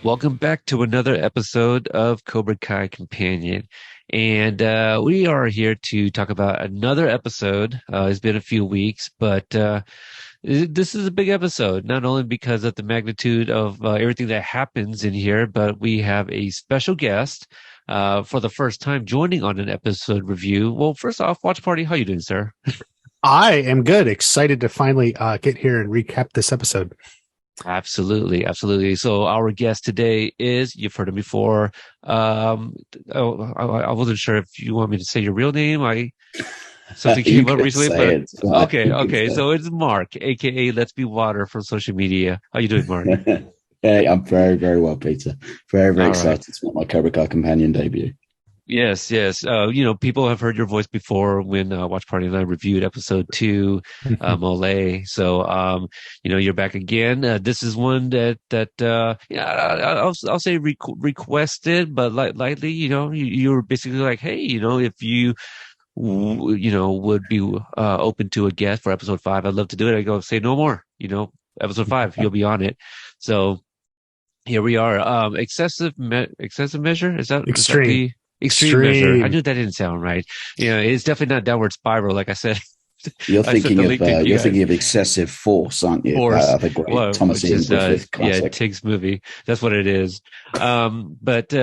Welcome back to another episode of Cobra Kai Companion. And we are here to talk about another episode. It's been a few weeks, but this is a big episode, not only because of the magnitude of everything that happens in here, but we have a special guest for the first time joining on an episode review. Well, first off, Watch Party, how you doing, sir? I am good. Excited to finally get here and recap this episode. Absolutely, absolutely. So our guest today is, you've heard him before. I wasn't sure if you want me to say your real name. Something came up recently, but okay. So it's Mark, aka Let's Be Water from social media. How you doing, Mark? Hey, I'm very, very well, Peter. Very, very All excited right. to make my Cobra Kai companion debut. Yes, yes. People have heard your voice before when Watch Party and I reviewed episode 2, Mole. So, you're back again. This is one I'll say requested, but lightly. You were basically like, hey, if you would be open to a guest for episode 5, I'd love to do it. I go, say no more. Episode 5, you'll be on it. So here we are. Excessive measure. Is that Extreme. the extreme measure? I knew that didn't sound right. It's definitely not downward spiral, like I said. You're I sent thinking the of link to you you're guys. thinking of excessive force, aren't you? Force, The great well, Thomas which Ian is Griffith classic. Tig's movie. That's what it is. But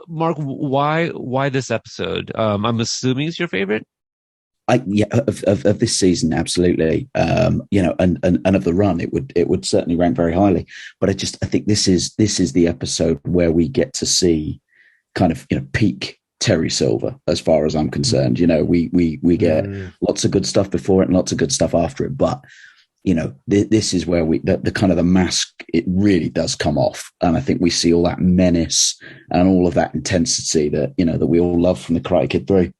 Mark, why this episode? I'm assuming it's your favorite. Of this season, absolutely. And of the run, it would certainly rank very highly. But I think this is the episode where we get to see kind of peak Terry Silver, as far as I'm concerned. We get lots of good stuff before it and lots of good stuff after it, but this is where the kind of the mask, it really does come off, and I think we see all that menace and all of that intensity that that we all love from the Karate Kid 3.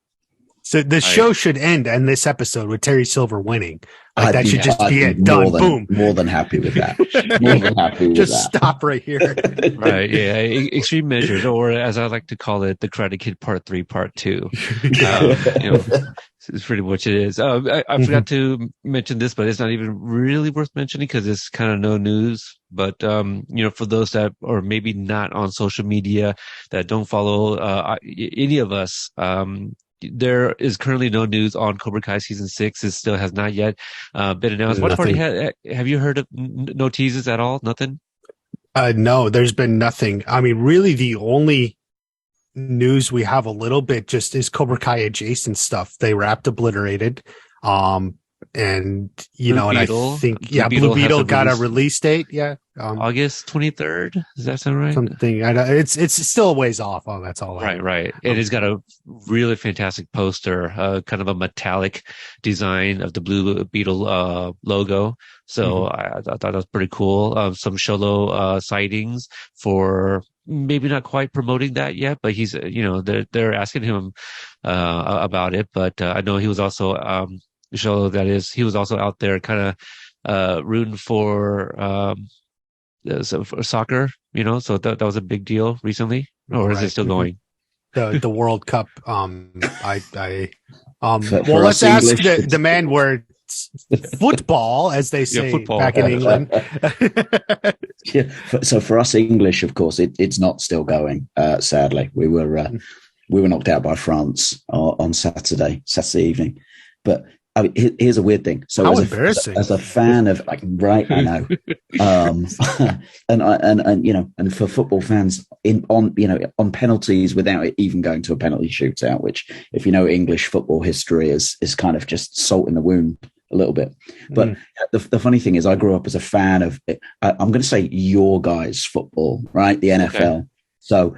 So the show should end on this episode with Terry Silver winning. That should just be it. Done. Boom. More than happy with that. More than happy with just that. stop right here. Right, yeah. Extreme measures, or as I like to call it, the Karate Kid Part 3, Part 2. It's pretty much it is. I forgot to mention this, but it's not even really worth mentioning because it's kind of no news. But for those that are maybe not on social media, that don't follow any of us, there is currently no news on Cobra Kai season 6. It still has not yet been announced. Watch Party, have you heard of no teases at all? Nothing? No, there's been nothing. I mean, really, the only news we have a little bit just is Cobra Kai adjacent stuff. They wrapped Obliterated. And I think Blue Beetle got a release date. Yeah. August 23rd. Does that sound right? Something. It's still a ways off. Oh, that's all. Right. And it's got a really fantastic poster, kind of a metallic design of the Blue Beetle logo. So I thought that was pretty cool. Some Sholo sightings for maybe not quite promoting that yet, but he's they're asking him about it. But I know he was also show that is, he was also out there kind of rooting for soccer, so that was a big deal recently, or is it still going? The World Cup. Let's English, ask the man where football, as they say back in England. Yeah. So for us English, of course, it's not still going. Sadly, we were knocked out by France on Saturday evening, but. I mean, here's a weird thing. So, embarrassing! As a fan of, right, I know, and for football fans, on penalties without it even going to a penalty shootout, which, if you know English football history, is kind of just salt in the wound a little bit. But the funny thing is, I grew up as a fan of, I'm going to say your guys' football, right? The NFL. Okay. So,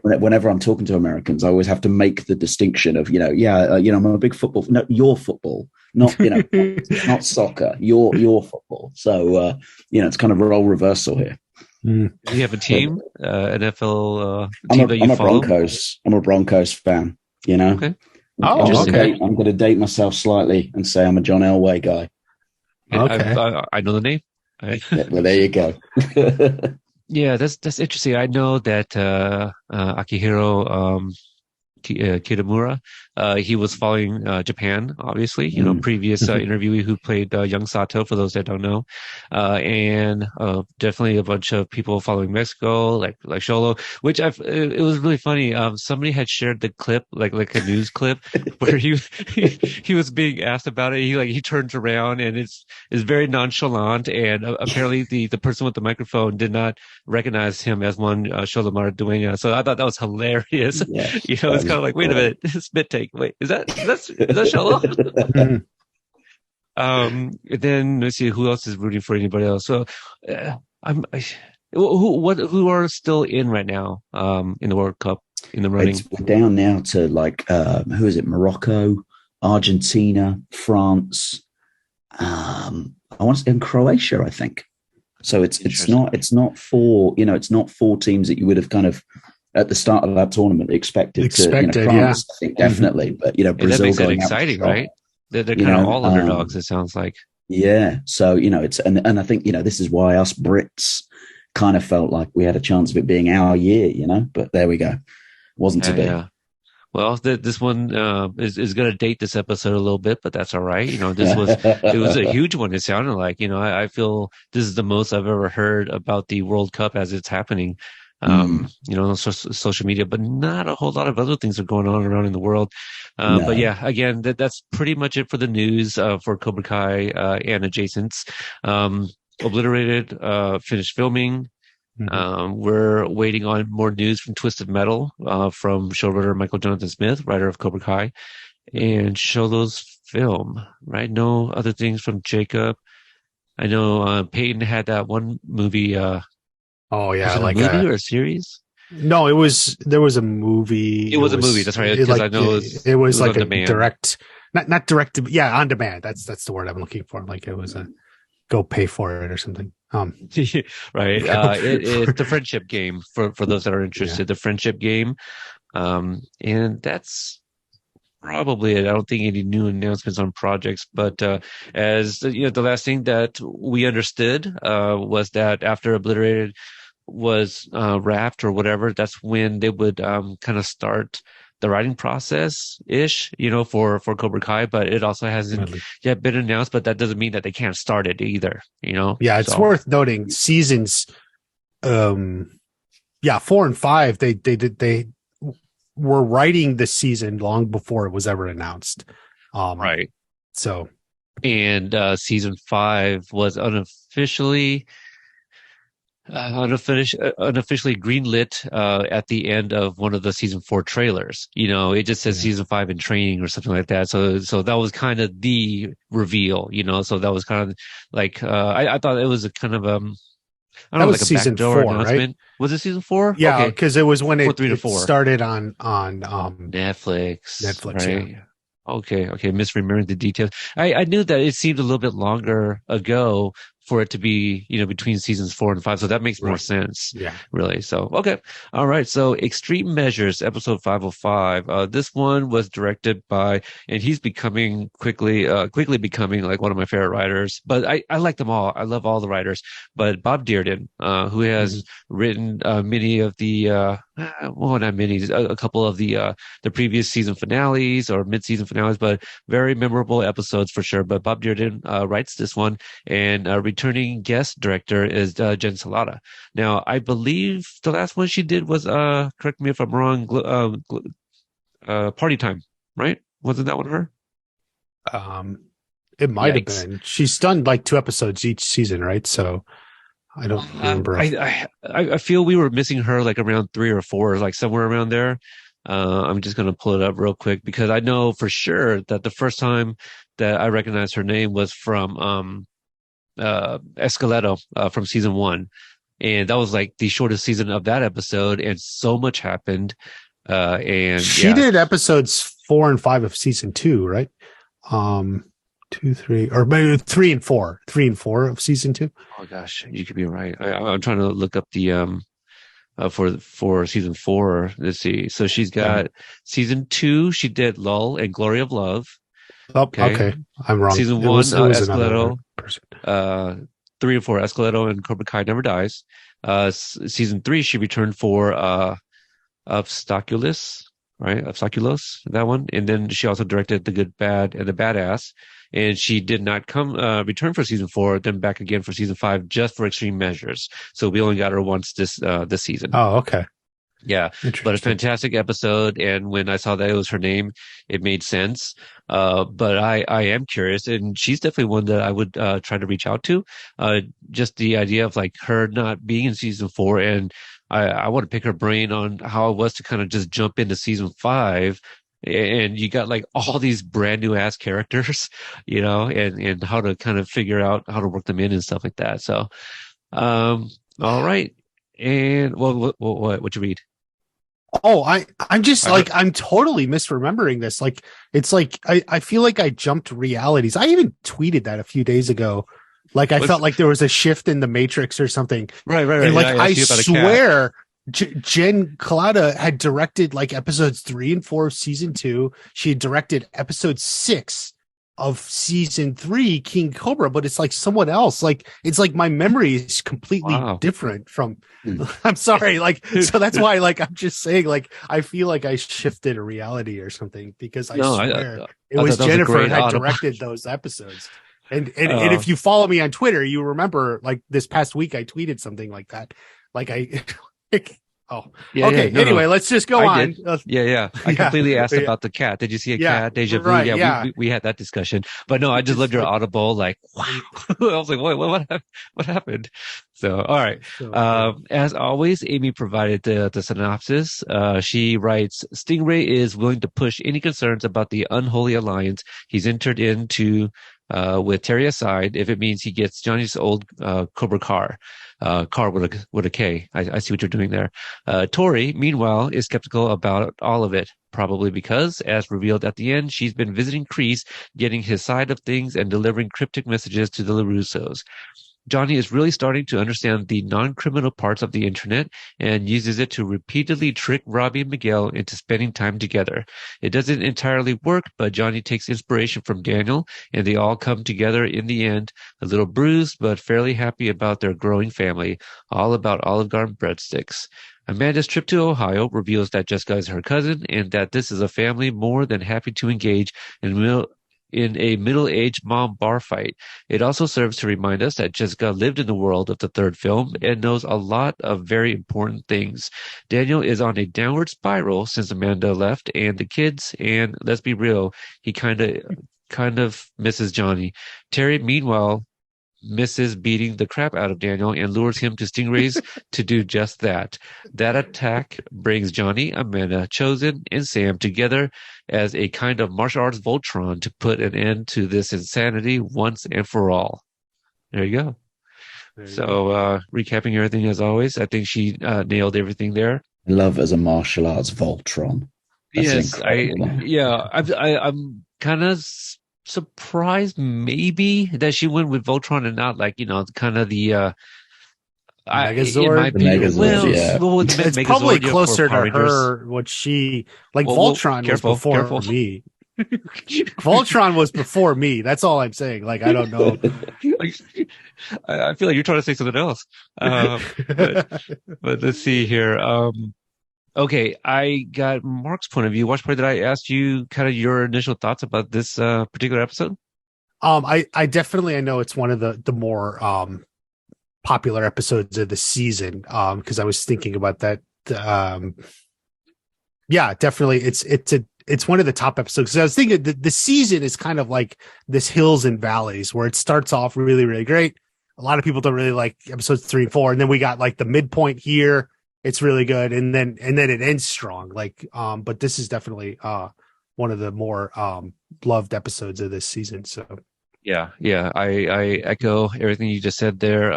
whenever I'm talking to Americans, I always have to make the distinction of, I'm a big football, no, your football, not, not soccer, your football. So, it's kind of a role reversal here. Do you have a team, NFL team that you follow? I'm a Broncos fan, Okay. I'm going to date myself slightly and say I'm a John Elway guy. Okay. I know the name. Well, there you go. Yeah, that's interesting. I know that Akihiro Kitamura. He was following Japan, obviously, previous interviewee who played young Sato, for those that don't know. And definitely a bunch of people following Mexico, like Sholo, which it was really funny. Somebody had shared the clip, like a news clip, where he was being asked about it. He turns around and it's very nonchalant, and apparently the person with the microphone did not recognize him as one Sholo Maraduena. So I thought that was hilarious. Yeah, it's kind of like, wait a minute, spit take. Wait, is that Sholo? Then let's see who else is rooting for anybody else. So, who are still in right now? In the World Cup in the running. We're down now to who is it? Morocco, Argentina, France. I want to say in Croatia, I think. So it's not four teams that you would have kind of at the start of that tournament expected France, yeah. I think definitely, but Brazil, that makes going it exciting, out, right? They're kind of all underdogs. It sounds like. Yeah, so it's and I think this is why us Brits kind of felt like we had a chance of it being our year, but there we go, wasn't to be. Yeah. Well, this one is going to date this episode a little bit, but that's all right. It was a huge one. It sounded like, I feel this is the most I've ever heard about the World Cup as it's happening. On social media, but not a whole lot of other things are going on around in the world. No. But yeah, again, that's pretty much it for the news for Cobra Kai and adjacents. Obliterated finished filming. We're waiting on more news from Twisted Metal, from showrunner Michael Jonathan Smith, writer of Cobra Kai, and Sholo's film, right? No other things from Jacob. I know Peyton had that one movie. Oh yeah, was it a movie or a series? No, there was a movie. It was a movie. That's right. Because I know it was like on a demand. direct, not direct. Yeah, on demand. That's the word I'm looking for. Like it was a go pay for it or something. Right. It's the friendship game for those that are interested. Yeah. The friendship game, and that's probably it. I don't think any new announcements on projects, but as the last thing that we understood was that after Obliterated was wrapped or whatever, that's when they would kind of start the writing process ish, for Cobra Kai, but it also hasn't yet been announced, but that doesn't mean that they can't start it either, Yeah, it's worth noting seasons 4 and 5, they were writing the season long before it was ever announced. Right. So, and season 5 was unofficially greenlit at the end of one of the season 4 trailers. It just says season 5 in training or something like that. So that was kind of the reveal. So that was kind of like I thought it was a kind of that was like season 4, right? Was it season 4? Yeah, because it was when it started on Netflix, right? Yeah. Okay, misremembering the details. I knew that it seemed a little bit longer ago for it to be, between seasons 4 and 5. So that makes more sense. Yeah. Really. So, okay. All right. So Extreme Measures, episode 505. This one was directed by, and he's quickly becoming like one of my favorite writers, but I like them all. I love all the writers, but Bob Dearden, who has written, many of the, not many, a couple of the previous season finales or mid-season finales, but very memorable episodes for sure. But Bob Dearden, writes this one, and, returning guest director is Jen Salata. Now, I believe the last one she did was, correct me if I'm wrong, Party Time, right? Wasn't that one of her? It might have been. She's done like 2 episodes each season, right? So I don't remember. I feel we were missing her like around 3 or 4, like somewhere around there. I'm just going to pull it up real quick because I know for sure that the first time that I recognized her name was from, Esqueleto, from season 1. And that was like the shortest season of that episode. And so much happened. And she did episodes 4 and 5 of season 2, right? 2, 3, or maybe 3 and 4 of season 2. Oh gosh, you could be right. I'm trying to look up the, for season 4. Let's see. So she's got season 2. She did Lull and Glory of Love. Oh, okay. I'm wrong. Season 1, Esqueleto. 3 and 4, Esqueleto and Cobra Kai Never Dies. Season 3, she returned for Obstaculus. right? Of Sakulos, that one. And then she also directed The Good, Bad, and the Badass. And she did not return for season 4, then back again for season 5, just for Extreme Measures. So we only got her once this season. Oh, okay. Yeah, but a fantastic episode. And when I saw that it was her name, it made sense. But I am curious, and she's definitely one that I would try to reach out to. Just the idea of like her not being in season 4, and I want to pick her brain on how it was to kind of just jump into season 5. And you got like all these brand new ass characters, and how to kind of figure out how to work them in and stuff like that. So, all right. And what you read? Oh, I'm just like, I'm totally misremembering this. Like, it's like, I feel like I jumped realities. I even tweeted that a few days ago. Like, I felt like there was a shift in the Matrix or something. Right. And like, I swear Jen Colada had directed like episodes 3 and 4 of season 2. She had directed episode 6 of season 3, King Cobra, but it's like someone else. Like, it's like my memory is completely different from, I'm sorry. Like, so that's why, like, I'm just saying, like, I feel like I shifted a reality or something, because I swear it was Jennifer had directed those episodes. And if you follow me on Twitter, you remember like this past week, I tweeted something like that. Like anyway, let's just go on. I completely asked about the cat. Did you see a cat? Deja vu. Right, we had that discussion. But no, I just loved your audible. Like, wow. I was like, what happened? So, all right. As always, Amy provided the synopsis. She writes, Stingray is willing to push any concerns about the unholy alliance he's entered into with Terry aside, if it means he gets Johnny's old Cobra car. Car with a K. I see what you're doing there. Tori, meanwhile, is skeptical about all of it, probably because, as revealed at the end, she's been visiting Kreese, getting his side of things and delivering cryptic messages to the LaRussos. Johnny is really starting to understand the non-criminal parts of the internet and uses it to repeatedly trick Robbie and Miguel into spending time together. It doesn't entirely work, but Johnny takes inspiration from Daniel, and they all come together in the end, a little bruised but fairly happy about their growing family, all about Olive Garden breadsticks. Amanda's trip to Ohio reveals that Jessica is her cousin and that this is a family more than happy to engage in a middle-aged mom bar fight. It also serves to remind us that Jessica lived in the world of the third film and knows a lot of very important things. Daniel is on a downward spiral since Amanda left, and the kids, and let's be real, he kind of misses Johnny. Terry, meanwhile, misses beating the crap out of Daniel and lures him to Stingrays to do just that. That attack brings Johnny, Amanda, Chosen, and Sam together as a kind of martial arts Voltron to put an end to this insanity once and for all. There you go. Recapping everything as always, I think she nailed everything there. Love as a martial arts Voltron. That's incredible. I'm kind of surprised maybe that she went with Voltron and not like, kind of the Megazord. It's Megazord, probably closer to her. What she like? Voltron was before me. Voltron was before me. That's all I'm saying. Like, I don't know. I feel like you're trying to say something else. But let's see here. Okay, I got Mark's point of view. WatchParty, did I ask you kind of your initial thoughts about this particular episode? I definitely, I know it's one of the more popular episodes of the season, because I was thinking about that. Yeah, definitely, it's one of the top episodes. I was thinking the season is kind of like this hills and valleys, where it starts off really, really great. A lot of people don't really like episodes 3 and 4, and then we got like the midpoint here. It's really good, and then it ends strong. Like, but this is definitely one of the more loved episodes of this season. So yeah, I echo everything you just said there.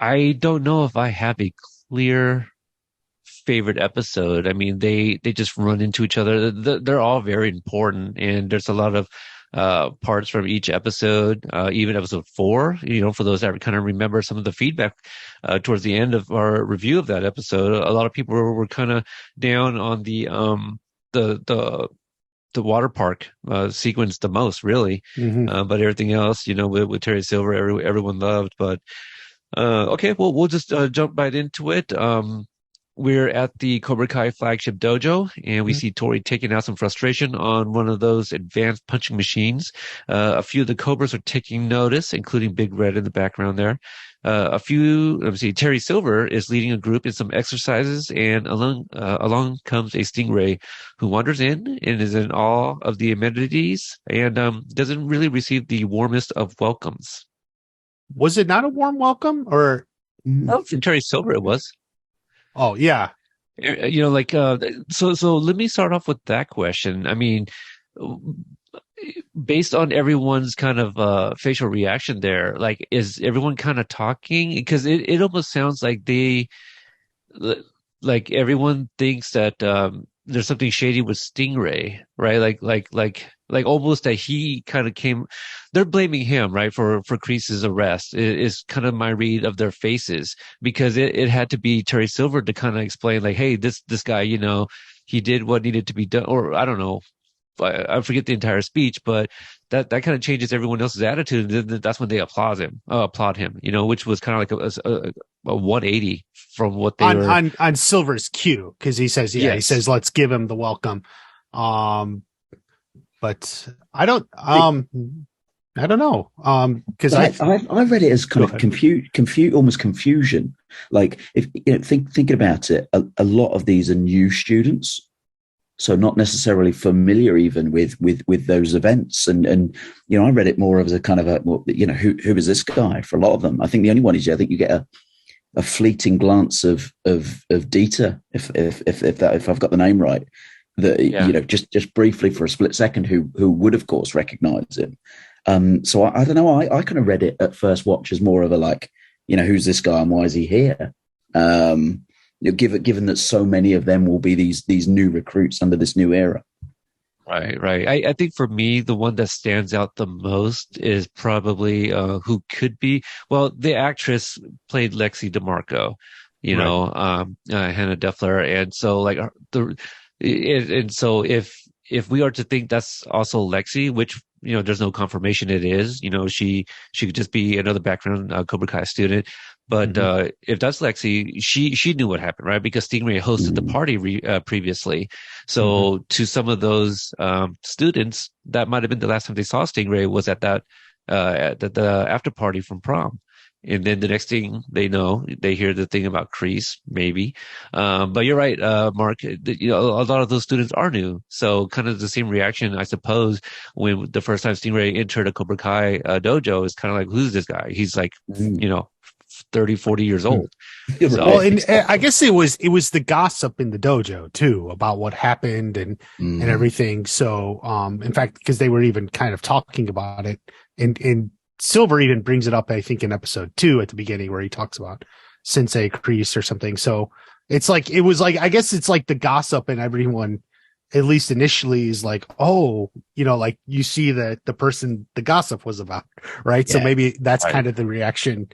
I don't know if I have a clear favorite episode. I mean, they just run into each other. They're all very important, and there's a lot of parts from each episode, even episode 4, for those that kind of remember some of the feedback towards the end of our review of that episode. A lot of people were kind of down on the water park sequence the most, really. Mm-hmm. But everything else, with Terry Silver, everyone loved. But okay, well, we'll just jump right into it. we're at the Cobra Kai flagship dojo, and we see Tori taking out some frustration on one of those advanced punching machines. A few of the Cobras are taking notice, including Big Red in the background there. Terry Silver is leading a group in some exercises, and along comes a Stingray who wanders in and is in awe of the amenities and doesn't really receive the warmest of welcomes. Was it not a warm welcome, or? Oh, from Terry Silver, it was. Oh, yeah. So let me start off with that question. I mean, based on everyone's kind of facial reaction there, like, is everyone kind of talking? Because it almost sounds like like everyone thinks that there's something shady with Stingray, right? Like almost that he kind of came. They're blaming him, right, for Kreese's arrest. Is kind of my read of their faces, because it had to be Terry Silver to kind of explain, like, hey, this guy, he did what needed to be done, or I don't know. I forget the entire speech, but that kind of changes everyone else's attitude. And that's when they applaud him, which was kind of like a 180 from what they were on Silver's cue, because he says, he says, let's give him the welcome. But I don't know. Because I read it as kind of almost confusion. Like, if thinking about it, a lot of these are new students. So not necessarily familiar even with those events, and I read it more as a kind of who is this guy for a lot of them. I think the only one is I think you get a fleeting glance of Dieter, if I've got the name right, that just briefly for a split second, who would of course recognize him. So I don't know. I kind of read it at first watch as more of a like, who's this guy and why is he here? Given that so many of them will be these new recruits under this new era. Right. I think for me, the one that stands out the most is probably who could be. Well, the actress played Lexi DeMarco, Hannah Deffler, and so like so if we are to think that's also Lexi, which there's no confirmation it is, she could just be another background Cobra Kai student. But if that's Lexi, she knew what happened, right? Because Stingray hosted the party previously. So to some of those students, that might have been the last time they saw Stingray was at that at the after party from prom. And then the next thing they know, they hear the thing about Kreese, maybe. But you're right, Mark. A lot of those students are new. So kind of the same reaction, I suppose, when the first time Stingray entered a Cobra Kai dojo is kind of like, who's this guy? He's like, 30, 40 years old. So, well, and I guess it was the gossip in the dojo too about what happened and everything. So, in fact, because they were even kind of talking about it, and Silver even brings it up, I think, in episode 2 at the beginning where he talks about Sensei Kreese or something. So I guess it's like the gossip, and everyone, at least initially, is like, oh, like you see that the person the gossip was about, right? Yeah. So maybe that's kind of the reaction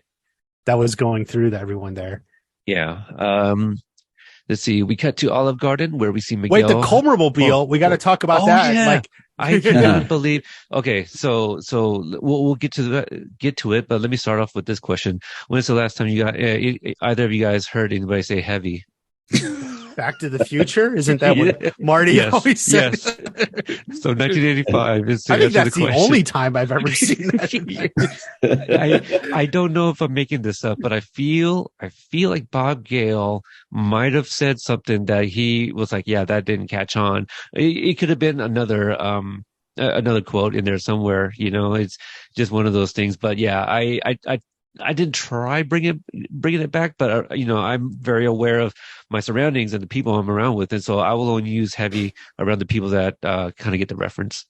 that was going through to everyone there. Yeah. Let's see. We cut to Olive Garden where we see Miguel. Wait, the Cobrabobile. We got to talk about that. Yeah. Like, I cannot believe. Okay, so we'll get to it, but let me start off with this question: when's the last time you got either of you guys heard anybody say heavy? Back to the Future? Isn't that what Marty always said? Yes. So 1985 is I think that's the only time I've ever seen that. I don't know if I'm making this up, but I feel like Bob Gale might have said something that he was like, yeah, that didn't catch on. It could have been another quote in there somewhere. It's just one of those things. But yeah, I didn't try bringing it back, but I'm very aware of my surroundings and the people I'm around with, and so I will only use heavy around the people that kind of get the reference.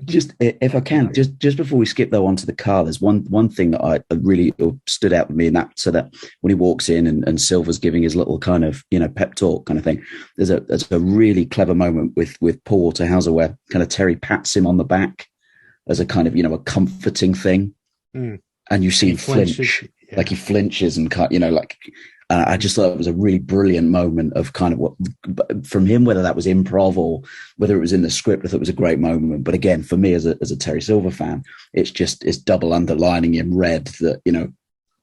Just if I can, just before we skip though onto the car, there's one thing that I really stood out with me, and that so that when he walks in and Silver's giving his little kind of pep talk kind of thing, there's a really clever moment with Paul Walter Hauser where kind of Terry pats him on the back as a kind of a comforting thing. And you see him flinch, like he flinches and I just thought it was a really brilliant moment of kind of what from him, whether that was improv or whether it was in the script. I thought it was a great moment. But again, for me as a Terry Silver fan, it's double underlining in red that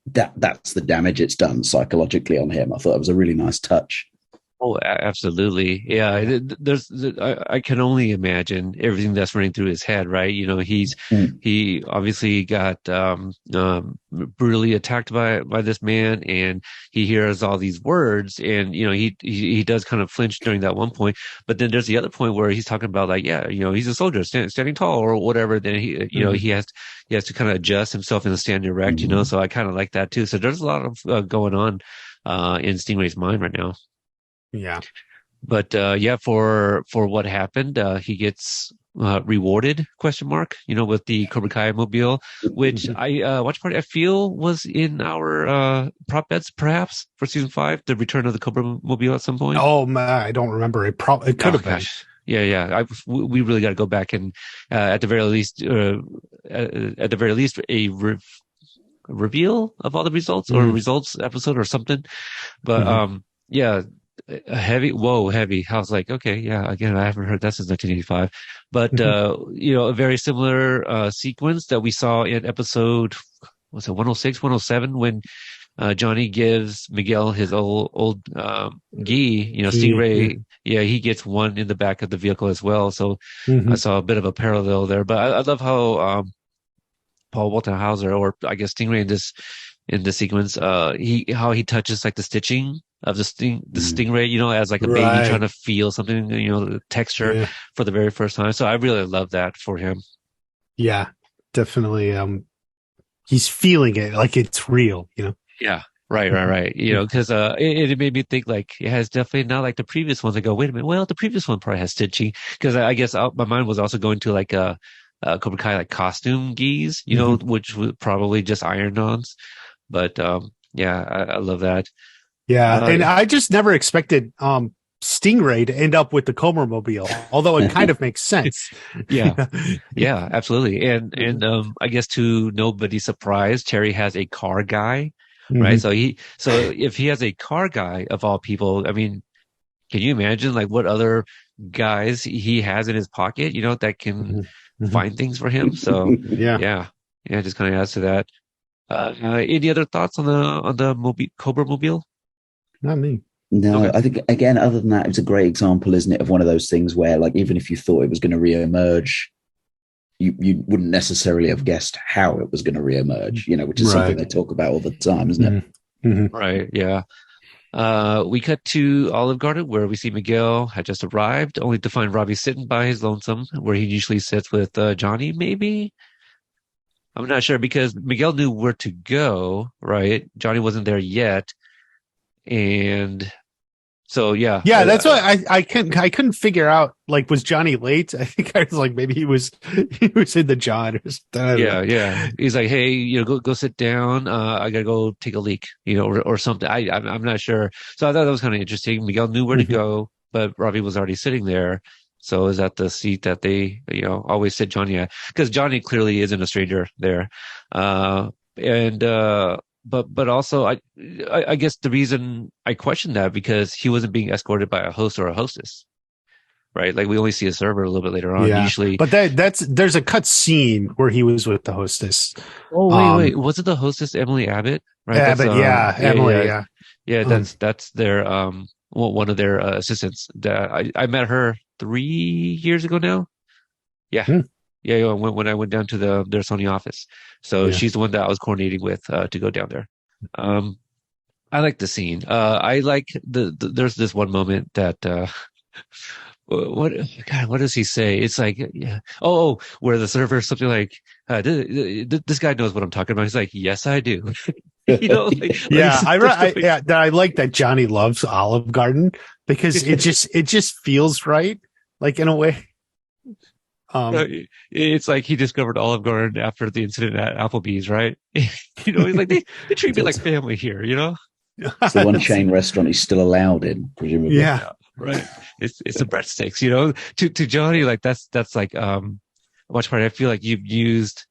that's the damage it's done psychologically on him. I thought it was a really nice touch. Oh, absolutely. Yeah. I can only imagine everything that's running through his head, right? You know, he obviously got, brutally attacked by this man, and he hears all these words, and, you know, he does kind of flinch during that one point. But then there's the other point where he's talking about, like, yeah, you know, he's a soldier standing tall or whatever. Then you know, he has to kind of adjust himself and stand erect, you know, so I kind of like that too. So there's a lot of, going on, in Stingray's mind right now. Yeah. But yeah, for what happened, he gets rewarded, question mark, you know, with the Cobra Kai mobile, which WatchParty I feel was in our prop bets perhaps for season 5, the return of the Cobra mobile at some point. Oh man, I don't remember. It could have been. Gosh. Yeah. We really got to go back and at the very least a reveal of all the results or results episode or something. But yeah. Heavy. I was like, okay, yeah, again, I haven't heard that since 1985. But, you know, a very similar sequence that we saw in episode, was it 106, 107, when Johnny gives Miguel his old gi, you know, Stingray. Yeah, he gets one in the back of the vehicle as well. So I saw a bit of a parallel there. But I love how Paul Walter Hauser, or I guess Stingray in this sequence, how he touches like the stitching of the Stingray, you know, as like a baby trying to feel something, you know, the texture for the very first time. So I really love that for him. Yeah, definitely. He's feeling it like it's real, you know? Yeah. Right. You know, because it made me think like it has definitely not like the previous ones. I go, wait a minute. Well, the previous one probably has stitching, because I guess my mind was also going to like Cobra Kai like costume gis, you know, which was probably just iron-ons. But yeah, I love that. Yeah, and I just never expected Stingray to end up with the Cobra mobile, although it kind of makes sense. Yeah, absolutely. And I guess to nobody's surprise, Terry has a car guy, right? So if he has a car guy of all people, I mean, can you imagine like what other guys he has in his pocket, you know, that can find things for him? So yeah, just kind of adds to that. Any other thoughts on the Cobra mobile? Not me. No, Okay. I think, again, other than that, it's a great example, isn't it, of one of those things where, like, even if you thought it was going to reemerge, you wouldn't necessarily have guessed how it was going to reemerge, you know, which is something they talk about all the time, isn't it? Right, yeah. We cut to Olive Garden, where we see Miguel had just arrived, only to find Robbie sitting by his lonesome, where he usually sits with Johnny, maybe? I'm not sure, because Miguel knew where to go, right? Johnny wasn't there yet. And so, yeah. Yeah, that's why I couldn't figure out, like, was Johnny late? I think I was like, maybe he was in the John or something. Yeah. He's like, hey, you know, go sit down. I gotta go take a leak, you know, or something. I'm not sure. So I thought that was kind of interesting. Miguel knew where to go, but Robbie was already sitting there. So is that the seat that they, you know, always sit Johnny at? Because Johnny clearly isn't a stranger there. But also, I guess the reason I question that, because he wasn't being escorted by a host or a hostess, right? Like we only see a server a little bit later on. Usually, but there's a cut scene where he was with the hostess. Oh wait, was it the hostess Emily Abbott? Right? Emily. That's their one of their assistants. That I met her 3 years ago now. Yeah. Yeah, when I went down to their Sony office. So she's the one that I was coordinating with to go down there. I like the scene. I like there's this one moment that what does he say? It's like where the server something like this guy knows what I'm talking about. He's like, yes, I do. You know, I like that Johnny loves Olive Garden, because it just feels right, like in a way. It's like he discovered Olive Garden after the incident at Applebee's, right? You know, he's like, they treat me like family here, you know? It's the one chain restaurant he's still allowed in, presumably. Yeah, right. It's the breadsticks, you know? To Johnny, like that's like WatchParty. I feel like you've used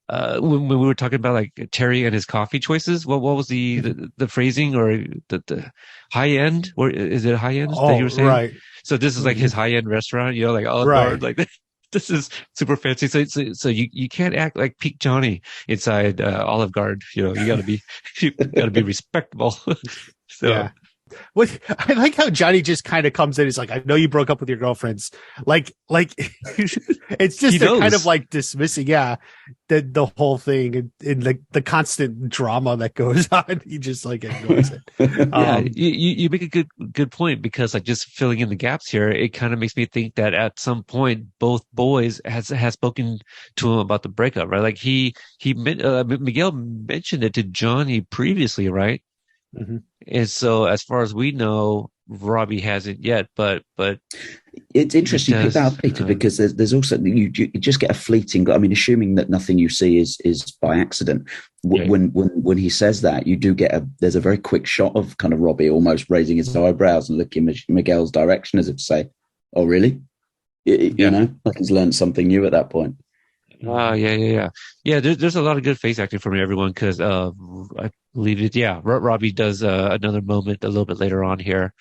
when we were talking about like Terry and his coffee choices. What was the phrasing, or the high end, or is it high end that you were saying? Right. So this is like his high end restaurant, you know, like Olive Garden, like this is super fancy. So you can't act like Peak Johnny inside Olive Garden. You gotta be respectable. So. Yeah. What I like how Johnny just kind of comes in. He's like, I know you broke up with your girlfriends. Like it's just they're kind of like dismissing, the whole thing and the constant drama that goes on. He just like ignores it. You make a good point, because like just filling in the gaps here, it kind of makes me think that at some point both boys has spoken to him about the breakup, right? Like Miguel mentioned it to Johnny previously, right? Mm-hmm. And so, as far as we know, Robbie hasn't yet. But it's interesting you pick that up, Peter, because there's also you just get a fleeting. I mean, assuming that nothing you see is by accident. When he says that, you do get there's a very quick shot of kind of Robbie almost raising his eyebrows and looking in Miguel's direction as if to say, "Oh, really?" You know, like he's learned something new at that point. Yeah. There's a lot of good face acting from everyone, because I believe it. Yeah, Robbie does another moment a little bit later on here.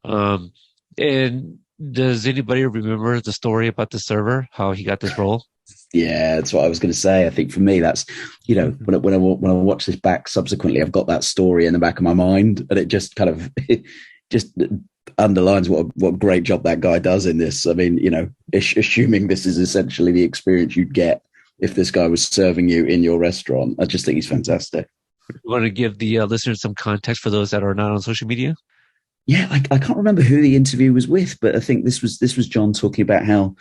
And does anybody remember the story about the server? How he got this role? Yeah, that's what I was going to say. I think for me, that's when I watch this back subsequently, I've got that story in the back of my mind, and it just kind of just underlines what a great job that guy does in this. I mean, assuming this is essentially the experience you'd get if this guy was serving you in your restaurant, I just think he's fantastic. You want to give the listeners some context for those that are not on social media? Yeah, I can't remember who the interview was with, but I think this was John talking about how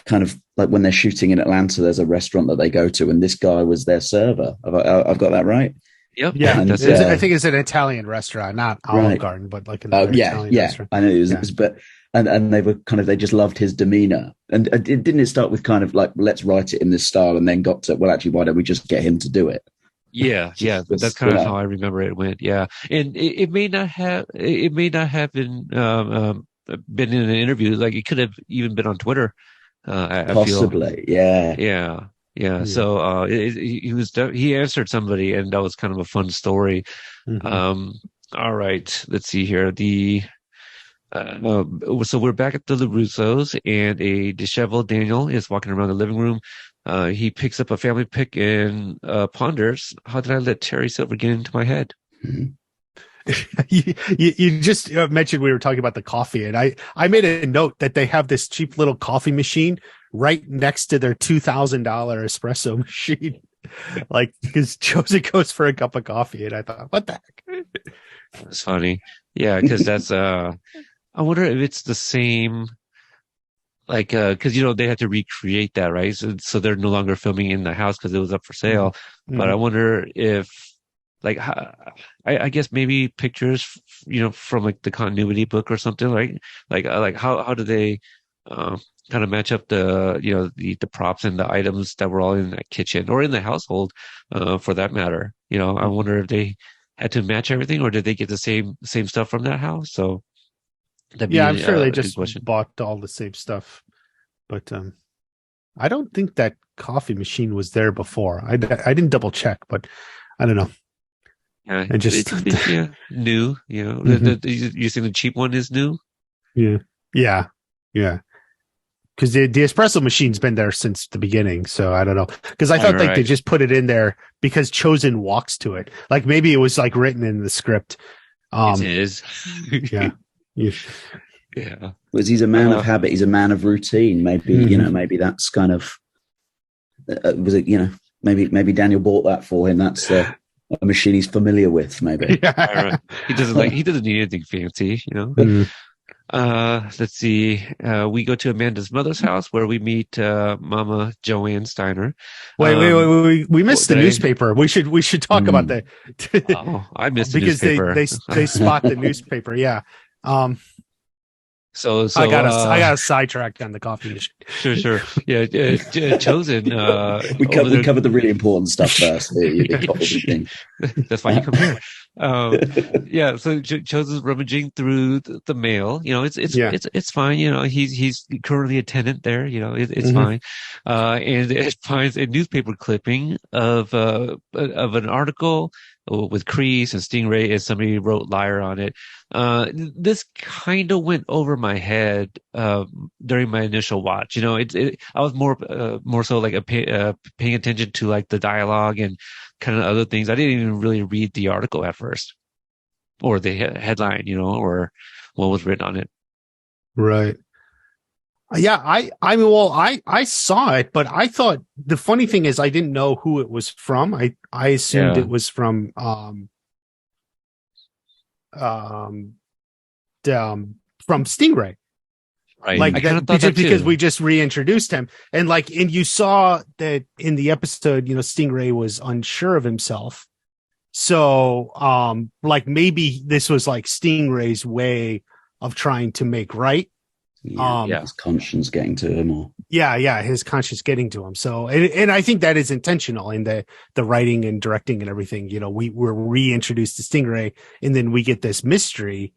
kind of like when they're shooting in Atlanta, there's a restaurant that they go to, and this guy was their server. I've got that right? Yep. Yeah, and, I think it's an Italian restaurant, not Olive Garden, but like an Italian restaurant. I know it was, but and they were they just loved his demeanor. And didn't it start with kind of like, let's write it in this style, and then got to, well, actually, why don't we just get him to do it? Yeah. That's kind of how I remember it went. Yeah, and it may not have been in an interview. Like it could have even been on Twitter. Possibly, yeah. So he answered somebody, and that was kind of a fun story. Mm-hmm. All right, let's see here. So we're back at the LaRussos, and a disheveled Daniel is walking around the living room. He picks up a family pic and ponders, how did I let Terry Silver get into my head? Mm-hmm. You just mentioned we were talking about the coffee, and I made a note that they have this cheap little coffee machine right next to their $2,000 espresso machine, like because Joseph goes for a cup of coffee, and I thought, what the heck? That's funny, yeah, because that's I wonder if it's the same, like because they had to recreate that, right? So they're no longer filming in the house because it was up for sale. Mm-hmm. But I wonder if, like, I guess maybe pictures, from like the continuity book or something, right? Like how do they kind of match up the props and the items that were all in that kitchen or in the household, for that matter? I wonder if they had to match everything, or did they get the same stuff from that house? So I'm sure they just bought all the same stuff, but I don't think that coffee machine was there before. I didn't double check, but I don't know. Yeah, I just new. Mm-hmm. You think the cheap one is new? Yeah. Because the espresso machine's been there since the beginning, so I don't know. Because I thought they just put it in there because Chosen walks to it. Like maybe it was like written in the script. It is. Yeah. Was he's a man of habit? He's a man of routine. Maybe maybe that's kind of was it? Maybe Daniel bought that for him. That's a machine he's familiar with. Maybe he doesn't need anything fancy. Mm-hmm. Let's see. We go to Amanda's mother's house where we meet Mama Joanne Steiner. Wait. We missed the newspaper. We should talk about that. I missed the newspaper. Because they spot the newspaper. Yeah. So I got sidetracked on the coffee machine. Sure. Yeah, Chosen. We covered the really important stuff first. That's why you come here. So Chosen's rummaging through the mail. It's fine. He's currently a tenant there. It's fine. And it finds a newspaper clipping of an article with Kreese and Stingray, and somebody wrote liar on it. This kind of went over my head during my initial watch. I was more so like paying attention to like the dialogue and kind of other things. I didn't even really read the article at first, or the headline, or what was written on it. Right. Yeah, I saw it, but I thought the funny thing is I didn't know who it was from. I assumed it was from Stingray. Right. Like I kind of that, thought that because too. we just reintroduced him. And you saw that in the episode, Stingray was unsure of himself. So maybe this was like Stingray's way of trying to make right. His conscience getting to him, or his conscience getting to him. So, and I think that is intentional in the writing and directing and everything. We're reintroduced to Stingray, and then we get this mystery,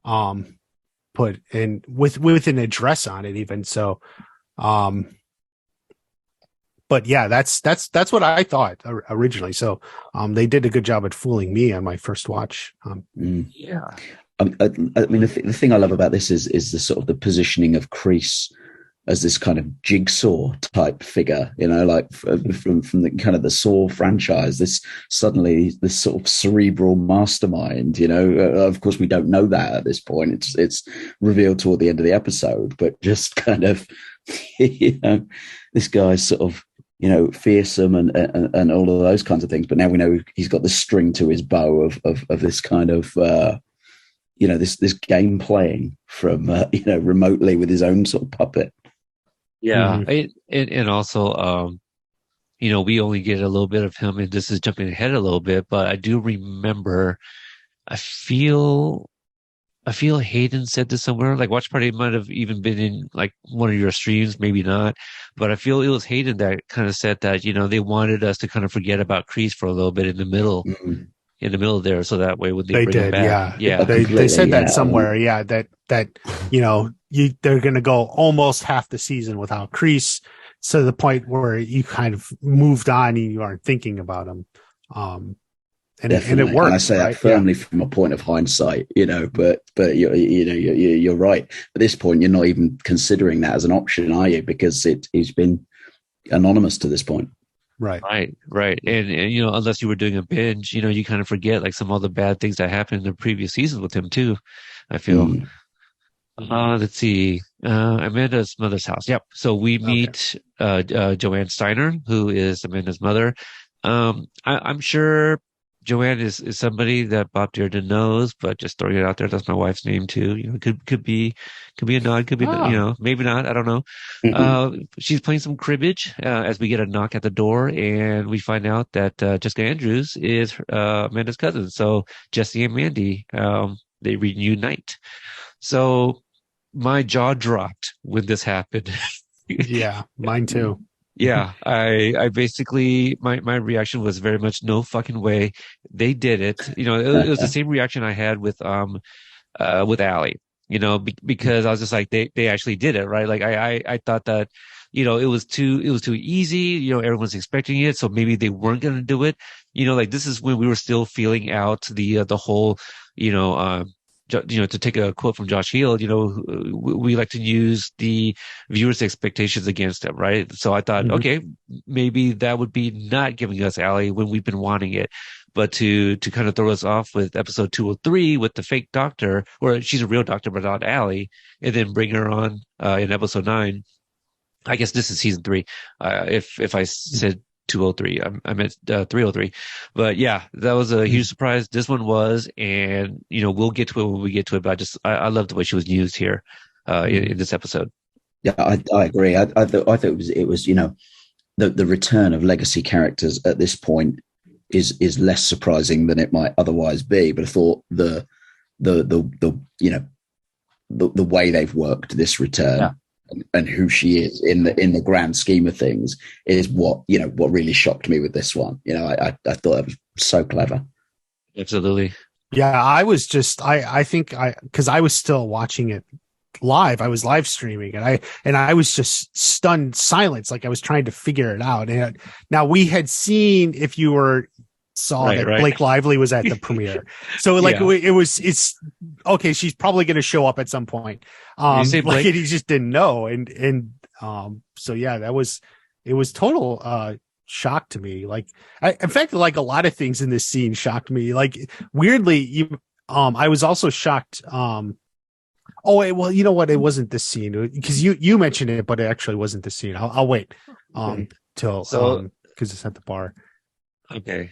put in with an address on it, even so. But yeah, that's what I thought originally. So, they did a good job at fooling me on my first watch. Yeah. I mean, the thing I love about this is the sort of the positioning of Kreese as this kind of jigsaw type figure, like from the kind of the Saw franchise. This sort of cerebral mastermind. Of course, we don't know that at this point. It's revealed toward the end of the episode, but just kind of, this guy's sort of fearsome and all of those kinds of things. But now we know he's got the string to his bow of this kind of. This game playing from remotely with his own sort of puppet. Yeah, and also we only get a little bit of him, and this is jumping ahead a little bit, but I do remember. I feel Hayden said this somewhere. Like Watch Party might have even been in like one of your streams, maybe not, but I feel it was Hayden that kind of said that they wanted us to kind of forget about Kreese for a little bit in the middle. Mm-hmm. In the middle there, so that way when they bring him back, they said that somewhere, that they're going to go almost half the season without Kreese, to the point where you kind of moved on and you aren't thinking about him, and it worked. And I say that firmly from a point of hindsight, but you're right. At this point, you're not even considering that as an option, are you? Because he's been anonymous to this point. Right. And unless you were doing a binge, you kind of forget like some of the bad things that happened in the previous seasons with him too, I feel. Let's see. Amanda's mother's house. Yep. So we meet Joanne Steiner, who is Amanda's mother. I'm sure Joanne is somebody that Bob Dearden knows, but just throwing it out there, that's my wife's name too. Could be a nod, could be maybe not. I don't know. Mm-hmm. She's playing some cribbage as we get a knock at the door, and we find out that Jessica Andrews is Amanda's cousin. So Jesse and Mandy, they reunite. So my jaw dropped when this happened. Yeah, mine too. Yeah, I basically, my reaction was very much no fucking way. They did it. It was the same reaction I had with Allie, because I was just like, they actually did it, right? Like I thought that, it was too easy. Everyone's expecting it. So maybe they weren't going to do it. Like this is when we were still feeling out the whole, to take a quote from Josh Heald, we like to use the viewers' expectations against them, right? So I thought, okay, maybe that would be not giving us Allie when we've been wanting it, but to kind of throw us off with episode 203 with the fake doctor, or she's a real doctor but not Allie, and then bring her on in episode 9. I guess this is season 3. If I said 203, I meant 303, but yeah, that was a huge surprise. This one was, and we'll get to it when we get to it, but I love the way she was used here in this episode. Yeah, I agree. I thought it was the return of legacy characters at this point is less surprising than it might otherwise be, but I thought the way they've worked this return and who she is in the grand scheme of things is what really shocked me with this one. I thought it was so clever. Absolutely. Yeah, I was just I think because I was still watching it live. I was live streaming and I was just stunned silence, like I was trying to figure it out. And now we had seen, if you were saw Right, that right. Blake Lively was at the premiere. So like Yeah. it's okay. She's probably going to show up at some point. You say Like Blake? he just didn't know. So yeah, it was total, shock to me. Like in fact, like a lot of things in this scene shocked me. Like weirdly, I was also shocked. Well, you know what? It wasn't this scene because you mentioned it, but it actually wasn't the scene. I'll wait, Okay. till, So because it's at the bar. okay.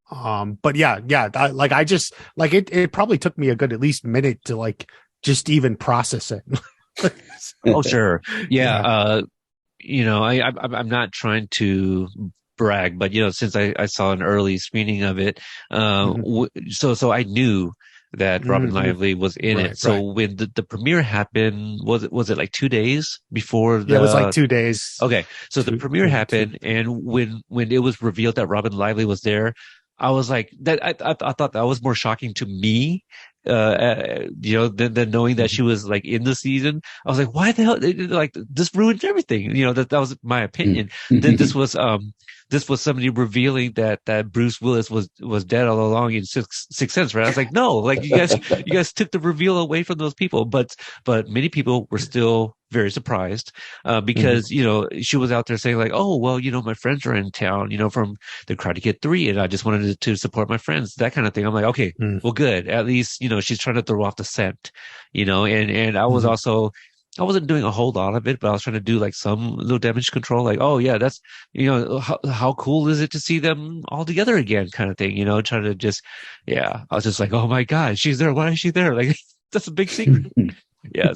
But yeah, I just like it probably took me a good at least minute to like just even process it. Oh, sure. Yeah. Yeah. I'm not trying to brag, but since I saw an early screening of it, Mhm. so I knew that Robin Mhm. Lively was in it. Right, So right. when the premiere happened, was it like 2 days before Yeah, it was like the? 2 days. Okay, so the premiere Yeah, happened, and when it was revealed that Robin Lively was there, I was like that. I thought that was more shocking to me, than knowing that Mhm. she was like in the season. I was like, why the hell? Like this ruined everything. That was my opinion. Then this was somebody revealing that Bruce Willis was dead all along in Sixth Sense, right? I was like, no, like you guys took the reveal away from those people, but many people were still very surprised because she was out there saying like, oh well, my friends are in town, from the Karate Kid 3, and I just wanted to support my friends, that kind of thing. I'm like, okay, Mhm. well, good. At least she's trying to throw off the scent, and I was Mhm. also. I wasn't doing a whole lot of it, but I was trying to do like some little damage control. Like, oh yeah, that's, how cool is it to see them all together again, kind of thing, trying to just, yeah, I was just like, oh my God, she's there. Why is she there? Like, that's a big secret. Yeah.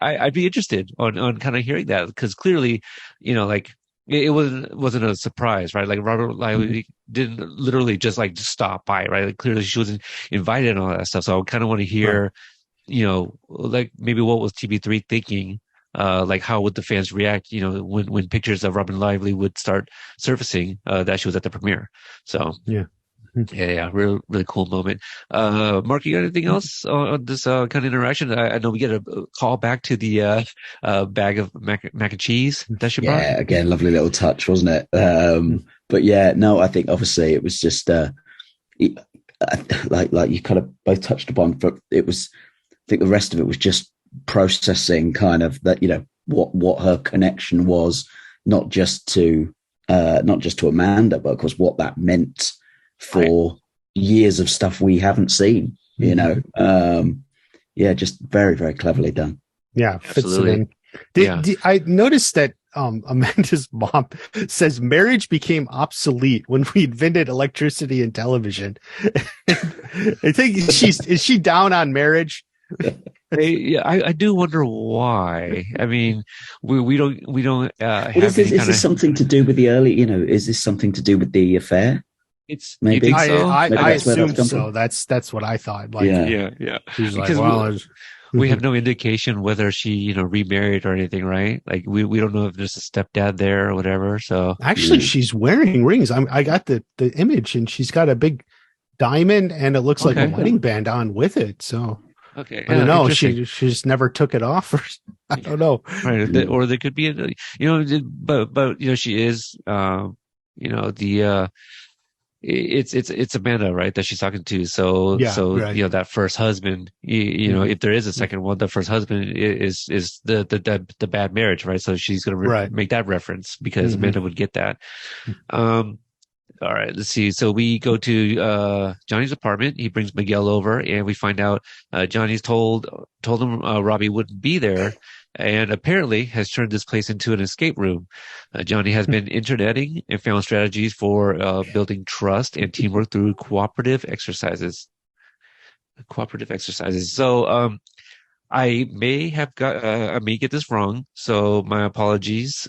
I'd be interested on kind of hearing that because clearly, like it wasn't a surprise, right? Like Robert Lively didn't literally just stop by, right? Like clearly she was invited and all that stuff. So I kind of want to Right. hear, like maybe what was TB3 thinking? Like how would the fans react, when pictures of Robin Lively would start surfacing, that she was at the premiere. So Yeah. yeah, real, really cool moment. Mark, you got anything else on this kind of interaction? I know we get a call back to the bag of mac and cheese that she brought. Yeah, again, lovely little touch, wasn't it? But yeah, no, I think obviously it was just it, like you kind of both touched upon. But it was, I think the rest of it was just processing kind of that, what her connection was, not just to Amanda, but of course what that meant Right. for years of stuff we haven't seen. Yeah, just very, very cleverly done. Yeah, fits it Absolutely. in. Yeah. I noticed that Amanda's mom says marriage became obsolete when we invented electricity and television. I think is she down on marriage? Yeah, I do wonder why. I mean, we don't What have is this? any Is kind this of. something to do with the early? Is this something to do with the affair? You think Maybe, so? maybe I that's where that's assume come so. from. That's what I thought. Like Yeah, Yeah. she's like, Because well, we have no indication whether she, remarried or anything, right? Like we don't know if there's a stepdad there or whatever. So actually she's wearing rings. I got the image and she's got a big diamond and it looks like a okay, wedding band on with it. So okay, I don't yeah, know. interesting. She just never took it off. Or I don't know. Right, or there could be but she is, the it's Amanda, right, that she's talking to. So Yeah, right. that first husband, Mhm. if there is a second one, the first husband is the bad marriage, right? So she's gonna Right. make that reference because Mhm. Amanda would get that. Um, all right, let's see. So we go to Johnny's apartment. He brings Miguel over, and we find out Johnny's told him Robbie wouldn't be there, and apparently has turned this place into an escape room. Johnny has been interneting and found strategies for building trust and teamwork through cooperative exercises. Cooperative exercises. So I may get this wrong. So my apologies.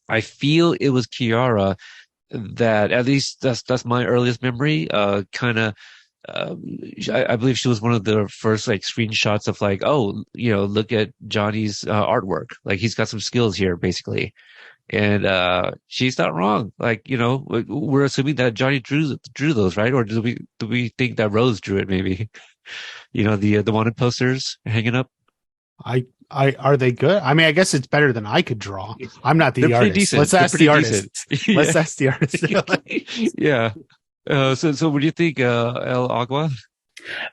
I feel it was Kiara that, at least that's my earliest memory. Kind of, I believe she was one of the first like screenshots of like, oh, look at Johnny's artwork. Like he's got some skills here, basically. And she's not wrong. Like we're assuming that Johnny drew those, right? Or do we think that Rose drew it? Maybe the wanted posters hanging up. Are they good? I mean, I guess it's better than I could draw. I'm not They're the pretty artist. decent. Let's They're ask pretty the decent. artist. Yeah. Let's ask the artist. Yeah. So what do you think, El Agua?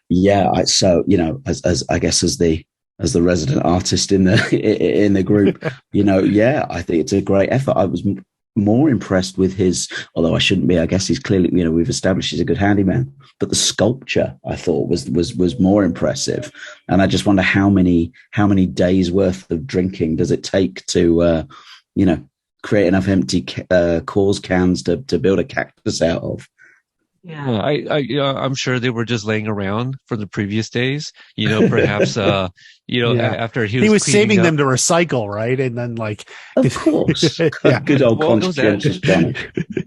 Yeah, so as I guess as the resident artist in the in the group, yeah, I think it's a great effort. I was more impressed with his, although I shouldn't be. I guess he's clearly, we've established he's a good handyman, but the sculpture I thought was more impressive. And I just wonder how many days worth of drinking does it take to create enough empty cause cans to build a cactus out of. Yeah, I'm sure they were just laying around from the previous days. Perhaps, Yeah. after he He was was cleaning saving up. them to recycle, right? And then Of course, yeah. good old Well, knows that. conscientious Johnny.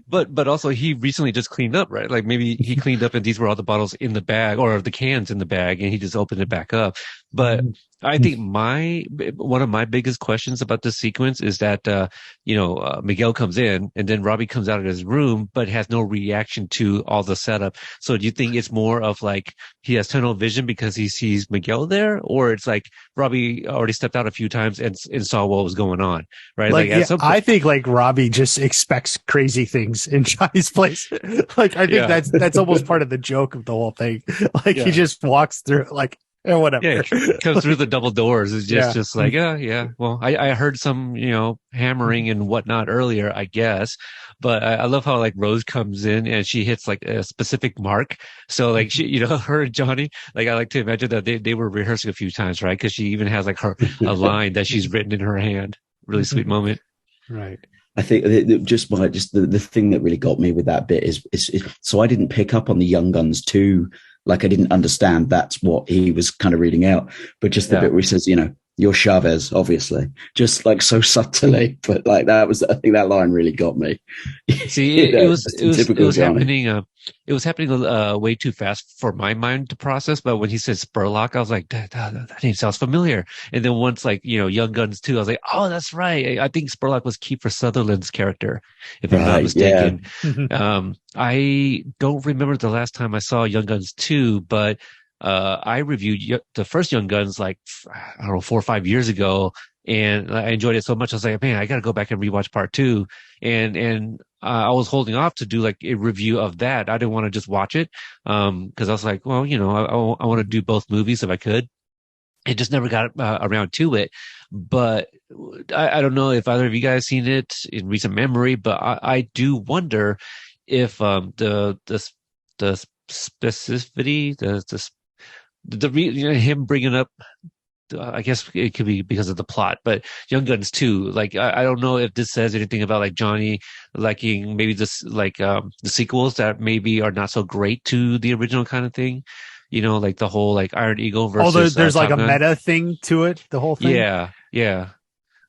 But also he recently just cleaned up, right? Like maybe he cleaned up and these were all the bottles in the bag or the cans in the bag and he just opened it back up. But I think one of my biggest questions about this sequence is that, Miguel comes in and then Robbie comes out of his room, but has no reaction to all the setup. So do you think it's more of like he has tunnel vision because he sees Miguel there, or it's like Robbie already stepped out a few times and saw what was going on, right? Like, at some point, I think like Robbie just expects crazy things in Johnny's place. Like, I think that's almost part of the joke of the whole thing. Like he just walks through like, whatever. Yeah, comes through the double doors. It's just like, yeah. Well, I heard some, hammering and whatnot earlier, I guess. But I love how like Rose comes in and she hits like a specific mark. So like she, her and Johnny, like I like to imagine that they were rehearsing a few times, right? Because she even has like a line that she's written in her hand. Really sweet moment. Right. I think the thing that really got me with that bit is so I didn't pick up on the Young Guns 2. Like I didn't understand that's what he was kind of reading out, but just the bit where he says, you're Chavez, obviously, just like so subtly, but like I think that line really got me. See, it was happening. It was happening way too fast for my mind to process. But when he said Spurlock, I was like, that name sounds familiar. And then once like, Young Guns 2, I was like, oh, that's right. I think Spurlock was Kiefer Sutherland's character, if I'm not mistaken. Yeah. I don't remember the last time I saw Young Guns 2, but I reviewed the first Young Guns like, I don't know, 4 or 5 years ago. And I enjoyed it so much. I was like, man, I got to go back and rewatch part 2. And I was holding off to do like a review of that. I didn't want to just watch it. Cause I was like, well, I want to do both movies if I could. It just never got around to it. But I don't know if either of you guys seen it in recent memory, but I do wonder if the specificity, him bringing up, I guess it could be because of the plot, but Young Guns 2, like, I don't know if this says anything about like Johnny liking maybe this, like, the sequels that maybe are not so great to the original kind of thing, like the whole like Iron Eagle versus. There's like a meta thing to it, the whole thing. Yeah.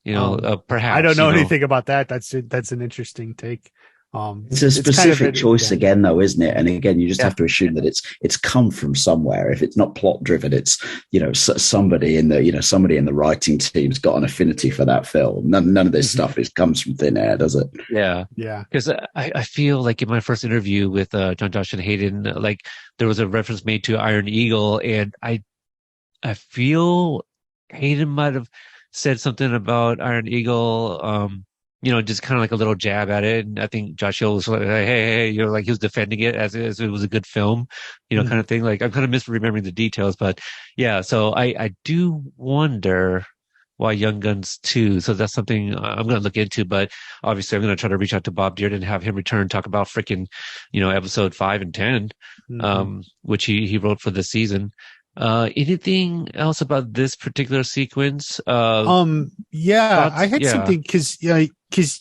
Perhaps. I don't know anything about that. That's an interesting take. It's a specific choice again, though, isn't it? And again, you just have to assume that it's come from somewhere. If it's not plot driven, it's somebody in the writing team's got an affinity for that film. None of this stuff comes from thin air, does it? Yeah. Because I feel like in my first interview with John Josh and Hayden, like there was a reference made to Iron Eagle, and I feel Hayden might have said something about Iron Eagle. Just kind of like a little jab at it. And I think Josh Hill was like, hey, like he was defending it as it was a good film, kind of thing. Like I'm kind of misremembering the details, but yeah. So I do wonder why Young Guns 2. So that's something I'm going to look into, but obviously I'm going to try to reach out to Bob Dearden and have him return, talk about freaking, episode 5 and 10, which he wrote for the season. Anything else about this particular sequence? Thoughts? I had something because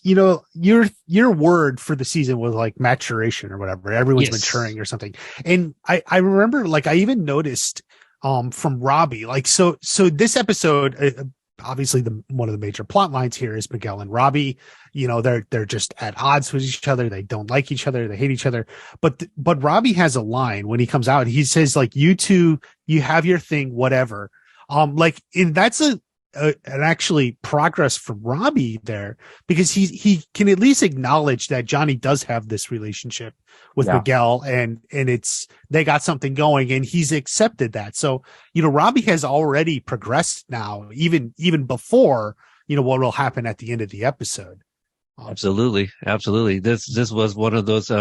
your word for the season was like maturation or whatever. Everyone's maturing or something. And I remember like I even noticed from Robbie, like so this episode, obviously one of the major plot lines here is Miguel and Robbie. They're just at odds with each other. They don't like each other. They hate each other. But Robbie has a line when he comes out. He says like, you two, you have your thing, whatever. That's an actually progress from Robbie there, because he can at least acknowledge that Johnny does have this relationship with Miguel, and they got something going, and he's accepted that. So, Robbie has already progressed now, even before, what will happen at the end of the episode. Absolutely. This was one of those,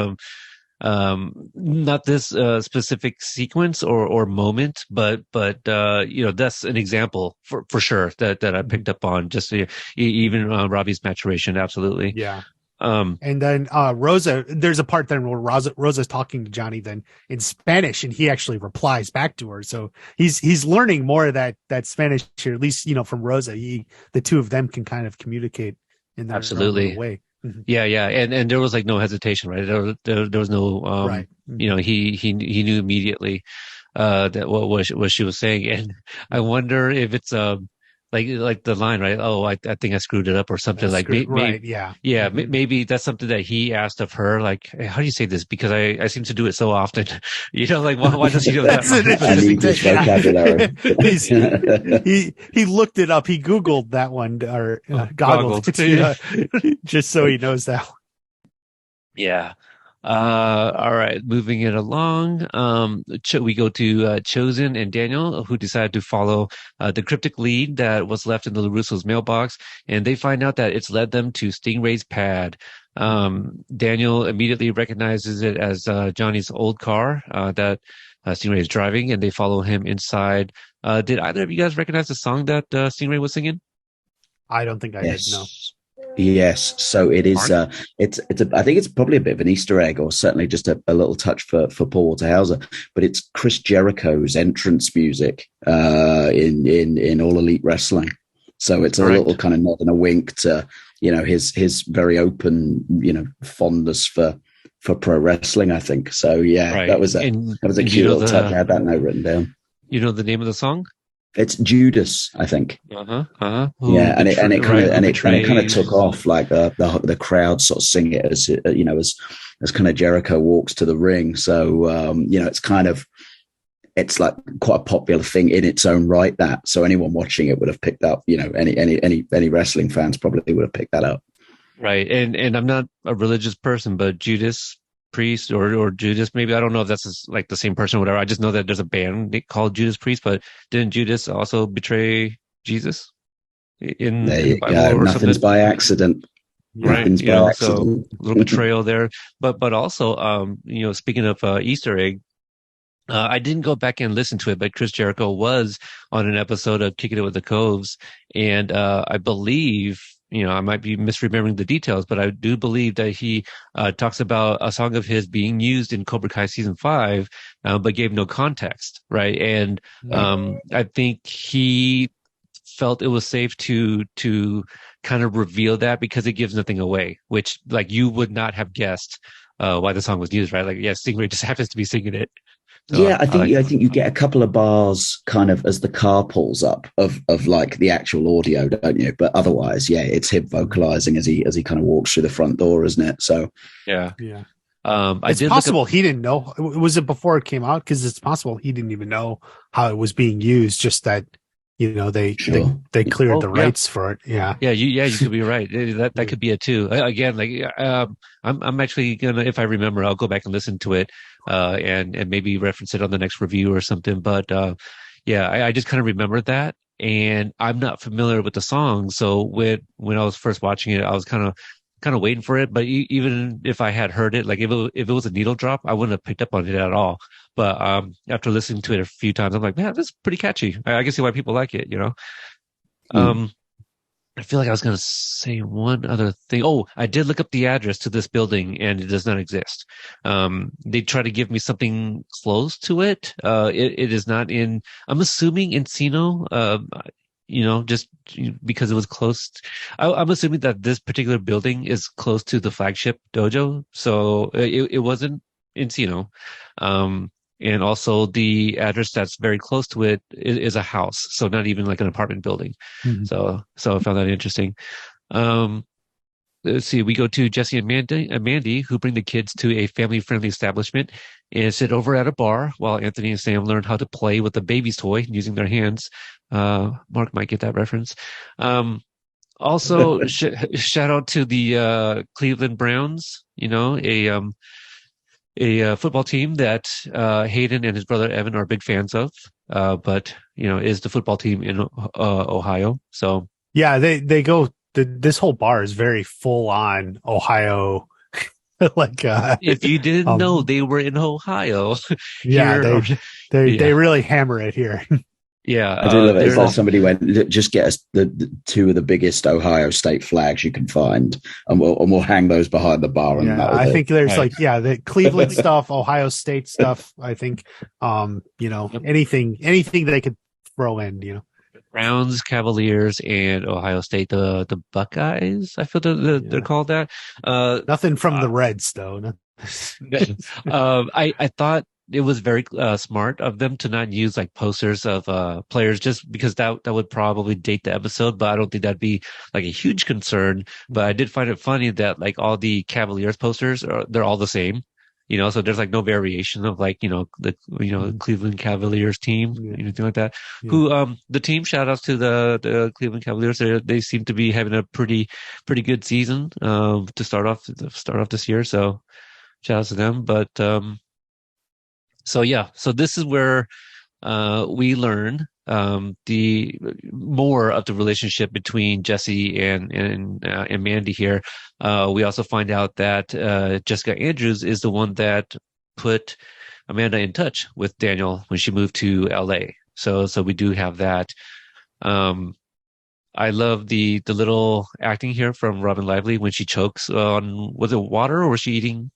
not this specific sequence or moment, but that's an example for sure that I picked up on, just even Robbie's maturation. Absolutely. Yeah. And then Rosa, there's a part then where Rosa's talking to Johnny then in Spanish, and he actually replies back to her. So he's learning more of that Spanish here, at least from Rosa. The two of them can kind of communicate in their own way. Mm-hmm. Yeah. And there was like no hesitation, right? There was no, right. He knew immediately, that what she was saying. And I wonder if it's, like the line, right? Oh, I think I screwed it up or something right. Yeah. Mm-hmm. Maybe that's something that he asked of her. Like, hey, how do you say this? Because I seem to do it so often. Like, why does he do that? He looked it up. He Googled that one, or goggled. Just so he knows that one. Yeah. All right, moving it along. We go to Chosen and Daniel, who decide to follow the cryptic lead that was left in the LaRusso's mailbox, and they find out that it's led them to Stingray's pad. Daniel immediately recognizes it as Johnny's old car that Stingray is driving, and they follow him inside. Did either of you guys recognize the song that Stingray was singing? I don't think I did. No. Yes, so it is. I think it's probably a bit of an Easter egg, or certainly just a little touch for Paul Waterhauser. But it's Chris Jericho's entrance music in All Elite Wrestling. So it's a little kind of nod and a wink to his very open fondness for pro wrestling, I think. So yeah, that was a cute little touch. I had that note written down. You know the name of the song? It's Judas, I think. Yeah, and it kind of took off. Like the crowd sort of sing it as as kind of Jericho walks to the ring. So it's like quite a popular thing in its own right. That so anyone watching it would have picked up. Any wrestling fans probably would have picked that up. Right, and I'm not a religious person, but Judas Priest or Judas, maybe, I don't know if that's like the same person or whatever. I just know that there's a band called Judas Priest, but didn't Judas also betray Jesus in the Bible? Nothing's by accident. Right. So a little betrayal there, but also, speaking of Easter egg, I didn't go back and listen to it, but Chris Jericho was on an episode of Kicking It with the Coves, and I believe, I might be misremembering the details, but I do believe that he talks about a song of his being used in Cobra Kai season 5, but gave no context, right? And I think he felt it was safe to kind of reveal that because it gives nothing away, which like you would not have guessed why the song was used, right? Like, yeah, Stingray just happens to be singing it. So I think you get a couple of bars kind of as the car pulls up of like the actual audio, don't you? But otherwise, it's him vocalizing as he kind of walks through the front door, isn't it? So yeah. It's possible he didn't know. Was it before it came out? Because it's possible he didn't even know how it was being used. Just that they cleared the rights for it. Yeah. You could be right. That could be it too. Again, like I'm actually gonna, if I remember, I'll go back and listen to it and maybe reference it on the next review or something. But I just kind of remember that, and I'm not familiar with the song. So when I was first watching it, I was kind of waiting for it. But even if I had heard it, like if it was a needle drop, I wouldn't have picked up on it at all. But after listening to it a few times, I'm like, man, this is pretty catchy. I can see why people like it, I feel like I was going to say one other thing. Oh, I did look up the address to this building, and it does not exist. They try to give me something close to it. It is not in, I'm assuming Encino, just because it was close. I'm assuming that this particular building is close to the flagship dojo. So it wasn't Encino. And also the address that's very close to it is a house. So not even like an apartment building. Mm-hmm. So I found that interesting. let's see, we go to Jesse and Mandy, who bring the kids to a family-friendly establishment and sit over at a bar while Anthony and Sam learn how to play with a baby's toy using their hands. Mark might get that reference. Also, shout out to the Cleveland Browns, a football team that Hayden and his brother Evan are big fans of, but is the football team in Ohio. So yeah, they go. This whole bar is very full on Ohio. Like if you didn't know, they were in Ohio. Yeah, they really hammer it here. Yeah, I do love it. It's like somebody went, just get us the two of the biggest Ohio State flags you can find, and we'll hang those behind the bar. And yeah, I think there's the Cleveland stuff, Ohio State stuff. I think, anything they could throw in, Browns, Cavaliers, and Ohio State, the Buckeyes. I feel they're called that. Nothing from the Reds, though. I thought it was very smart of them to not use like posters of players, just because that would probably date the episode, but I don't think that'd be like a huge concern. But I did find it funny that like all the Cavaliers posters they're all the same, so there's like no variation of like the Cleveland Cavaliers team, anything like that. Yeah. Who the team, shout outs to the Cleveland Cavaliers. They seem to be having a pretty good season to start off this year, so shout outs to them. But so this is where we learn the more of the relationship between Jesse and Mandy here. We also find out that Jessica Andrews is the one that put Amanda in touch with Daniel when she moved to LA. So we do have that. I love the little acting here from Robin Lively when she chokes on, was it water, or was she eating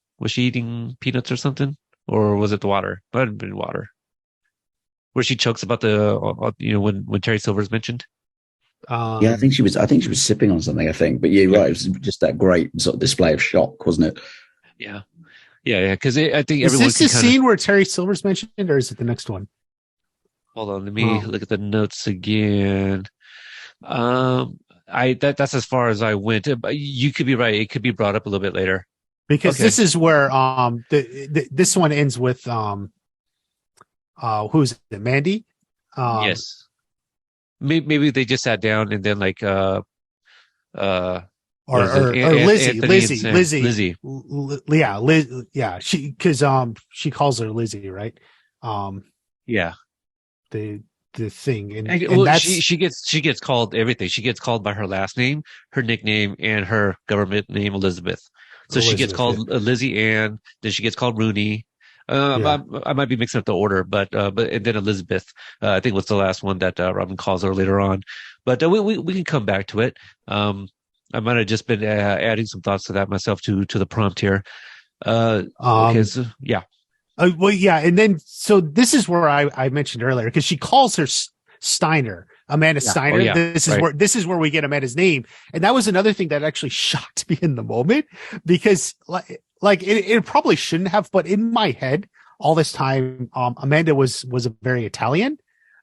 peanuts or something? Or was it the water? Might have been water. Where she chokes about the, when Terry Silver's mentioned. Yeah, I think she was sipping on something. I think, but you're right. It was just that great sort of display of shock, wasn't it? Yeah. Because I think is this the scene where Terry Silver's mentioned, or is it the next one? Hold on, let me look at the notes again. That's as far as I went. You could be right. It could be brought up a little bit later. Because this is where this one ends with who's it, Mandy? Yes. Maybe they just sat down and then like or Lizzie. Yeah, she calls her Lizzie, right? Yeah. The thing, and that's she gets called everything. She gets called by her last name, her nickname, and her government name, Elizabeth. So she gets called Lizzie Ann, then she gets called Rooney. I might be mixing up the order, but and then Elizabeth, I think was the last one that Robin calls her later on. But we can come back to it. I might have just been adding some thoughts to that myself to the prompt here. And then so this is where I mentioned earlier, because she calls her Steiner. Amanda Steiner. This is where we get Amanda's name, and that was another thing that actually shocked me in the moment, because it probably shouldn't have, but in my head all this time, Amanda was a very Italian,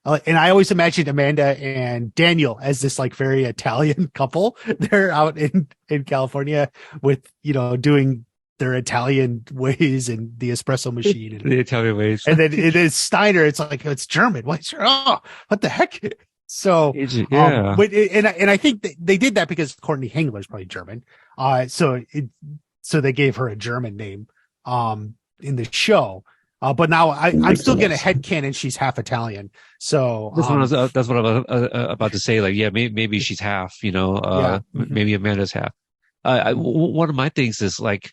and I always imagined Amanda and Daniel as this like very Italian couple. They're out in California with doing their Italian ways and the espresso machine and the Italian ways, and then it is Steiner. It's like it's German. What the heck? So, and I think they did that because Courtney Hengler is probably German. So they gave her a German name, in the show. But now I'm still getting a headcanon she's half Italian. So that's what I was about to say. Like, maybe she's half, maybe Amanda's half. One of my things is like,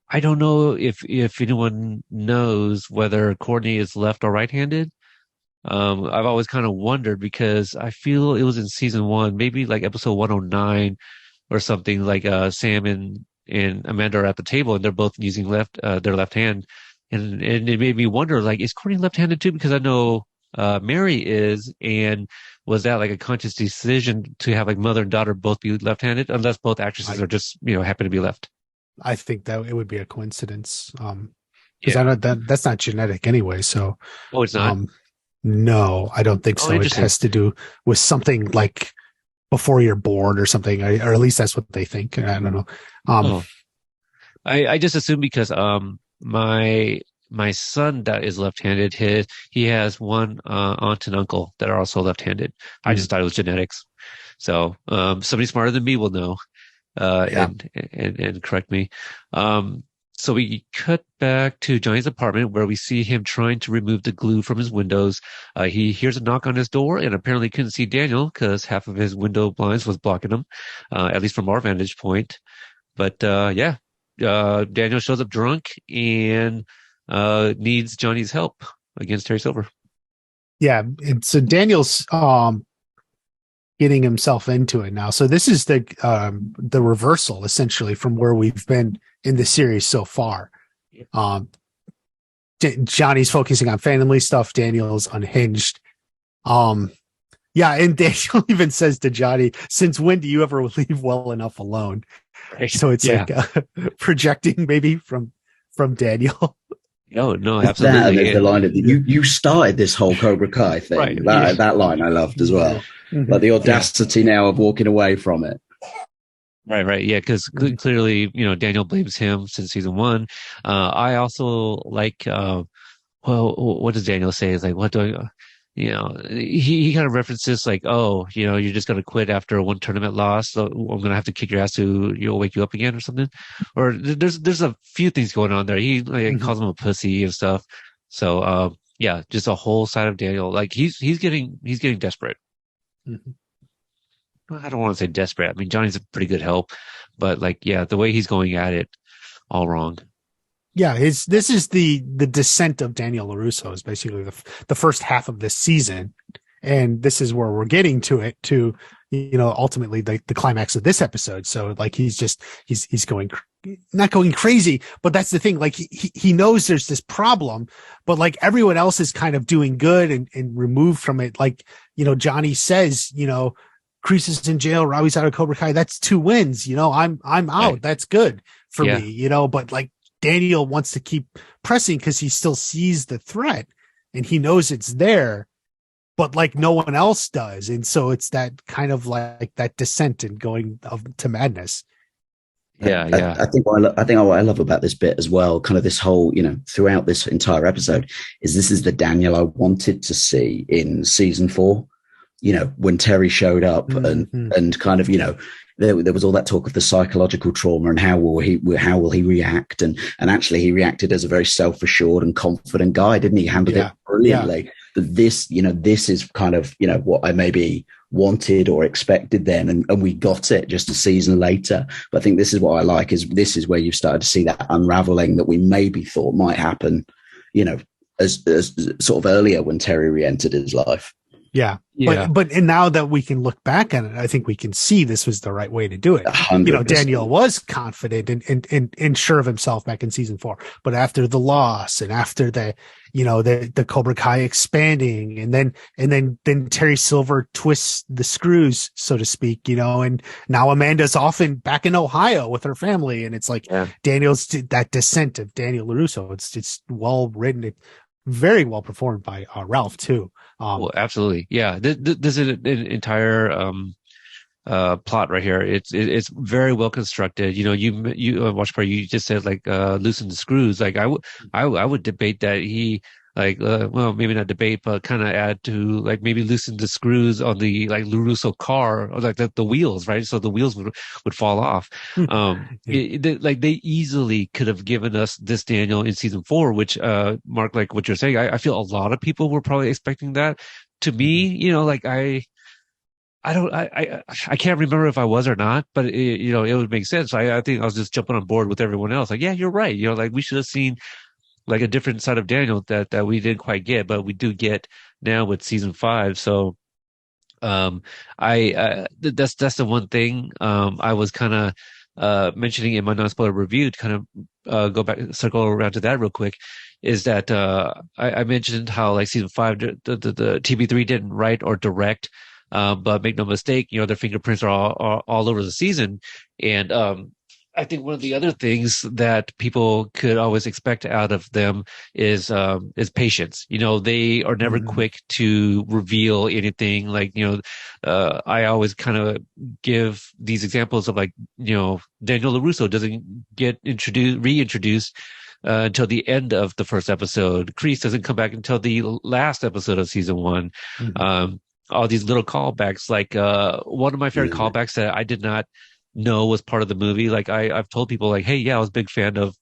I don't know if anyone knows whether Courtney is left or right-handed. I've always kind of wondered, because I feel it was in season 1, maybe like episode 109 or something, like Sam and Amanda are at the table and they're both using their left hand, and it made me wonder, like, is Courtney left-handed too? Because I know Mary is, and was that like a conscious decision to have like mother and daughter both be left-handed, unless both actresses are just happen to be left? I think that it would be a coincidence, because I know that's not genetic anyway. So it's not. No, I don't think so. It has to do with something like before you're born or something, or at least that's what they think. I don't know. Um, Oh, I just assumed because my son that is left-handed, he has one aunt and uncle that are also left-handed. I mm, just thought it was genetics. So somebody smarter than me will know yeah, and correct me. Um, so we cut back to Johnny's apartment where we see him trying to remove the glue from his windows. He hears a knock on his door and apparently couldn't see Daniel because half of his window blinds was blocking him, at least from our vantage point. But yeah, Daniel shows up drunk and needs Johnny's help against Terry Silver. yeah. And so Daniel's getting himself into it now. So this is the reversal essentially from where we've been in the series so far. Um, Johnny's focusing on family stuff. Daniel's unhinged. Yeah, and Daniel even says to Johnny, "Since when do you ever leave well enough alone?" Right. So it's Yeah. like projecting maybe from Daniel. No, That and there's absolutely. the line of you started this whole Cobra Kai thing. Right. That that line I loved as well. Mhm. Like the audacity now of walking away from it. Right. Yeah, because clearly, Daniel blames him since season one. I also like, well, what does Daniel say? It's like, what do I, he kind of references like, oh, you're just going to quit after one tournament loss. So I'm going to have to kick your ass you'll wake you up again or something. Or there's a few things going on there. He calls him a pussy and stuff. So, yeah, just a whole side of Daniel. Like he's getting desperate. Mhm. I don't want to say desperate. I mean, Johnny's a pretty good help, but like, yeah, the way he's going at it, all wrong. Yeah, this is the descent of Daniel LaRusso is basically the first half of this season, and this is where we're getting to it to ultimately the climax of this episode. So like he's going not going crazy, but that's the thing. Like he knows there's this problem, but like everyone else is kind of doing good and removed from it. Like Johnny says, Kreese is in jail, Robbie's out of Cobra Kai. That's 2 wins. I'm out. Right. That's good for Yeah. me. But like Daniel wants to keep pressing because he still sees the threat and he knows it's there, but like no one else does. And so it's that kind of like that descent and going to madness. Yeah. I think what I love about this bit as well, kind of this whole, throughout this entire episode, is this is the Daniel I wanted to see in season 4. When Terry showed up and kind of, there was all that talk of the psychological trauma and how will he react, and actually he reacted as a very self-assured and confident guy, didn't he? Handled it brilliantly. Yeah. This is kind of what I maybe wanted or expected then, and we got it just a season later. But I think this is what I like, is this is where you've started to see that unraveling that we maybe thought might happen, as sort of earlier when Terry re-entered his life. Yeah. But and now that we can look back at it, I think we can see this was the right way to do it. 100%. Daniel was confident and sure of himself back in season 4, but after the loss and after the Cobra Kai expanding and then Terry Silver twists the screws, so to speak, and now Amanda's often back in Ohio with her family. And it's like Daniel's that descent of Daniel LaRusso. It's well written. Very well performed by Ralph too. Well, absolutely. Yeah. This is an entire, plot right here. It's very well constructed. You WatchParty, you just said like, loosen the screws. Like I would debate that he, like, well, maybe not debate, but kind of add to like maybe loosen the screws on the like LaRusso car, or like the wheels, right? So the wheels would fall off. Like they easily could have given us this Daniel in season 4, which, Mark, like what you're saying, I feel a lot of people were probably expecting that. To me, like I can't remember if I was or not, but it would make sense. I think I was just jumping on board with everyone else. Like, yeah, you're right. Like we should have seen like a different side of Daniel that we didn't quite get, but we do get now with season 5. So, that's the one thing, I was kind of, mentioning in my non-spoiler review to kind of, go back, circle around to that real quick, is that, I mentioned how like season 5, the TB3 didn't write or direct, but make no mistake, their fingerprints are all over the season. And, I think one of the other things that people could always expect out of them is patience. They are never quick to reveal anything. Like, I always kind of give these examples of, like, Daniel LaRusso doesn't get reintroduced until the end of the first episode. Kreese doesn't come back until the last episode of season one. All these little callbacks, like one of my favorite callbacks that I did not know was part of the movie. Like, I've told people, like, hey, yeah, I was a big fan of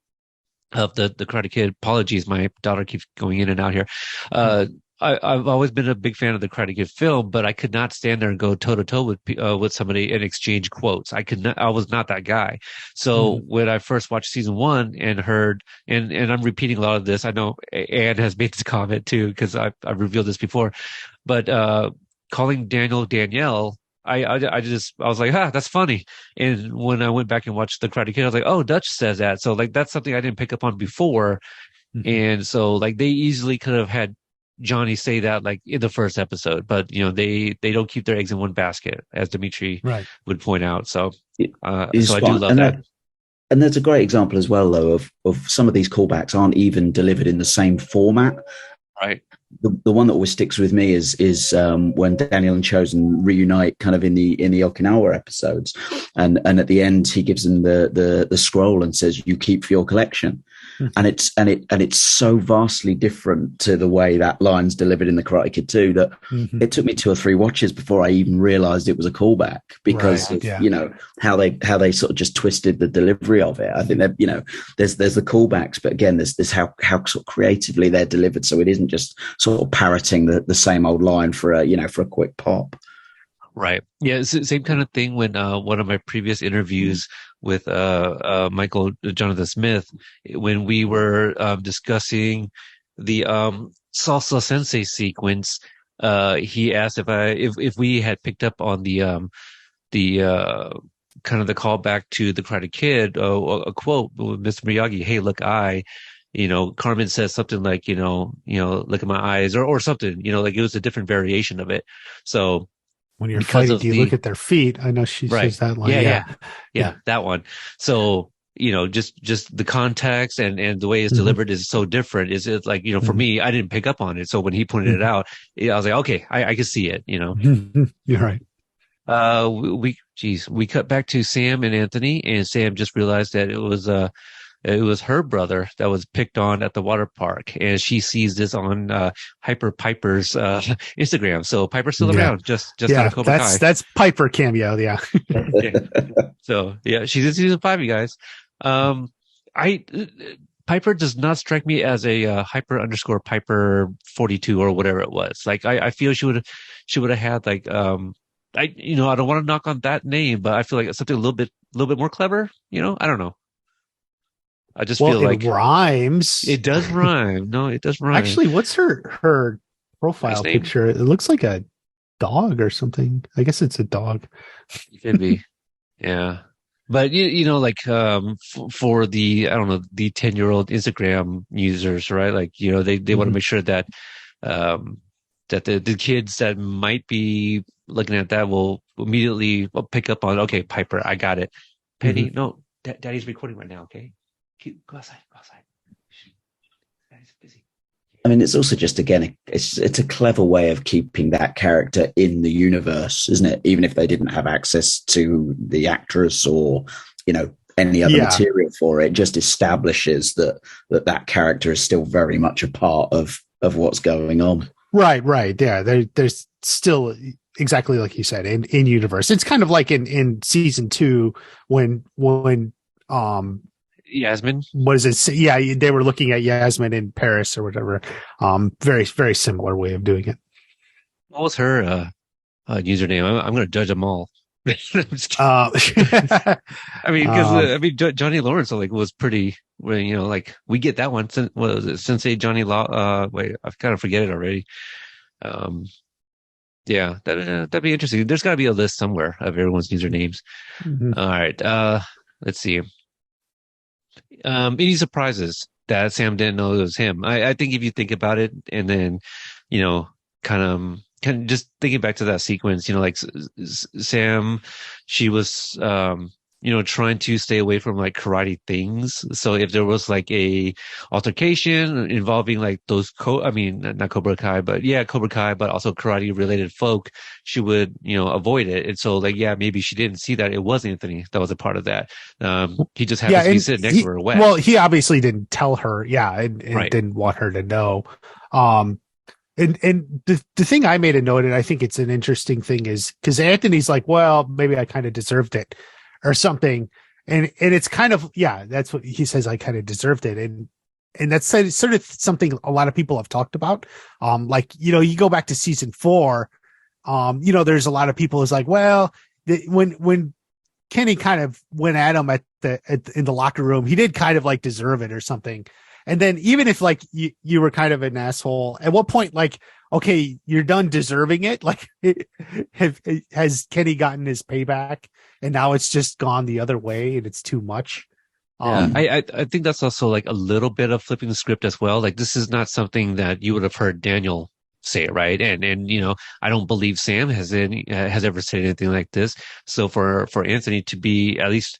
the Karate Kid. Apologies, my daughter keeps going in and out here. I've always been a big fan of the Karate Kid film, but I could not stand there and go toe to toe with somebody and exchange quotes. I was not that guy. So when I first watched season one and heard, and I'm repeating a lot of this, I know Anne has made this comment too, because I've revealed this before, but calling Danielle, I was like, that's funny. And when I went back and watched the Karate Kid, I was like, oh, Dutch says that. So, like, that's something I didn't pick up on before. And so, like, they easily could have had Johnny say that, like, in the first episode, but they don't keep their eggs in one basket, as Dimitri would point out. So, so I do love that. And there's a great example as well, though, of some of these callbacks aren't even delivered in the same format. Right. The one that always sticks with me is when Daniel and Chosen reunite, kind of in the Okinawa episodes, and at the end he gives them the scroll and says, "You keep for your collection." And it's so vastly different to the way that line's delivered in the Karate Kid 2 that it took me 2 or 3 watches before I even realized it was a callback, because of, how they sort of just twisted the delivery of it. I think that, there's the callbacks, but again, there's how sort of creatively they're delivered, so it isn't just sort of parroting the same old line for a quick pop. Right. Yeah. It's the same kind of thing when one of my previous interviews with Michael Jonathan Smith, when we were discussing the Salsa Sensei sequence, he asked if we had picked up on the kind of the callback to the Karate Kid, a quote with Mr. Miyagi, "Hey, look, Carmen says something like, look at my eyes," or something, like it was a different variation of it. So, when you're fighting, do you look at their feet? I know she says that line. Yeah, that one. So, just the context and the way it's delivered is so different. Is it like, for me, I didn't pick up on it. So when he pointed it out, I was like, okay, I can see it, You're right. We cut back to Sam and Anthony, and Sam just realized that it was her brother that was picked on at the water park, and she sees this on Hyper Piper's Instagram. So Piper's still around, just out of Cobra Kai. That's Piper cameo, yeah. So she's in season 5, you guys. Piper does not strike me as a Hyper_Piper 42 or whatever it was. Like, I feel she would have had, like, I don't want to knock on that name, but I feel like it's something a little bit more clever. I don't know. I just feel like it rhymes. It does rhyme. No, it does rhyme. Actually, what's her profile picture? It looks like a dog or something. I guess it's a dog. It could be. Yeah. But like for the, I don't know, the 10-year-old Instagram users, right? Like, they want to make sure that that the kids that might be looking at that will immediately pick up on, okay, Piper, I got it. Penny, no, Daddy's recording right now, okay? Go outside. Daddy's busy. I mean, it's also just, again, it's a clever way of keeping that character in the universe, isn't it? Even if they didn't have access to the actress or, any other material for it, just establishes that character is still very much a part of what's going on. Right. Yeah. There's still, exactly like you said, in universe. It's kind of like in season 2 when Yasmin. What is it? Yeah, they were looking at Yasmin in Paris or whatever. Very, very similar way of doing it. What was her username? I'm going to judge them all. I mean, because Johnny Lawrence was pretty. Like, we get that one. What was it? Sensei Johnny Law. Wait, I kind of forget it already. Yeah, that'd be interesting. There's got to be a list somewhere of everyone's usernames. All right. Let's see. Any surprises that Sam didn't know it was him? I think if you think about it, and then, kind of just thinking back to that sequence, like Sam, she was trying to stay away from like karate things. So if there was like a altercation involving like those I mean, not Cobra Kai, but yeah, Cobra Kai, but also karate related folk, she would, avoid it. And so like, yeah, maybe she didn't see that it was Anthony that was a part of that. He just happens to be sitting next to her wet. Well, he obviously didn't tell her. Yeah. And Right. didn't want her to know. And the thing I made a note, and I think it's an interesting thing, is because Anthony's like, well, maybe I kind of deserved it or something. And it's kind of, yeah, that's what he says. I kind of deserved it. And that's sort of something a lot of people have talked about. Like, you go back to season 4, there's a lot of people who's like, well, when Kenny kind of went at him in the locker room, he did kind of like deserve it or something. And then even if like you were kind of an asshole, at what point, like, okay, you're done deserving it. Like, has Kenny gotten his payback and now it's just gone the other way and it's too much? I think that's also like a little bit of flipping the script as well. Like, this is not something that you would have heard Daniel say, right? And I don't believe Sam has ever said anything like this. So for Anthony to be, at least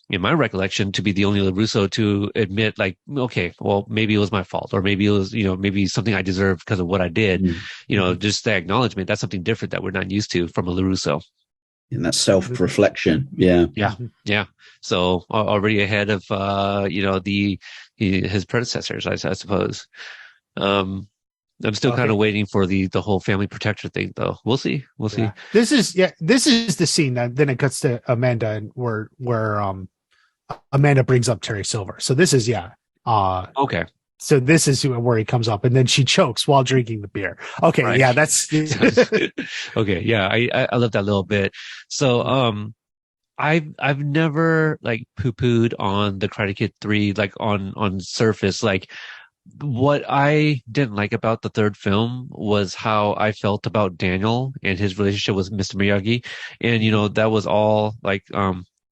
in my recollection, to be the only LaRusso to admit, like, okay, well, maybe it was my fault, or maybe it was, maybe something I deserved because of what I did. Just the acknowledgement, that's something different that we're not used to from a LaRusso. And that self-reflection. Yeah. So already ahead of, his predecessors, I suppose. I'm still kind of waiting for the whole family protector thing, though. We'll see. This is the scene that then it cuts to Amanda, and where Amanda brings up Terry Silver. So this is, okay. So this is where he comes up, and then she chokes while drinking the beer. Okay. Right. Yeah. That's okay. Yeah. I love that little bit. So, I've never like poo-pooed on the Karate Kid 3, like on surface. Like, what I didn't like about the third film was how I felt about Daniel and his relationship with Mr. Miyagi. And, that was all like,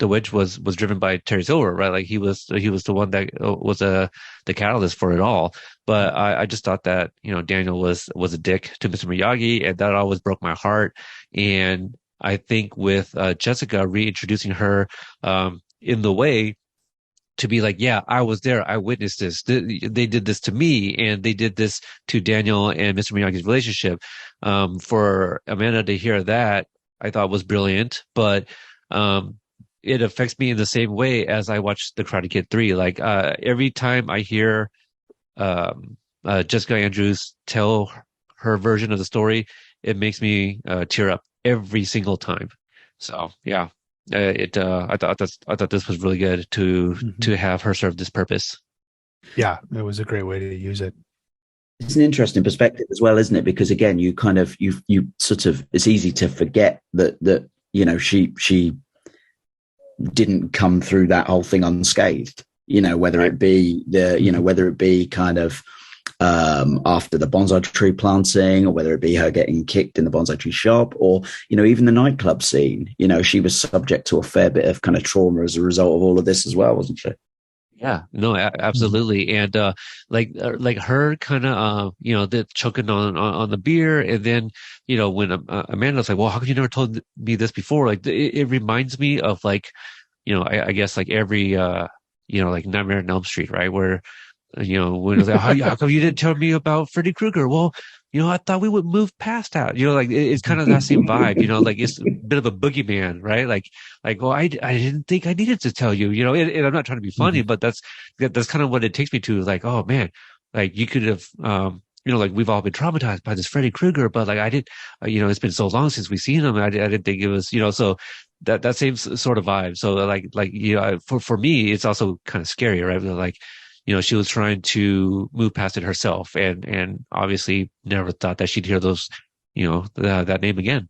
the wedge was driven by Terry Silver, right? Like he was the one that was the catalyst for it all. But I just thought that, Daniel was a dick to Mr. Miyagi, and that always broke my heart. And I think with Jessica reintroducing her in the way to be like, yeah, I was there, I witnessed this. They did this to me, and they did this to Daniel and Mr. Miyagi's relationship. For Amanda to hear that, I thought was brilliant. But it affects me in the same way as I watch the Karate Kid 3. Like, every time I hear Jessica Andrews tell her version of the story, it makes me tear up every single time. So yeah, I thought this was really good to have her serve this purpose. Yeah, it was a great way to use it. It's an interesting perspective as well, isn't it? Because again, you kind of you sort of, it's easy to forget that she didn't come through that whole thing unscathed. Whether it be whether it be kind of after the bonsai tree planting, or whether it be her getting kicked in the bonsai tree shop, or even the nightclub scene. She was subject to a fair bit of kind of trauma as a result of all of this as well, wasn't she? Yeah, no, absolutely. And like her kind of the choking on the beer, and then when Amanda's like, well, how come you never told me this before? Like, it reminds me of like, I guess like every like Nightmare on Elm Street, right? Where when it's like, how come you didn't tell me about Freddy Krueger? Well, I thought we would move past that. Like it's kind of that same vibe. Like it's a bit of a boogeyman, right? Like, well, I didn't think I needed to tell you. And I'm not trying to be funny, but that's kind of what it takes me to. Like, oh man, like you could have, like we've all been traumatized by this Freddy Krueger, but like I did, it's been so long since we've seen him. I didn't think it was, so that same sort of vibe. So like for me, it's also kind of scary, right? Like, she was trying to move past it herself, and obviously never thought that she'd hear those, that name again.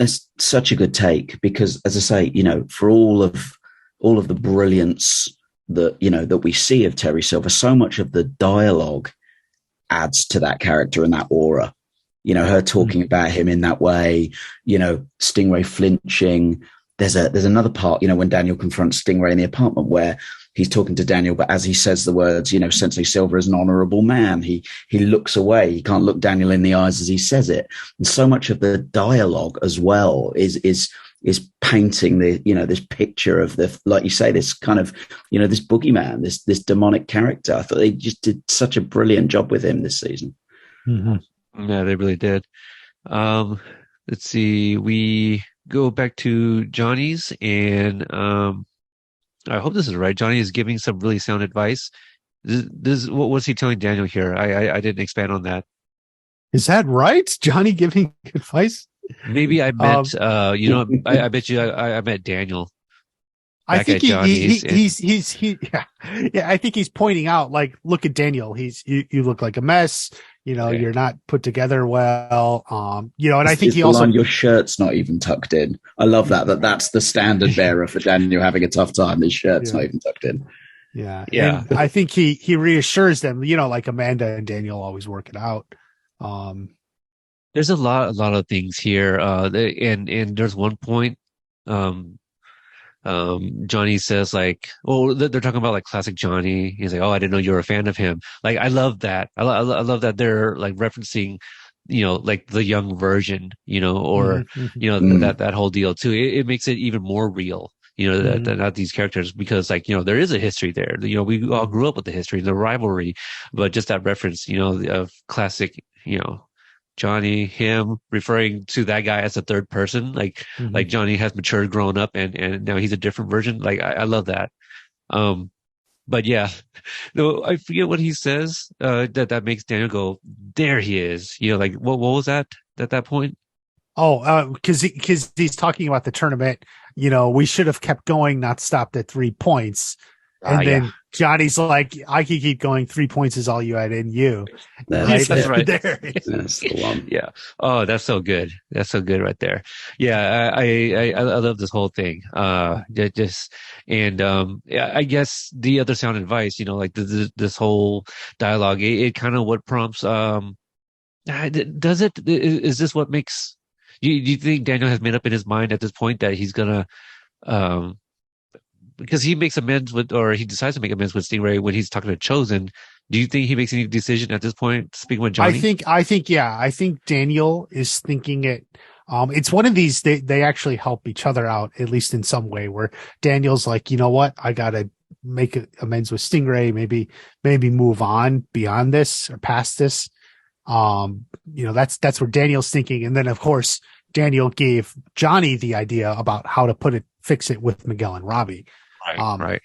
It's such a good take because, as I say, for all of the brilliance that we see of Terry Silver, so much of the dialogue adds to that character and that aura. Her talking about him in that way, Stingray flinching. There's another part, when Daniel confronts Stingray in the apartment where he's talking to Daniel, but as he says the words, Sensei Silver is an honorable man. He looks away. He can't look Daniel in the eyes as he says it. And so much of the dialogue as well is is painting this picture of like you say, this kind of, this boogeyman, this demonic character. I thought they just did such a brilliant job with him this season. Mm-hmm. Yeah, they really did. Let's see. We go back to Johnny's, and I hope this is right. Johnny is giving some really sound advice. What was he telling Daniel here? I didn't expand on that. Is that right? Johnny giving advice? Maybe I meant, I bet you I met Daniel. I think I think he's pointing out, like, look at Daniel. You look like a mess. You're not put together well. And I think he also, your shirt's not even tucked in. I love that's the standard bearer for Daniel having a tough time. His shirt's not even tucked in. Yeah. And I think he reassures them, like Amanda and Daniel always work it out. There's a lot of things here. And there's one point, Johnny says, like, they're talking about like classic Johnny. He's like, oh, I didn't know you were a fan of him. Like, I love that. I love that they're like referencing, like the young version, or, that whole deal too. It makes it even more real, that these characters, because like, there is a history there. We all grew up with the history, the rivalry, but just that reference, of classic, Johnny, him referring to that guy as a third person, like Johnny has matured, grown up, and now he's a different version. Like, I love that. But yeah, no, I forget what he says, that makes Daniel go, there he is. Like, what was that at that point? Oh, because he's talking about the tournament. We should have kept going, not stopped at 3 points. And then Johnny's like, I can keep going. 3 points is all you had in you. That's right. There. That's the one. Yeah. Oh, that's so good. That's so good right there. Yeah. I love this whole thing. I guess the other sound advice, like this whole dialogue, it kind of what prompts, is this what makes, do you think Daniel has made up in his mind at this point that he's gonna, because he makes amends with, or he decides to make amends with Stingray when he's talking to Chosen. Do you think he makes any decision at this point, speaking with Johnny? I think Daniel is thinking it. It's one of these, they actually help each other out, at least in some way, where Daniel's like, you know what? I got to make amends with Stingray, maybe move on beyond this or past this. That's where Daniel's thinking. And then of course, Daniel gave Johnny the idea about how to fix it with Miguel and Robbie. Right.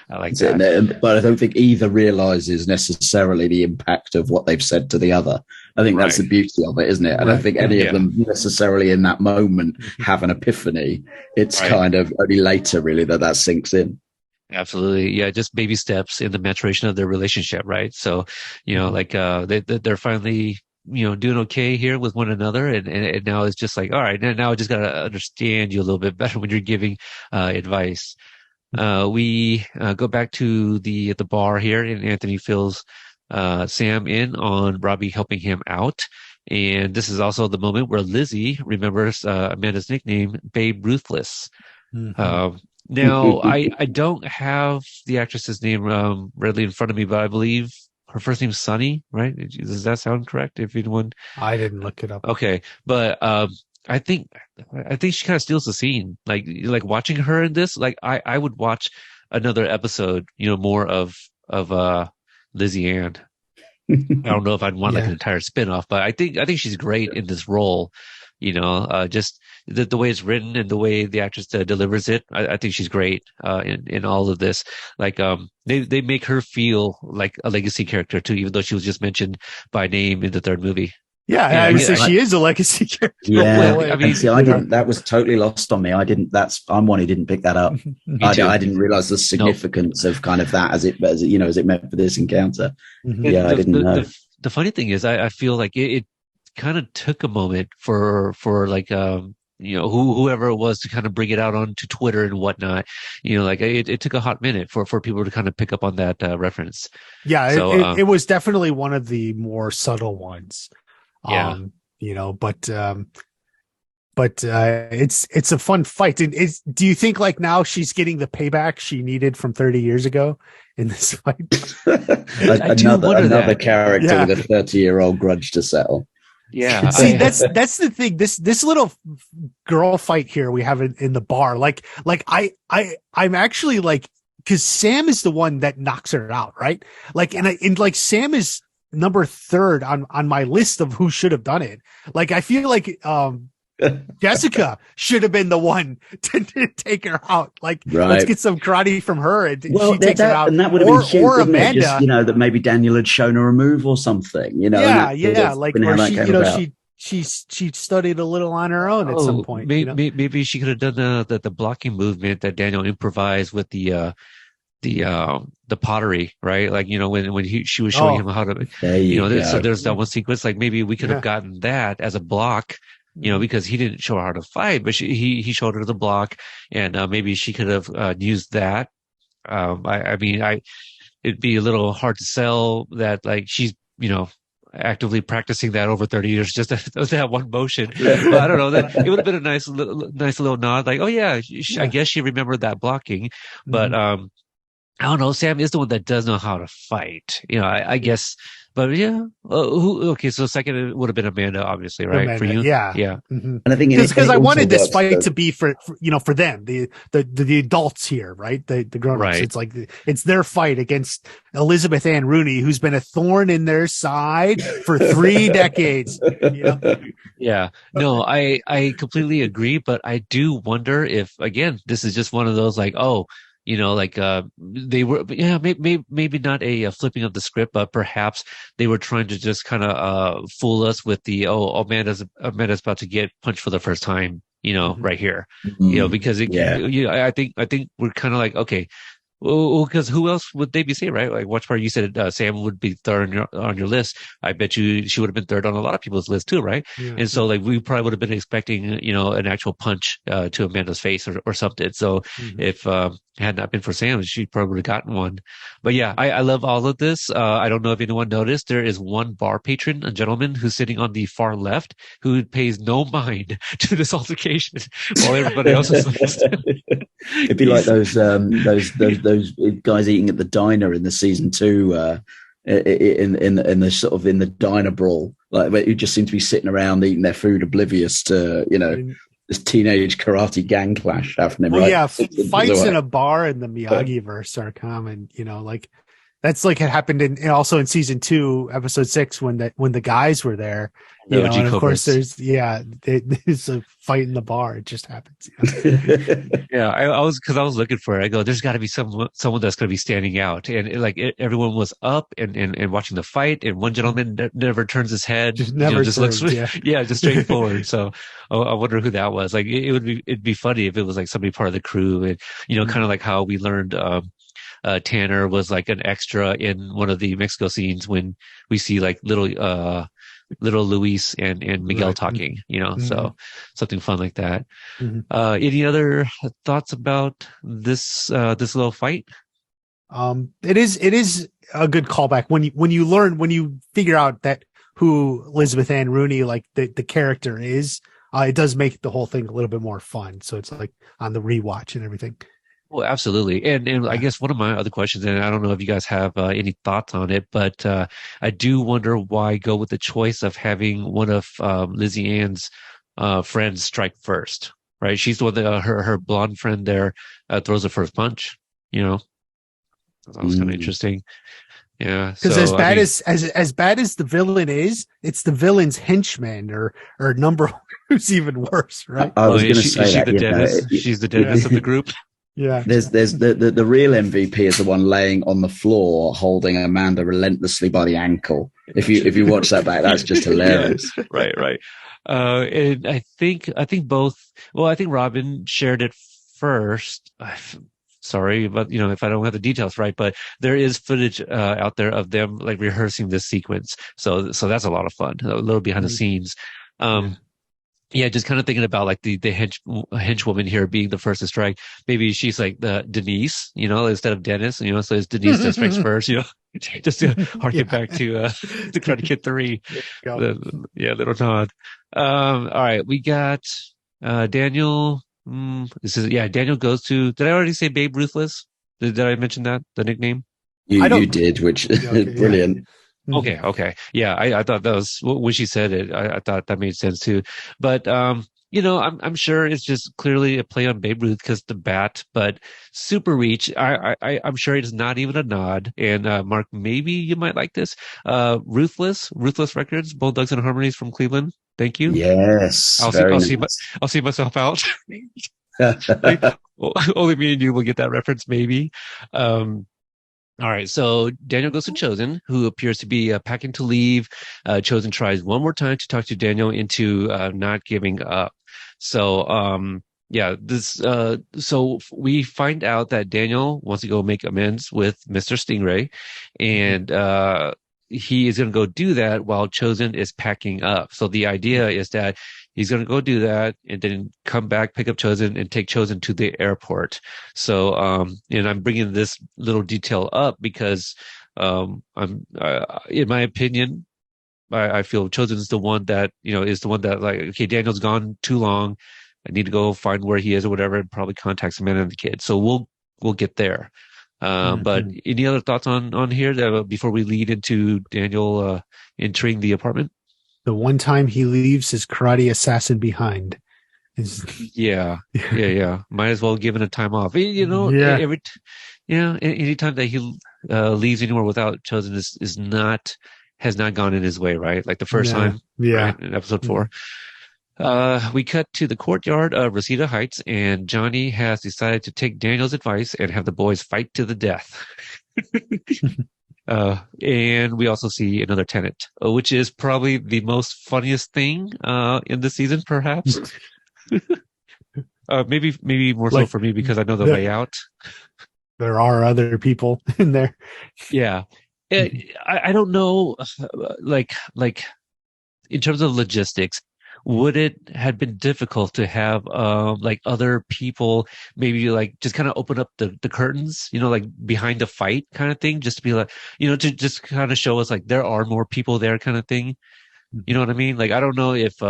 I like that. But I don't think either realizes necessarily the impact of what they've said to the other. I think that's the beauty of it, isn't it? I don't think any of them necessarily in that moment have an epiphany. It's kind of only later really that sinks in. Absolutely. Yeah. Just baby steps in the maturation of their relationship. Right. So, they're finally, doing okay here with one another. And now it's just like, all right, now I just got to understand you a little bit better when you're giving, advice. We, go back to the bar here, and Anthony fills, Sam in on Robbie helping him out. And this is also the moment where Lizzie remembers, Amanda's nickname, Babe Ruthless. Now I don't have the actress's name, readily in front of me, but I believe her first name's Sunny, right? Does that sound correct? If anyone, I didn't look it up. Okay, but I think she kind of steals the scene. Like watching her in this, like I would watch another episode, more of Lizzie Ann. I don't know if I'd want like an entire spinoff, but I think she's great in this role. Just the way it's written and the way the actress delivers it. I think she's great in all of this. Like they make her feel like a legacy character too, even though she was just mentioned by name in the third movie. Yeah, I would say she is a legacy character. Yeah, I mean, see, I didn't. That was totally lost on me. I'm one who didn't pick that up. I didn't realize the significance of kind of that as it meant for this encounter. Yeah, I didn't know. The funny thing is, I feel like it kind of took a moment for like whoever it was to kind of bring it out onto Twitter and whatnot. It took a hot minute for people to kind of pick up on that reference. Yeah, so, it was definitely one of the more subtle ones. Yeah. But it's a fun fight. Do you think like now she's getting the payback she needed from 30 years ago in this fight? another character with a 30-year-old grudge to settle. Yeah. See, that's the thing. This little girl fight here we have in the bar. I'm actually like, because Sam is the one that knocks her out, right? Like, and like Sam is number 3rd on my list of who should have done it. Like, I feel like Jessica should have been the one to take her out. Like, let's get some karate from her, and she takes her out. And that would have been cute, or Amanda. Amanda. Just, that maybe Daniel had shown her a move or something. Like, or she studied a little on her own at some point. Maybe she could have done the blocking movement that Daniel improvised with the pottery, right? Like, when she was showing him how to, so there's that one sequence. Like, maybe we could have gotten that as a block, because he didn't show her how to fight, but he showed her the block, and maybe she could have used that. I mean, it'd be a little hard to sell that, like, she's, actively practicing that over 30 years, just that one motion. But I don't know, that it would have been a nice little nod, like, oh yeah, I guess she remembered that blocking. But I don't know, Sam is the one that does know how to fight, I guess. But yeah, so second it would have been Amanda, obviously, right? Amanda, for you, yeah. And I think because I wanted this fight to be for them, the adults here, right? The grown-ups. Right. It's like it's their fight against Elizabeth Ann Rooney, who's been a thorn in their side for 3 decades. Yeah, no, I completely agree, but I do wonder if, again, this is just one of those, like, they were, maybe not a flipping of the script, but perhaps they were trying to just kind of fool us with the Amanda's about to get punched for the first time, right here, because I think we're kind of like, okay. Well, because who else would they be saying, right? Like, WatchParty, you said Sam would be 3rd on your list. I bet you she would have been 3rd on a lot of people's list too, right? Yeah. And so, like, we probably would have been expecting, an actual punch to Amanda's face or something. So if had not been for Sam, she probably would have gotten one. But yeah, I love all of this. I don't know if anyone noticed, there is one bar patron, a gentleman who's sitting on the far left, who pays no mind to this altercation while everybody else is listening. It'd be like those guys eating at the diner in the season 2, in the sort of in the diner brawl, like, who just seem to be sitting around eating their food, oblivious to this teenage karate gang clash happening. Well, right? yeah, fights in a bar in the Miyagi verse are common. Like that's like it happened also in season 2, episode 6, when the guys were there. And of course there's a fight in the bar. It just happens. Yeah, I was looking for it. I go, there's got to be someone that's going to be standing out, and everyone was up and watching the fight, and one gentleman never turns his head, just looks, just straight forward. So I wonder who that was. Like, it'd be funny if it was like somebody part of the crew, and kind of like how we learned. Tanner was like an extra in one of the Mexico scenes when we see like little Luis and Miguel talking, so something fun like that. Any other thoughts about this little fight? It is a good callback when you figure out that who Elizabeth Ann Rooney, like the character is. It does make the whole thing a little bit more fun. So it's like on the rewatch and everything. Well, absolutely. And I guess one of my other questions, and I don't know if you guys have any thoughts on it, but I do wonder why go with the choice of having one of Lizzie Ann's friends strike first, right? She's the one that her blonde friend there throws the first punch, That was kind of interesting. Yeah. Because as bad as the villain is, it's the villain's henchman or number who's even worse, right? I was going to say that. She's the dentist of the group. Yeah. There's the real MVP is the one laying on the floor holding Amanda relentlessly by the ankle. If you watch that back, that's just hilarious. Yes. Right. And I think both. Well, I think Robin shared it first. Sorry, but if I don't have the details right, but there is footage out there of them like rehearsing this sequence. So that's a lot of fun. A little behind the scenes. Yeah, just kind of thinking about like the henchwoman here being the first to strike. Maybe she's like the Denise, instead of Dennis, so it's Denise that strikes first, just to harken back to the Karate Kid 3. Little nod. All right, we got Daniel. Daniel goes to. Did I already say Babe Ruthless? Did I mention that, the nickname? You did, which brilliant. Okay. Yeah, I thought that was when she said it. I thought that made sense too. But I'm sure it's just clearly a play on Babe Ruth because the bat. But Super Reach, I'm sure it is not even a nod. And Mark, maybe you might like this. Ruthless Records, Bulldogs and Harmonies from Cleveland. Thank you. Yes, I'll see. very I'll see myself out. nice. Only me and you will get that reference, maybe. All right, so Daniel goes to Chosen, who appears to be packing to leave. Chosen tries one more time to talk to Daniel into not giving up. So, so we find out that Daniel wants to go make amends with Mr. Stingray, and he is going to go do that while Chosen is packing up. So the idea is that he's going to go do that and then come back, pick up Chosen, and take Chosen to the airport. So, and I'm bringing this little detail up because, in my opinion, I feel Chosen is the one that, like, okay, Daniel's gone too long. I need to go find where he is or whatever, and probably contact Samantha and the kid. So we'll get there. But any other thoughts on here before we lead into Daniel, entering the apartment? The one time he leaves his karate assassin behind. Yeah. Might as well give him a time off. Yeah. Anytime that he leaves anywhere without Chosen has not gone in his way, right? Like the first time, right, in episode 4. We cut to the courtyard of Reseda Heights, and Johnny has decided to take Daniel's advice and have the boys fight to the death. And we also see another tenant, which is probably the most funniest thing in the season, perhaps. Maybe more so for me because I know the layout. There are other people in there. Yeah. I don't know, like in terms of logistics, would it have been difficult to have like other people maybe like just kind of open up the curtains, like behind the fight kind of thing, just to be like, to just kind of show us like there are more people there kind of thing. You know what I mean? Like, I don't know if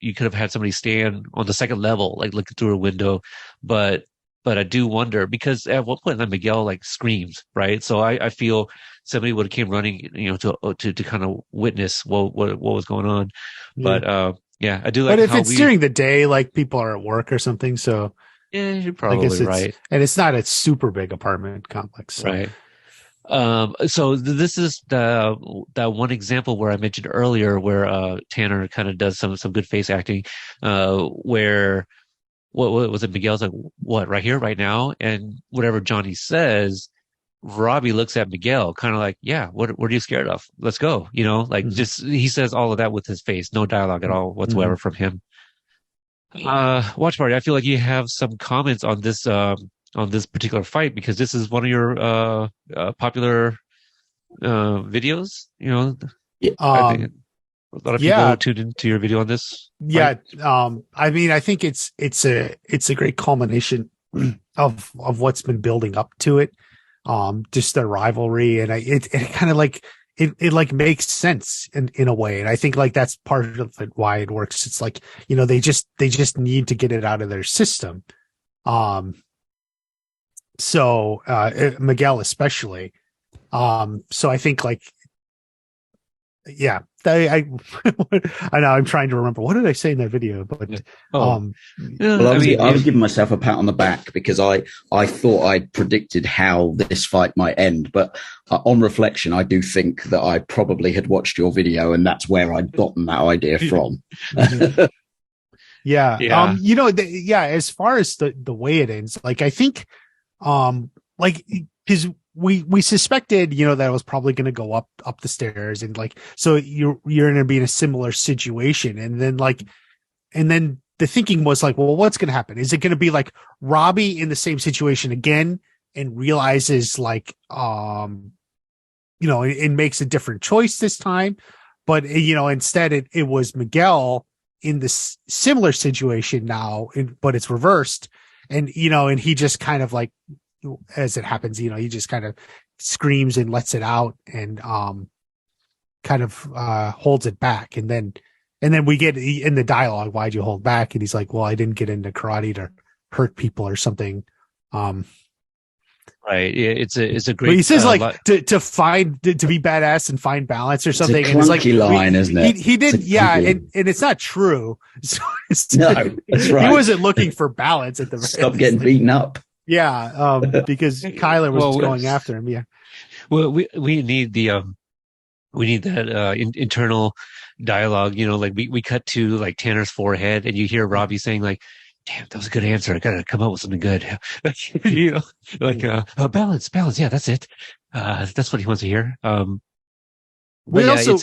you could have had somebody stand on the second level, like looking through a window, but I do wonder because at one point, Miguel like screams, right? So I feel somebody would have came running, to kind of witness what was going on. Yeah. But yeah, I do like. But if it's during the day, like people are at work or something, so yeah, you're probably right. And it's not a super big apartment complex, so. Right. So this is that one example where I mentioned earlier where Tanner kind of does some good face acting, where what was it? Miguel's like, what, right here, right now, and whatever Johnny says, Robbie looks at Miguel, kind of like, yeah, what are you scared of? Let's go. Just he says all of that with his face, no dialogue at all whatsoever from him. Watch Party, I feel like you have some comments on this particular fight because this is one of your popular videos. I think a lot of people tuned into your video on this. Yeah, I mean, I think it's a great culmination of what's been building up to it. Just their rivalry, and it kind of like it like makes sense in a way, and I think like that's part of it why it works. It's like they just need to get it out of their system. So Miguel especially. So I think like. Yeah, I know. I'm trying to remember what did I say in that video, but well, I was giving myself a pat on the back because I thought I predicted how this fight might end, but on reflection, I do think that I probably had watched your video, and that's where I'd gotten that idea from. Yeah. As far as the way it ends, like I think, like because. We suspected, that it was probably going to go up the stairs, and like, so you're going to be in a similar situation. And then the thinking was like, well, what's going to happen? Is it going to be like Robbie in the same situation again and realizes like, and makes a different choice this time? But, instead it was Miguel in this similar situation now, but it's reversed. And, and he just kind of like, as it happens, he just kind of screams and lets it out and kind of holds it back. And then we get in the dialogue, why'd you hold back? And he's like, well, I didn't get into karate to hurt people or something. Right. It's a But he great says to be badass and find balance or something. It's a And it's like clunky line, isn't it? He didn't. Yeah, and it's not true. So no, that's right. He wasn't looking for balance at the Stop getting beaten up. Yeah, because Kyler was going after him. Yeah. Well, we need we need that internal dialogue. You know, like we cut to like Tanner's forehead, and you hear Robbie saying like, "Damn, that was a good answer. I gotta come up with something good." You know, like balance. Yeah, that's it. That's what he wants to hear.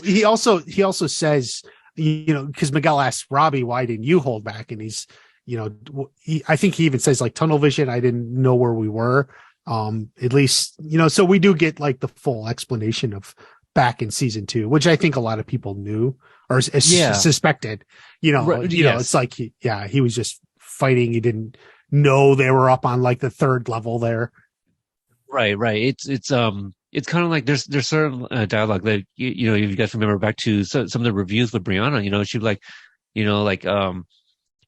He also says, you know, because Miguel asks Robbie, "Why didn't you hold back?" And he's, you know, I think he even says like tunnel vision. I didn't know where we were. At least, you know, so we do get like the full explanation of back in season 2, which I think a lot of people knew or suspected. You know, right, you know, it's like he was just fighting. He didn't know they were up on like the 3rd level there. Right. It's kind of like there's certain dialogue that you know, if you guys remember back to some of the reviews with Brianna, you know, she'd like, you know, like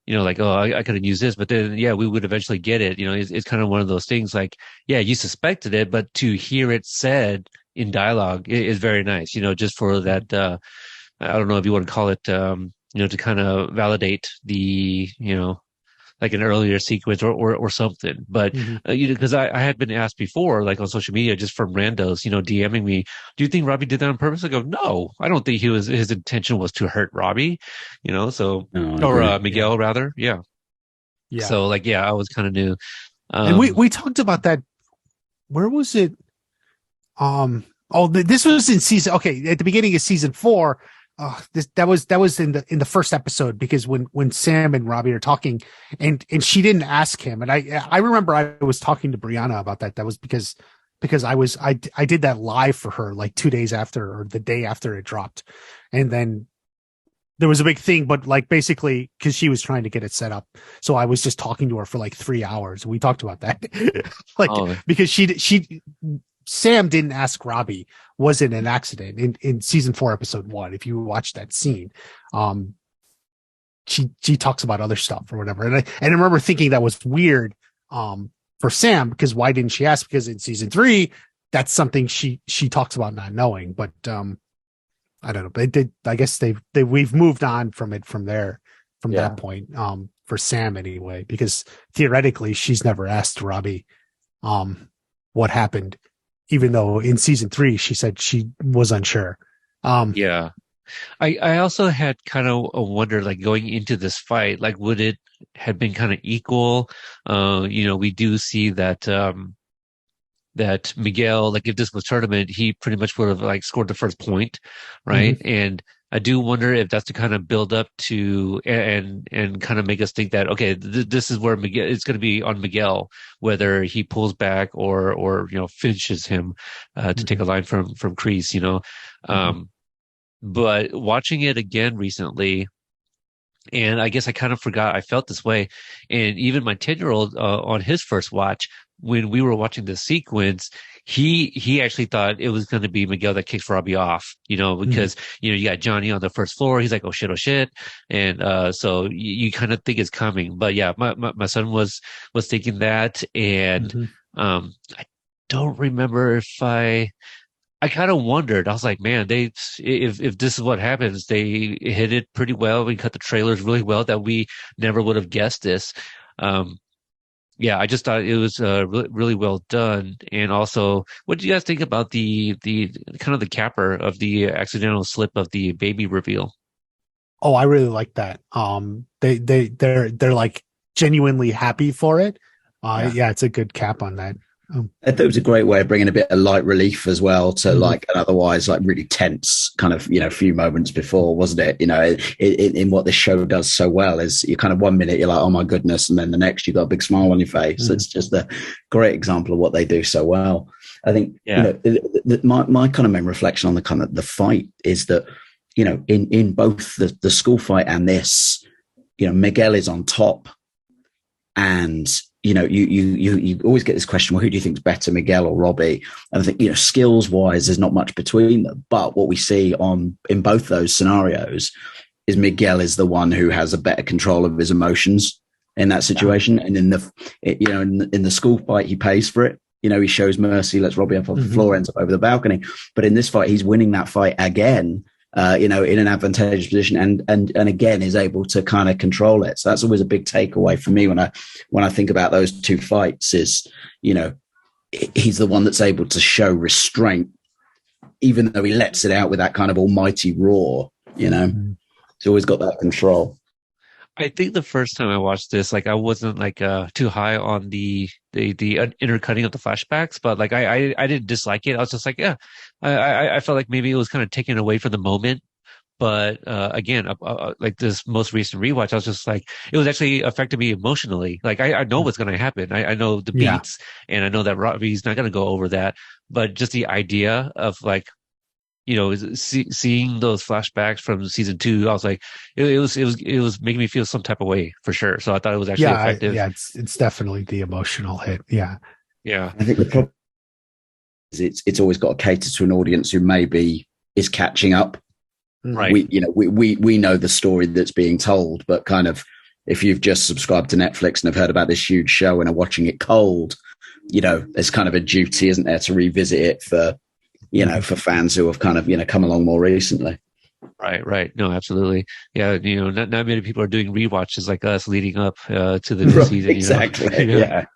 you know, like, oh, I could have used this, but then, yeah, we would eventually get it. You know, it's kind of one of those things like, yeah, you suspected it, but to hear it said in dialogue is very nice, you know, just for that, I don't know if you want to call it, you know, to kind of validate the, you know, like an earlier sequence or something. But, you know, because I had been asked before, like on social media, just from randos, you know, DMing me, do you think Robbie did that on purpose? I go, no, I don't think his intention was to hurt Robbie, you know, so, or Miguel rather. Yeah. So like, yeah, I was kind of new. And we talked about that. Where was it? This was in season, okay, at the beginning of season 4. That was in the first episode, because when Sam and Robbie are talking and she didn't ask him, and I remember I was talking to Brianna about that. That was because I did that live for her like 2 days after, or the day after it dropped, and then there was a big thing, but like basically because she was trying to get it set up, so I was just talking to her for like 3 hours. We talked about that, because Sam didn't ask Robbie, was it an accident in season 4, episode 1. If you watch that scene, she talks about other stuff or whatever. And I remember thinking that was weird, for Sam, because why didn't she ask? Because in season 3, that's something she talks about not knowing, but, I don't know. I guess we've moved on from that point, for Sam anyway, because theoretically she's never asked Robbie, what happened, even though in season 3 she said she was unsure. I also had kind of a wonder, like going into this fight, like would it have been kind of equal? You know, we do see that that Miguel, like if this was tournament, he pretty much would have like scored the first point, right? And I do wonder if that's to kind of build up to and kind of make us think that, okay, this is where Miguel, it's going to be on Miguel, whether he pulls back or you know, finishes him, to take a line from Kreese, you know. But watching it again recently, and I guess I kind of forgot I felt this way. And even my 10-year-old, on his first watch, when we were watching the sequence, he actually thought it was going to be Miguel that kicks Robbie off, you know, because, you know, you got Johnny on the first floor. He's like, oh shit. And, so you kind of think it's coming, but yeah, my son was thinking that. And, I don't remember if I kind of wondered. I was like, man, if this is what happens, they hit it pretty well. We cut the trailers really well that we never would have guessed this. Yeah, I just thought it was really well done. And also, what do you guys think about the kind of the capper of the accidental slip of the baby reveal? Oh, I really like that. They're like genuinely happy for it. Yeah, it's a good cap on that. I thought it was a great way of bringing a bit of light relief as well to like an otherwise like really tense kind of, you know, few moments before, wasn't it? You know, in what this show does so well is you kind of 1 minute you're like, oh my goodness, and then the next you got a big smile on your face. It's just a great example of what they do so well. I think, you know, my kind of main reflection on the kind of the fight is that, you know, in both the school fight and this, you know, Miguel is on top, and you know, you always get this question, well, who do you think is better, Miguel or Robbie? And I think, you know, skills wise, there's not much between them. But what we see in both those scenarios is Miguel is the one who has a better control of his emotions in that situation. And in the school fight, he pays for it. he shows mercy, lets Robbie up off the floor, ends up over the balcony. But in this fight, he's winning that fight again, in an advantageous position, and again is able to kind of control it. So that's always a big takeaway for me when I think about those two fights is, he's the one that's able to show restraint, even though he lets it out with that kind of almighty roar. He's always got that control. I think the first time I watched this, like I wasn't like too high on the intercutting of the flashbacks, but like I didn't dislike it. I was just like, yeah, I felt like maybe it was kind of taken away from the moment. But again, like this most recent rewatch, I was just like, it was actually affecting me emotionally. Like I know what's going to happen. I know the beats, and I know that Robbie's not going to go over that. But just the idea of like, seeing those flashbacks from season 2, I was like, it was making me feel some type of way for sure. So I thought it was actually effective. It's definitely the emotional hit. Yeah. I think the problem is it's always got to cater to an audience who maybe is catching up. Right. We know the story that's being told, but kind of if you've just subscribed to Netflix and have heard about this huge show and are watching it cold, there's kind of a duty, isn't there, to revisit it for fans who have kind of, come along more recently. Right. No, absolutely. Yeah. Not many people are doing rewatches like us leading up to the new season. Exactly. Yeah.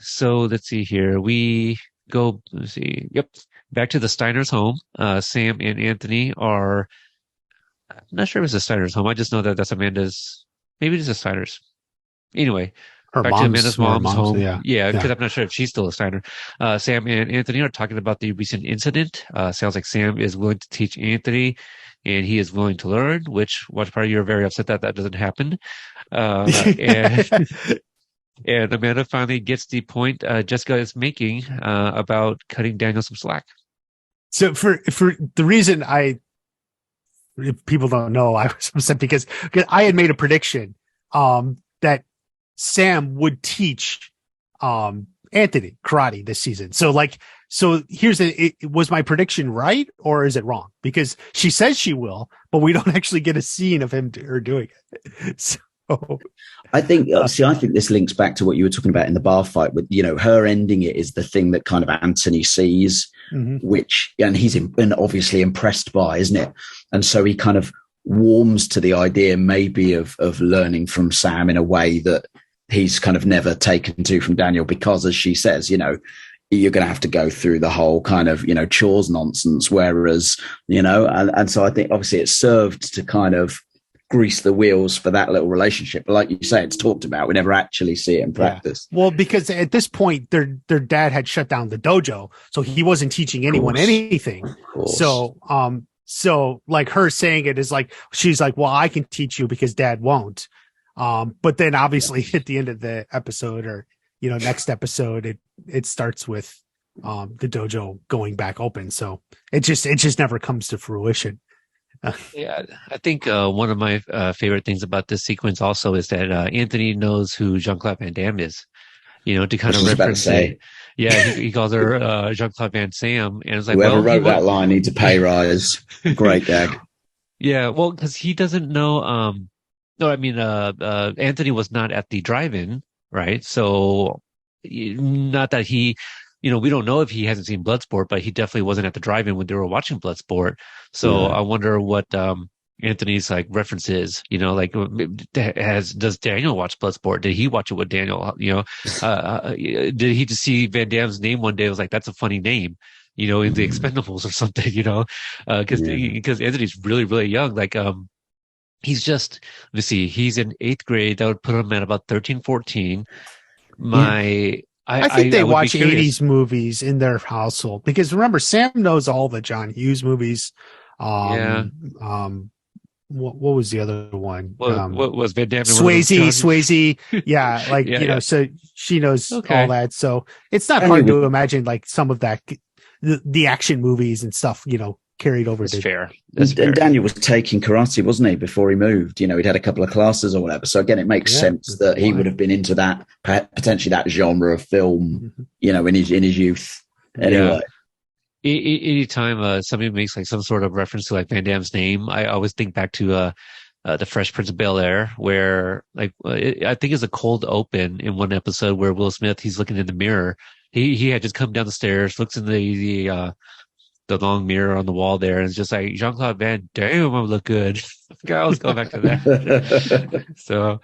So let's see here. We go, Yep. Back to the Steiner's home. Sam and Anthony are, I'm not sure if it's the Steiner's home. I just know that that's Amanda's, maybe it's the Steiner's. Anyway. Back to Amanda's mom's home. Yeah, because I'm not sure if she's still a Steiner. Sam and Anthony are talking about the recent incident. Sounds like Sam is willing to teach Anthony, and he is willing to learn, which WatchParty, you're very upset that doesn't happen. And Amanda finally gets the point Jessica is making about cutting Daniel some slack. So for the reason if people don't know, I was upset because I had made a prediction that Sam would teach Anthony karate this season. So was my prediction right or is it wrong? Because she says she will, but we don't actually get a scene of her doing it. So I think this links back to what you were talking about in the bar fight with, her ending it is the thing that kind of Anthony sees, and he's obviously impressed by, isn't it? And so he kind of warms to the idea maybe of learning from Sam in a way that he's kind of never taken to from Daniel, because as she says, you're going to have to go through the whole kind of, chores nonsense. Whereas, and so I think obviously it served to kind of grease the wheels for that little relationship. But like you say, it's talked about. We never actually see it in practice. Yeah. Well, because at this point, their dad had shut down the dojo, so he wasn't teaching anyone anything. So like her saying it is like, she's like, well, I can teach you because dad won't. But then obviously at the end of the episode or, next episode, it starts with, the dojo going back open. So it just never comes to fruition. Yeah. I think, one of my, favorite things about this sequence also is that, Anthony knows who Jean-Claude Van Damme is, to kind of reference it. Yeah. He calls her, Jean-Claude Van Sam, and it's like, whoever wrote that line needs a pay rise. Great gag. Yeah. Well, cause he doesn't know, no, I mean, Anthony was not at the drive-in, right? So, not that he, we don't know if he hasn't seen Bloodsport, but he definitely wasn't at the drive-in when they were watching Bloodsport. So I wonder what Anthony's like reference is. Does Daniel watch Bloodsport? Did he watch it with Daniel? Did he just see Van Damme's name one day? It was like, that's a funny name. In the Expendables or something. Because Anthony's really, really young. Like he's just, let's see, he's in 8th grade. That would put him at about 13, 14. I think they watch 80s movies in their household because remember, Sam knows all the John Hughes movies. What was the other one? What was Van Damme? Swayze. Yeah. So she knows all that. So it's not hard to imagine like some of that, the action movies and stuff, carried over. That's fair. And Daniel was taking karate, wasn't he, before he moved? He'd had a couple of classes or whatever. So again, it makes sense that he would have been into that, potentially that genre of film, in his youth. Anyway. Anytime somebody makes like some sort of reference to like Van Damme's name, I always think back to the Fresh Prince of Bel-Air, where like I think it's a cold open in one episode where Will Smith, he's looking in the mirror he had just come down the stairs, looks in the long mirror on the wall there, and it's just like, Jean-Claude Van Damme, I look good. I was going back to that. So,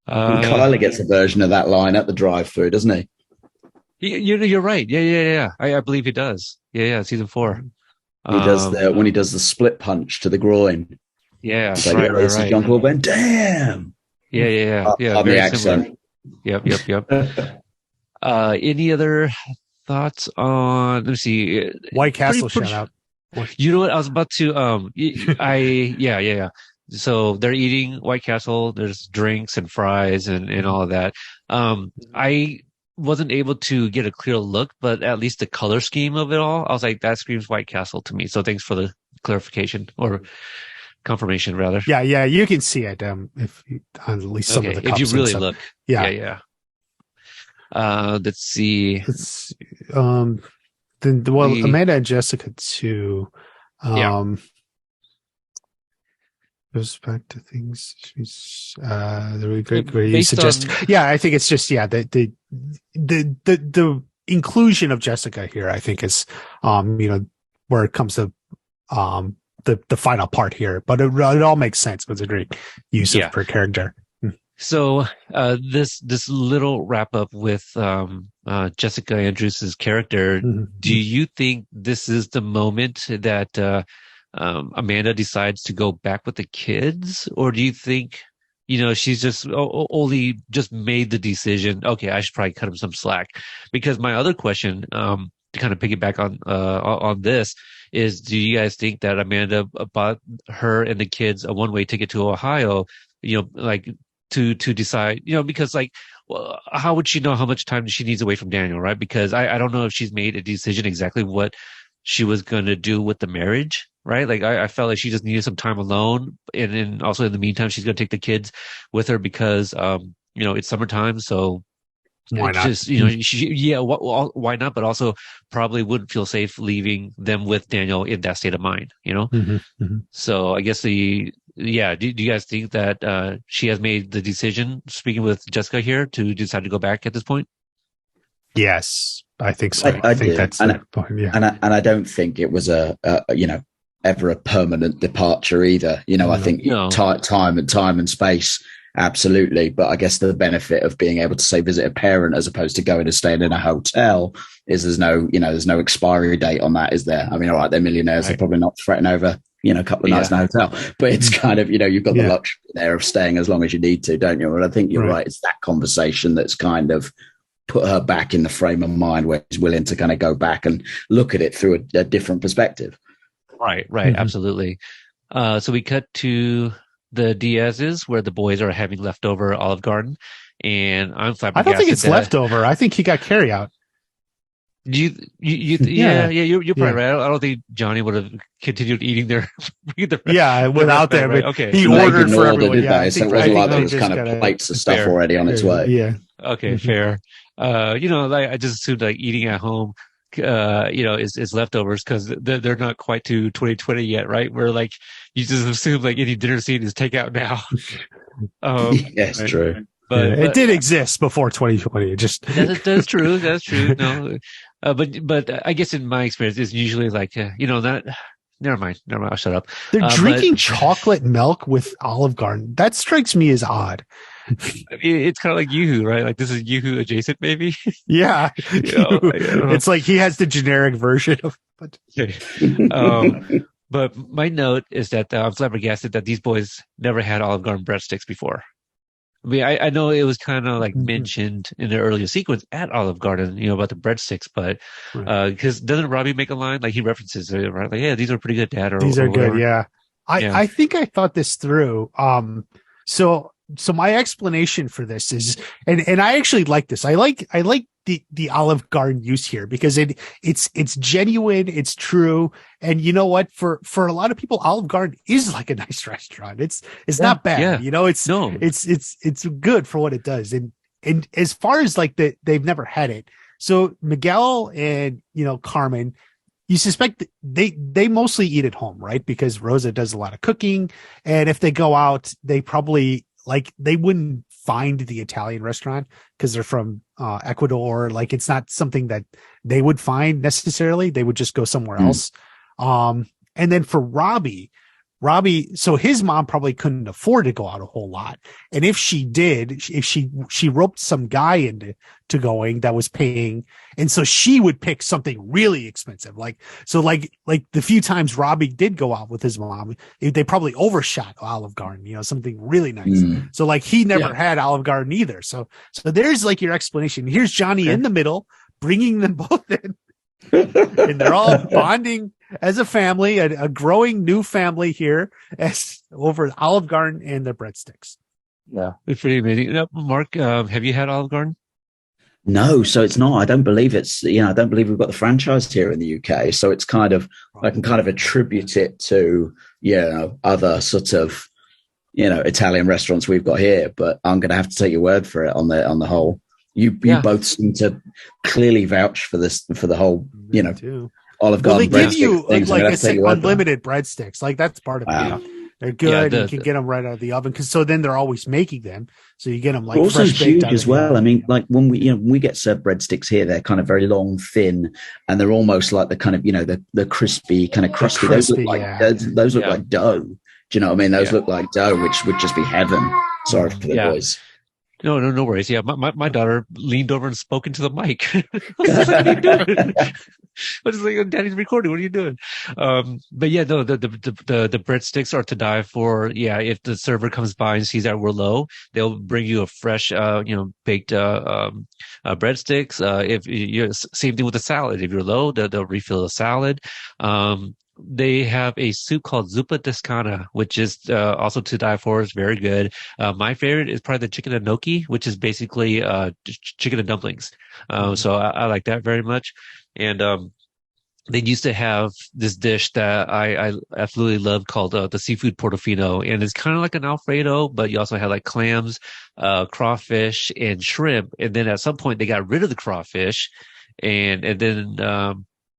Kyler gets a version of that line at the drive-thru, doesn't he? You're right. Yeah. I believe he does. Yeah. Season 4. He does when he does the split punch to the groin. Yeah, like, right. This is Jean-Claude Van Damme. Yeah. On the accent. Yep. Any other thoughts on? Let me see. White Castle shout out. You know what? I was about to. Yeah. So they're eating White Castle. There's drinks and fries and all of that. I wasn't able to get a clear look, but at least the color scheme of it all, I was like, that screams White Castle to me. So thanks for the clarification or confirmation, rather. Yeah. You can see it. If you, on at least some of the cups if you really look. Yeah. Let's see. Then Amanda and Jessica too. Goes back to things. She's where you suggest. I think it's just the inclusion of Jessica here. I think is where it comes to the final part here, but it all makes sense. It was a great use of her character. So this little wrap up with Jessica Andrews' character. Mm-hmm. Do you think this is the moment that Amanda decides to go back with the kids, or do you think she's just only just made the decision? Okay, I should probably cut him some slack. Because my other question, to kind of piggyback on this, is: do you guys think that Amanda bought her and the kids a one-way ticket to Ohio? To decide, because how would she know how much time she needs away from Daniel, right? Because I don't know if she's made a decision exactly what she was going to do with the marriage, right? Like I felt like she just needed some time alone, and then also in the meantime she's going to take the kids with her because it's summertime, so why not? Just why not? But also probably wouldn't feel safe leaving them with Daniel in that state of mind, So I guess do you guys think that she has made the decision, speaking with Jessica here, to decide to go back at this point? Yes, I think so. I think that's the point. Yeah, and I don't think it was ever a permanent departure either. I think time and space. Absolutely. But I guess the benefit of being able to say visit a parent as opposed to going and staying in a hotel is there's no expiry date on that, is there? I mean, all right, they're millionaires. Right. They're probably not fretting over, a couple of nights in a hotel, but it's kind of, you've got the luxury there of staying as long as you need to, don't you? And I think you're right. It's that conversation that's kind of put her back in the frame of mind where she's willing to kind of go back and look at it through a different perspective. Right. Absolutely. So we cut to the Diaz's, where the boys are having leftover Olive Garden, and I'm flabbergasted. I don't think it's leftover. I think he got carry out. You're probably right. I don't think Johnny would have continued eating their without them. Right? Okay, he ordered for everyone. So it wasn't like there was kind of plates of stuff already on its way. Yeah. Okay, fair. I just assumed eating at home, is leftovers because they're not quite to 2020 yet, right? Where you just assume any dinner scene is takeout now. Yes, true. But it did exist before 2020. It just that's true. That's true. No, but I guess in my experience, it's usually that. Never mind. I'll shut up. They're drinking chocolate milk with Olive Garden. That strikes me as odd. It's kind of like Yoo-hoo, right? This is Yoo-hoo adjacent, maybe. Yeah, it's like he has the generic version of. But my note is that I'm flabbergasted that these boys never had Olive Garden breadsticks before. I mean, I know it was kind of mentioned in the earlier sequence at Olive Garden, about the breadsticks, but because doesn't Robbie make a line he references it, right? Yeah, these are pretty good, Dad. These are good, yeah. I think I thought this through. So my explanation for this is, and I actually like this. I like the Olive Garden use here because it's genuine, it's true, and you know what? For a lot of people, Olive Garden is like a nice restaurant. It's not bad, it's good for what it does. And as far as they've never had it. So Miguel and Carmen, you suspect they mostly eat at home, right? Because Rosa does a lot of cooking, and if they go out, they probably they wouldn't find the Italian restaurant because they're from Ecuador. Like it's not something that they would find necessarily. They would just go somewhere else. And then for Robbie, so his mom probably couldn't afford to go out a whole lot. And if she did, if she roped some guy into going that was paying. And so she would pick something really expensive. Like the few times Robbie did go out with his mom, they probably overshot Olive Garden, something really nice. So like he never had Olive Garden either. So there's like your explanation. Here's Johnny in the middle, bringing them both in. And they're all bonding as a family, a growing new family here as over Olive Garden and the breadsticks. Yeah, it's pretty amazing. Mark, have you had Olive Garden? No, so it's not. I don't believe I don't believe we've got the franchise here in the UK. So it's kind of, I can kind of attribute it to, other sort of, Italian restaurants we've got here, but I'm going to have to take your word for it on the whole. You both seem to clearly vouch for this, for the whole, Olive Garden. They give you unlimited breadsticks. Like that's part of it. They're good. You can get them right out of the oven so then they're always making them. So you get them like also fresh baked huge as well. I mean, like when we get served breadsticks here, they're kind of very long, thin, and they're almost like the kind of the crispy kind of crusty. Those look like dough. Do you know what I mean? Those look like dough, which would just be heaven. Sorry for the boys. No worries. Yeah, my daughter leaned over and spoke into the mic. What are you doing? What is like, Daddy's recording? What are you doing? But yeah, no, the breadsticks are to die for. Yeah, if the server comes by and sees that we're low, they'll bring you a fresh, baked breadsticks. If you same thing with the salad. If you're low, they'll refill the salad. They have a soup called zuppa toscana, which is also to die for. It's very good. My favorite is probably the chicken gnocchi, which is basically chicken and dumplings. So I like that very much. And they used to have this dish that I absolutely love called the seafood portofino, and it's kind of like an Alfredo, but you also have like clams, crawfish, and shrimp. And then at some point they got rid of the crawfish, and then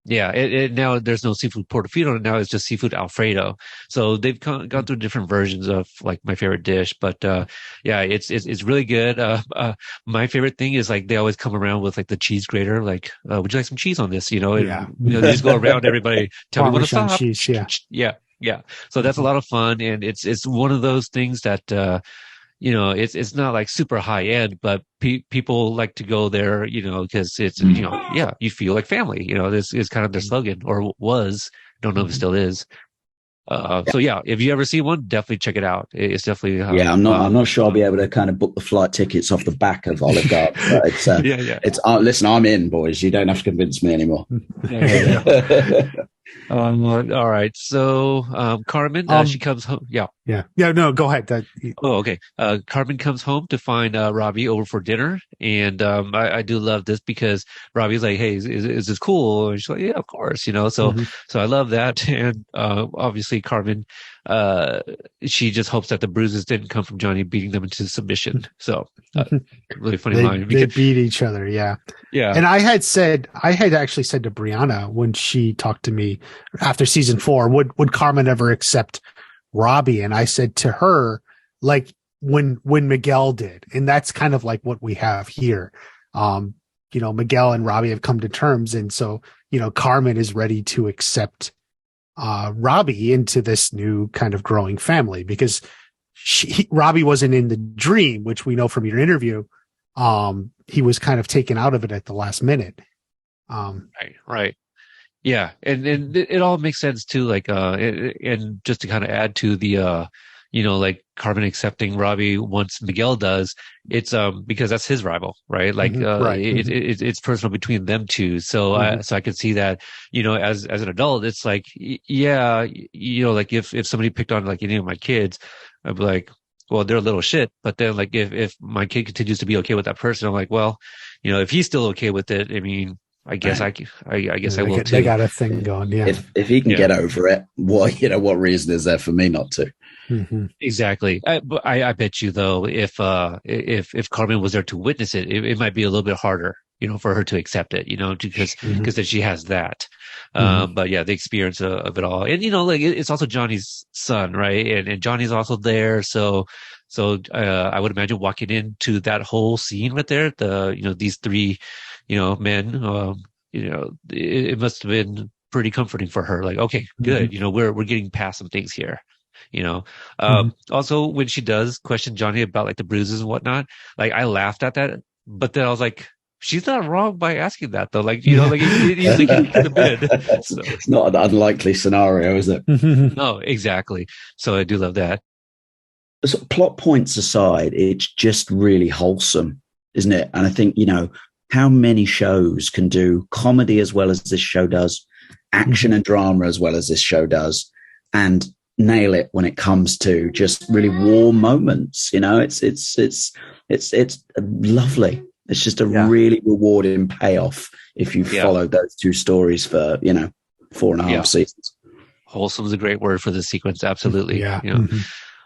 now there's no seafood portofino. Now it's just seafood Alfredo. So they've gone through different versions of like my favorite dish, but it's really good. My favorite thing is like they always come around with like the cheese grater. Like, would you like some cheese on this? They just go around everybody. Tell me when to stop. Cheese, yeah. So that's a lot of fun, and it's one of those things that. It's not like super high end, but people like to go there, because it's, you feel like family. This is kind of their slogan, or was. Don't know if it still is. So yeah, if you ever see one, definitely check it out. It's definitely. I'm not sure I'll be able to kind of book the flight tickets off the back of Olive Garden. But it's it's listen, I'm in, boys. You don't have to convince me anymore. All right. So, Carmen, she comes home. Yeah. No, go ahead. Oh, okay. Carmen comes home to find Robbie over for dinner, and I do love this because Robbie's like, "Hey, is this cool?" And she's like, "Yeah, of course." So I love that, and obviously Carmen, she just hopes that the bruises didn't come from Johnny beating them into submission. So really funny line. They beat each other, yeah. And I had actually said to Brianna when she talked to me after season 4, would Carmen ever accept Robbie? And I said to her, like when Miguel did, and that's kind of like what we have here. Miguel and Robbie have come to terms, and so Carmen is ready to accept Robbie into this new kind of growing family because Robbie wasn't in the dream, which we know from your interview. He was kind of taken out of it at the last minute. Right. Yeah. And it all makes sense too. Like, and just to kind of add to the, like Carmen accepting Robbie once Miguel does, it's, because that's his rival, right? Like, it's personal between them two. So, I could see that, as an adult, it's like, like if somebody picked on like any of my kids, I'd be like, well, they're a little shit. But then like, if my kid continues to be okay with that person, I'm like, well, if he's still okay with it, I mean, I guess I will too. They got a thing going, yeah. If he can get over it, what reason is there for me not to? Exactly. I bet you though, if Carmen was there to witness it, it might be a little bit harder, for her to accept it, because then she has that. But yeah, the experience of it all, and like it's also Johnny's son, right? And Johnny's also there, so So I would imagine walking into that whole scene right there, these three, men, it must have been pretty comforting for her. Like, okay, good. We're getting past some things here. Also when she does question Johnny about like the bruises and whatnot, like I laughed at that, but then I was like, she's not wrong by asking that though. Like, like it easily could have been. So. It's not an unlikely scenario, is it? No, exactly. So I do love that. So plot points aside, it's just really wholesome, isn't it? And I think, how many shows can do comedy as well as this show does, action and drama as well as this show does, and nail it when it comes to just really warm moments. It's lovely. It's just a really rewarding payoff if you followed those two stories for 4.5 seasons. Wholesome is a great word for this sequence. Absolutely.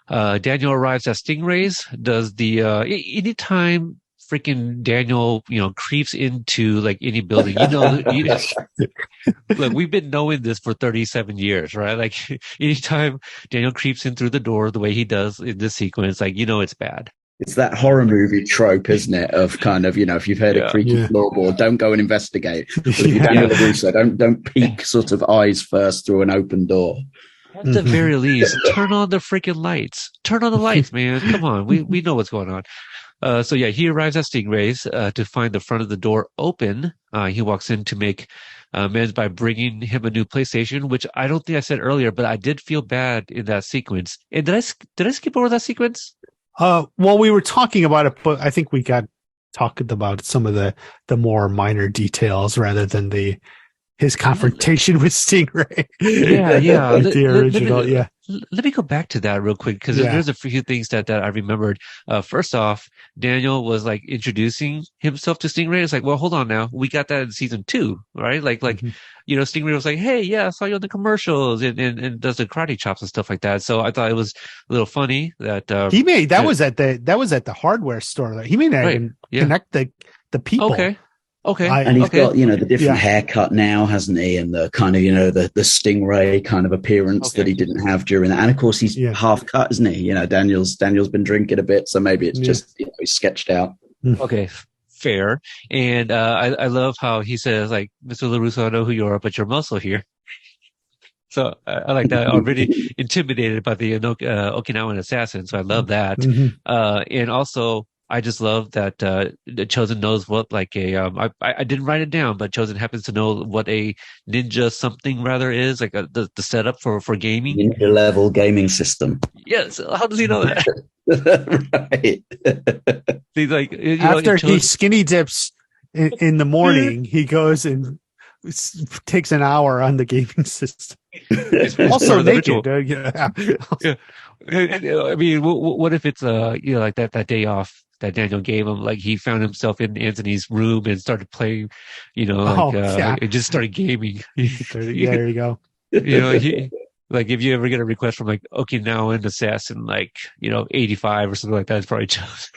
Daniel arrives at Stingrays. Does the anytime freaking Daniel creeps into like any building, look, we've been knowing this for 37 years, right? Like anytime Daniel creeps in through the door the way he does in this sequence, like it's bad. It's that horror movie trope, isn't it? Of kind of, if you've heard a creaky floorboard, don't go and investigate. But if you're Daniel LaRusso, don't peek sort of eyes first through an open door. At the very least, turn on the freaking lights. Turn on the lights, man. Come on. We know what's going on. He arrives at Stingray's to find the front of the door open. He walks in to make amends by bringing him a new PlayStation, which I don't think I said earlier, but I did feel bad in that sequence. And did I skip over that sequence? Well, we were talking about it, but I think we got talking about some of the more minor details rather than his confrontation with Stingray. The original. Let me go back to that real quick because there's a few things that I remembered. First off, Daniel was like introducing himself to Stingray. It's like, well, hold on now, we got that in season 2, right? Stingray was like, hey, I saw you on the commercials and does the karate chops and stuff like that. So I thought it was a little funny that he made was at the hardware store. He made that connect the people. Okay. And he's got, the different haircut now, hasn't he? And the kind of, the Stingray kind of appearance that he didn't have during that. And of course, he's half cut, isn't he? Daniel's been drinking a bit, so maybe it's just, he's sketched out. Okay. Fair. And I love how he says, like, Mr. LaRusso, I know who you are, but you're muscle here. So I like that. I'm really intimidated by the Okinawan assassin. So I love that. And also, I just love that Chosen knows what like I didn't write it down, but Chosen happens to know what a ninja something rather is, like the setup for gaming. Ninja level gaming system. Yes. How does he know that? Right. He's like, after he skinny dips in the morning, he goes and takes an hour on the gaming system. Also naked. I mean, what if it's like that day off that Daniel gave him, like he found himself in Anthony's room and started playing, and just started gaming. There you go. He, like if you ever get a request from like Okinawan assassin, like 85 or something like that, it's probably chosen.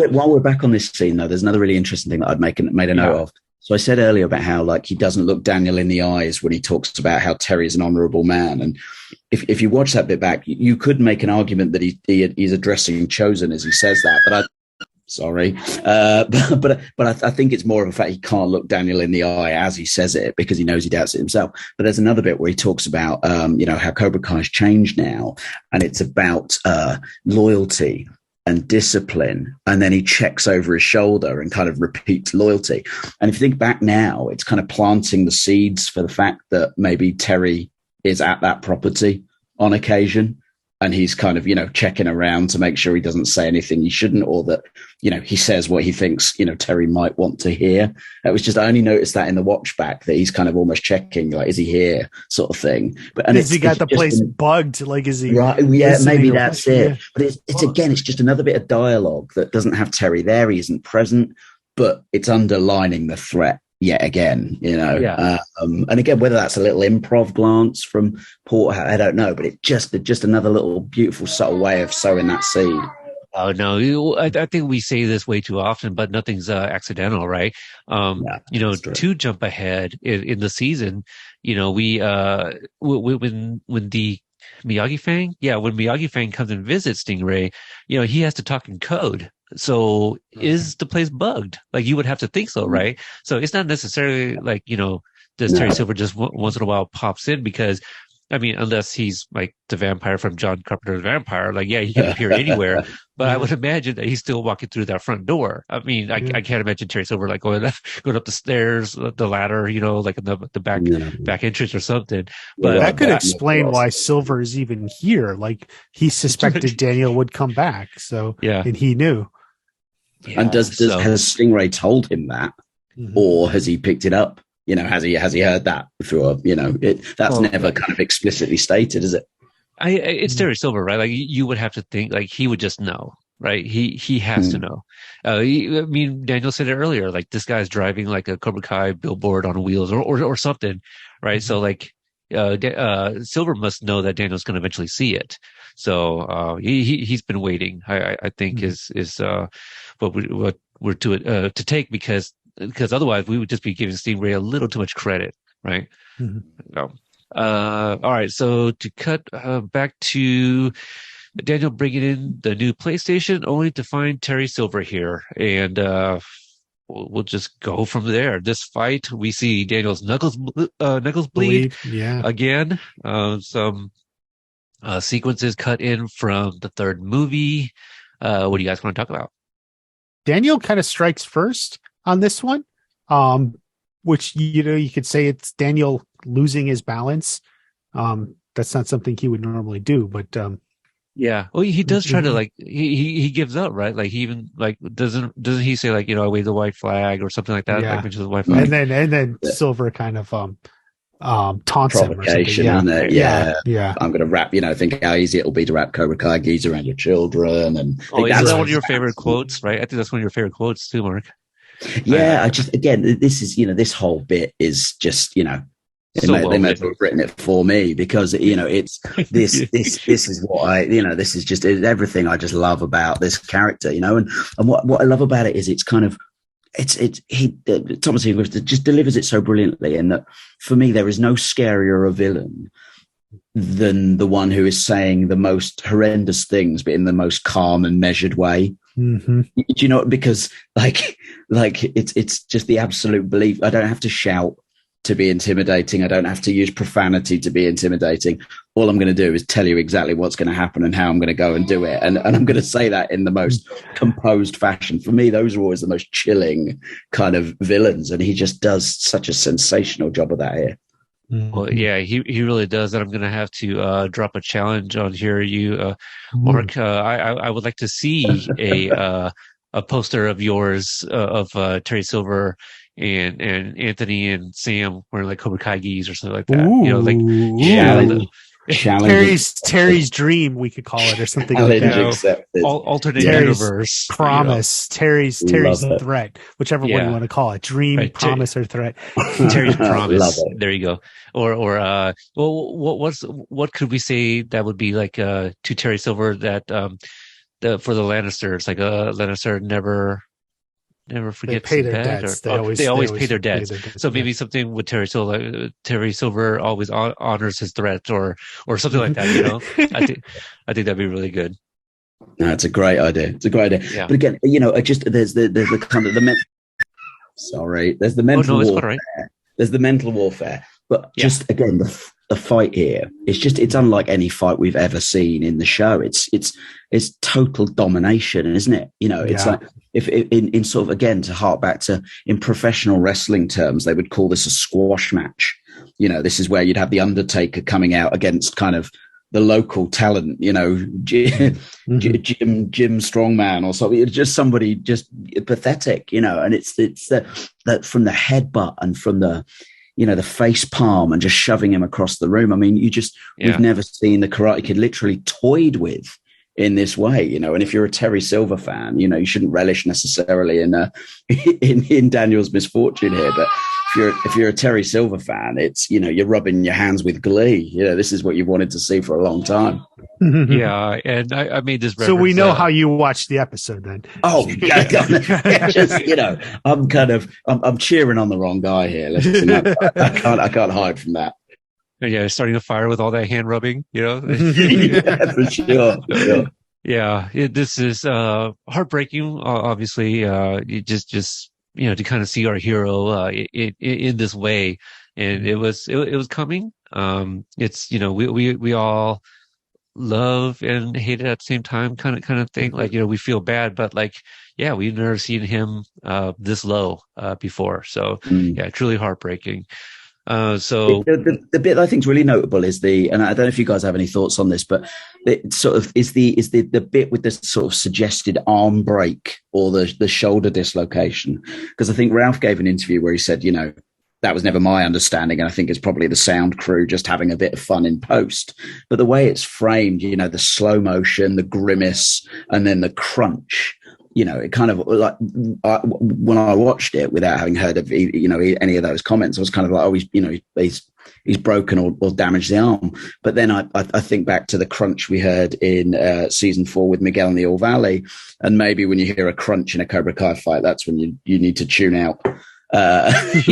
While we're back on this scene, though, there's another really interesting thing that I'd made a note of. So I said earlier about how like he doesn't look Daniel in the eyes when he talks about how Terry is an honourable man, and if you watch that bit back, you could make an argument that he's addressing Chosen as he says that. But I think it's more of a fact he can't look Daniel in the eye as he says it because he knows he doubts it himself. But there's another bit where he talks about how Cobra Kai's changed now, and it's about loyalty and discipline, and then he checks over his shoulder and kind of repeats loyalty. And if you think back now, it's kind of planting the seeds for the fact that maybe Terry is at that property on occasion, and he's kind of checking around to make sure he doesn't say anything he shouldn't, or that he says what he thinks Terry might want to hear. It was just, I only noticed that in the watch back that he's kind of almost checking, like, is he here, sort of thing. But has he got the place bugged? Like, is he right? Yeah, maybe that's it. Yeah. But it's just another bit of dialogue that doesn't have Terry there. He isn't present, but it's underlining the threat yet again, and again, whether that's a little improv glance from Porter, I don't know, but it's just another little beautiful subtle way of sowing that seed. Oh no, I think we say this way too often, but nothing's accidental, right? To jump ahead in the season, we when the Miyagi Fang? Yeah, when Miyagi Fang comes and visits Stingray, he has to talk in code. So is the place bugged? Like you would have to think so, right? So it's not necessarily like, does Terry Silver just once in a while pops in because, I mean, unless he's like the vampire from John Carpenter's Vampire, like, yeah, he can appear anywhere, but I would imagine that he's still walking through that front door. I mean, I can't imagine Terry Silver like going up the stairs, the ladder, like in the back entrance or something. But that could explain why Silver is even here. Like he suspected Daniel would come back. So, and he knew. Yeah, and has Stingray told him that, or has he picked it up? Has he heard that through that's never kind of explicitly stated, is it? It's Terry Silver, right? Like you would have to think like he would just know, right? He has to know. I mean, Daniel said it earlier, like this guy's driving like a Cobra Kai billboard on wheels or something, right? So like, Silver must know that Daniel's going to eventually see it. So, he's been waiting, I think is what we're to take because otherwise we would just be giving Stingray a little too much credit, right? All right. So to cut back to Daniel bringing in the new PlayStation, only to find Terry Silver here, and we'll just go from there. This fight, we see Daniel's knuckles bleed again. Some sequences cut in from the third movie. What do you guys want to talk about? Daniel kind of strikes first on this one, which you could say it's Daniel losing his balance. That's not something he would normally do, but well, he does try to like he gives up, right? Like he even like doesn't he say like I wave the white flag or something like that? Like the white flag, and then Silver kind of taunts him or something. Yeah. I'm gonna wrap. Think how easy it'll be to wrap Cobra Kai geese around your children. And is that one of your favorite quotes? Right? I think that's one of your favorite quotes too, Mark. Yeah, this is this whole bit is just they may have written it for me because it's this is what this is just everything I just love about this character, and what I love about it is it's kind of Thomas Heathcliff just delivers it so brilliantly, and that for me there is no scarier a villain than the one who is saying the most horrendous things but in the most calm and measured way. Do you know, because like it's just the absolute belief. I don't have to shout to be intimidating. I don't have to use profanity to be intimidating. All I'm going to do is tell you exactly what's going to happen and how I'm going to go and do it. And I'm going to say that in the most composed fashion. For me, those are always the most chilling kind of villains. And he just does such a sensational job of that here. Well, yeah, he really does. And I'm going to have to drop a challenge on here. Mark, I would like to see a poster of yours of Terry Silver and Anthony and Sam wearing like Cobra Kai geese or something like that. Terry's dream, we could call it, or something like that. Alternate Terry's universe promise, Terry's threat, whichever one you want to call it, dream, right, promise, or threat. Terry's promise. There you go. Or what could we say that would be like to Terry Silver that for the Lannisters, like Lannister never forgets they pay their debts. They always pay their debts. So maybe something with Terry Silver. Terry Silver always honors his threat, or something like that. I think that'd be really good. That's a great idea. It's a great idea. Yeah. But again, there's the kind of the there's the mental warfare. Right. There's the mental warfare. But just again, the fight here, it's unlike any fight we've ever seen in the show. It's total domination, isn't it? It's like if in sort of, again, to hark back to, in professional wrestling terms, they would call this a squash match. This is where you'd have the Undertaker coming out against kind of the local talent, Jim Strongman or something. It's just somebody just pathetic, and it's that from the headbutt and from the the face palm and just shoving him across the room. I mean, we've never seen the Karate Kid literally toyed with in this way, and if you're a Terry Silver fan, you shouldn't relish necessarily in Daniel's misfortune here, but if you're a Terry Silver fan, it's, you're rubbing your hands with glee. This is what you've wanted to see for a long time. Yeah. And I made this reference. So we know how you watched the episode then. Oh, I'm cheering on the wrong guy here. Listen, I can't hide from that. Yeah, starting a fire with all that hand rubbing, Yeah, for sure. Yeah. Yeah, this is heartbreaking. Obviously, you just to kind of see our hero in this way, and it was coming. It's we all love and hate it at the same time, kind of thing. Like we feel bad, but like yeah, we've never seen him this low before. So Mm. yeah, truly heartbreaking. So The bit I think is really notable is and I don't know if you guys have any thoughts on this, but it sort of is the bit with the sort of suggested arm break or the shoulder dislocation. Because I think Ralph gave an interview where he said, that was never my understanding, and I think it's probably the sound crew just having a bit of fun in post. But the way it's framed, the slow motion, the grimace, and then the crunch. It kind of like when I watched it without having heard of any of those comments, I was kind of like, oh, he's broken or damaged the arm. But then I think back to the crunch we heard in season 4 with Miguel in the All Valley, and maybe when you hear a crunch in a Cobra Kai fight, that's when you need to tune out. It's